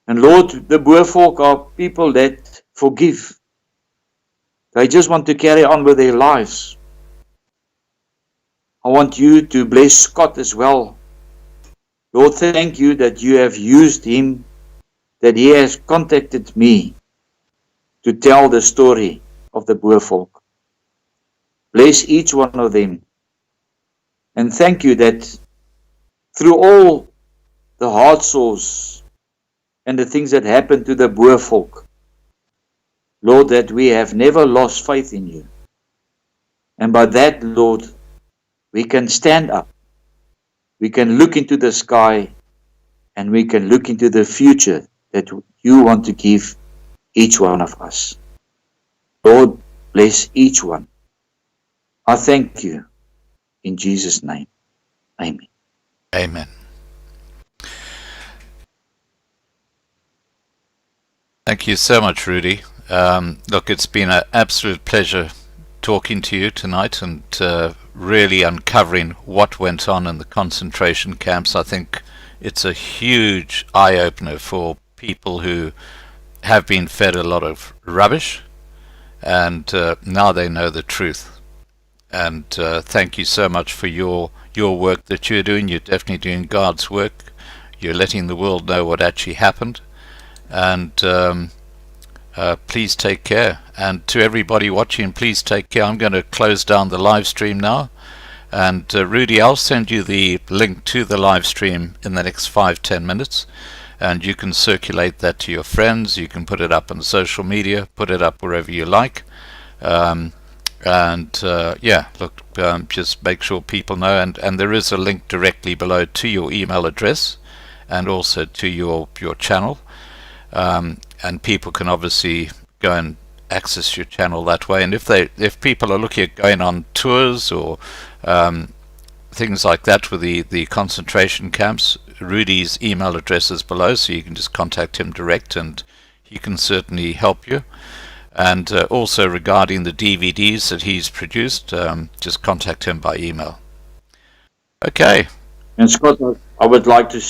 And Lord, the Boer folk are people that forgive. They just want to carry on with their lives. I want you to bless Scott as well. Lord, thank you that you have used him, that he has contacted me to tell the story of the Boer folk. Bless each one of them. And thank you that through all the heart sores and the things that happened to the Boer folk, Lord, that we have never lost faith in you. And by that, Lord, we can stand up. We can look into the sky and we can look into the future that you want to give each one of us. Lord, bless each one. I thank you in Jesus' name. Amen. Amen. Thank you so much, Rudy. Look, it's been an absolute pleasure talking to you tonight and really uncovering what went on in the concentration camps. I think it's a huge eye-opener for people who have been fed a lot of rubbish, and now they know the truth. And thank you so much for your work that you're doing. You're definitely doing God's work. You're letting the world know what actually happened. And please take care. And to everybody watching, please take care. I'm going to close down the live stream now. And Rudy, I'll send you the link to the live stream in the next 5-10 minutes. And you can circulate that to your friends. You can put it up on social media, put it up wherever you like. Yeah, look, just make sure people know. And there is a link directly below to your email address and also to your channel. And people can obviously go and access your channel that way. And if people are looking at going on tours or things like that with the concentration camps, Rudy's email address is below, so you can just contact him direct and he can certainly help you. And also regarding the DVDs that he's produced, just contact him by email. Okay. And Scott, I would like to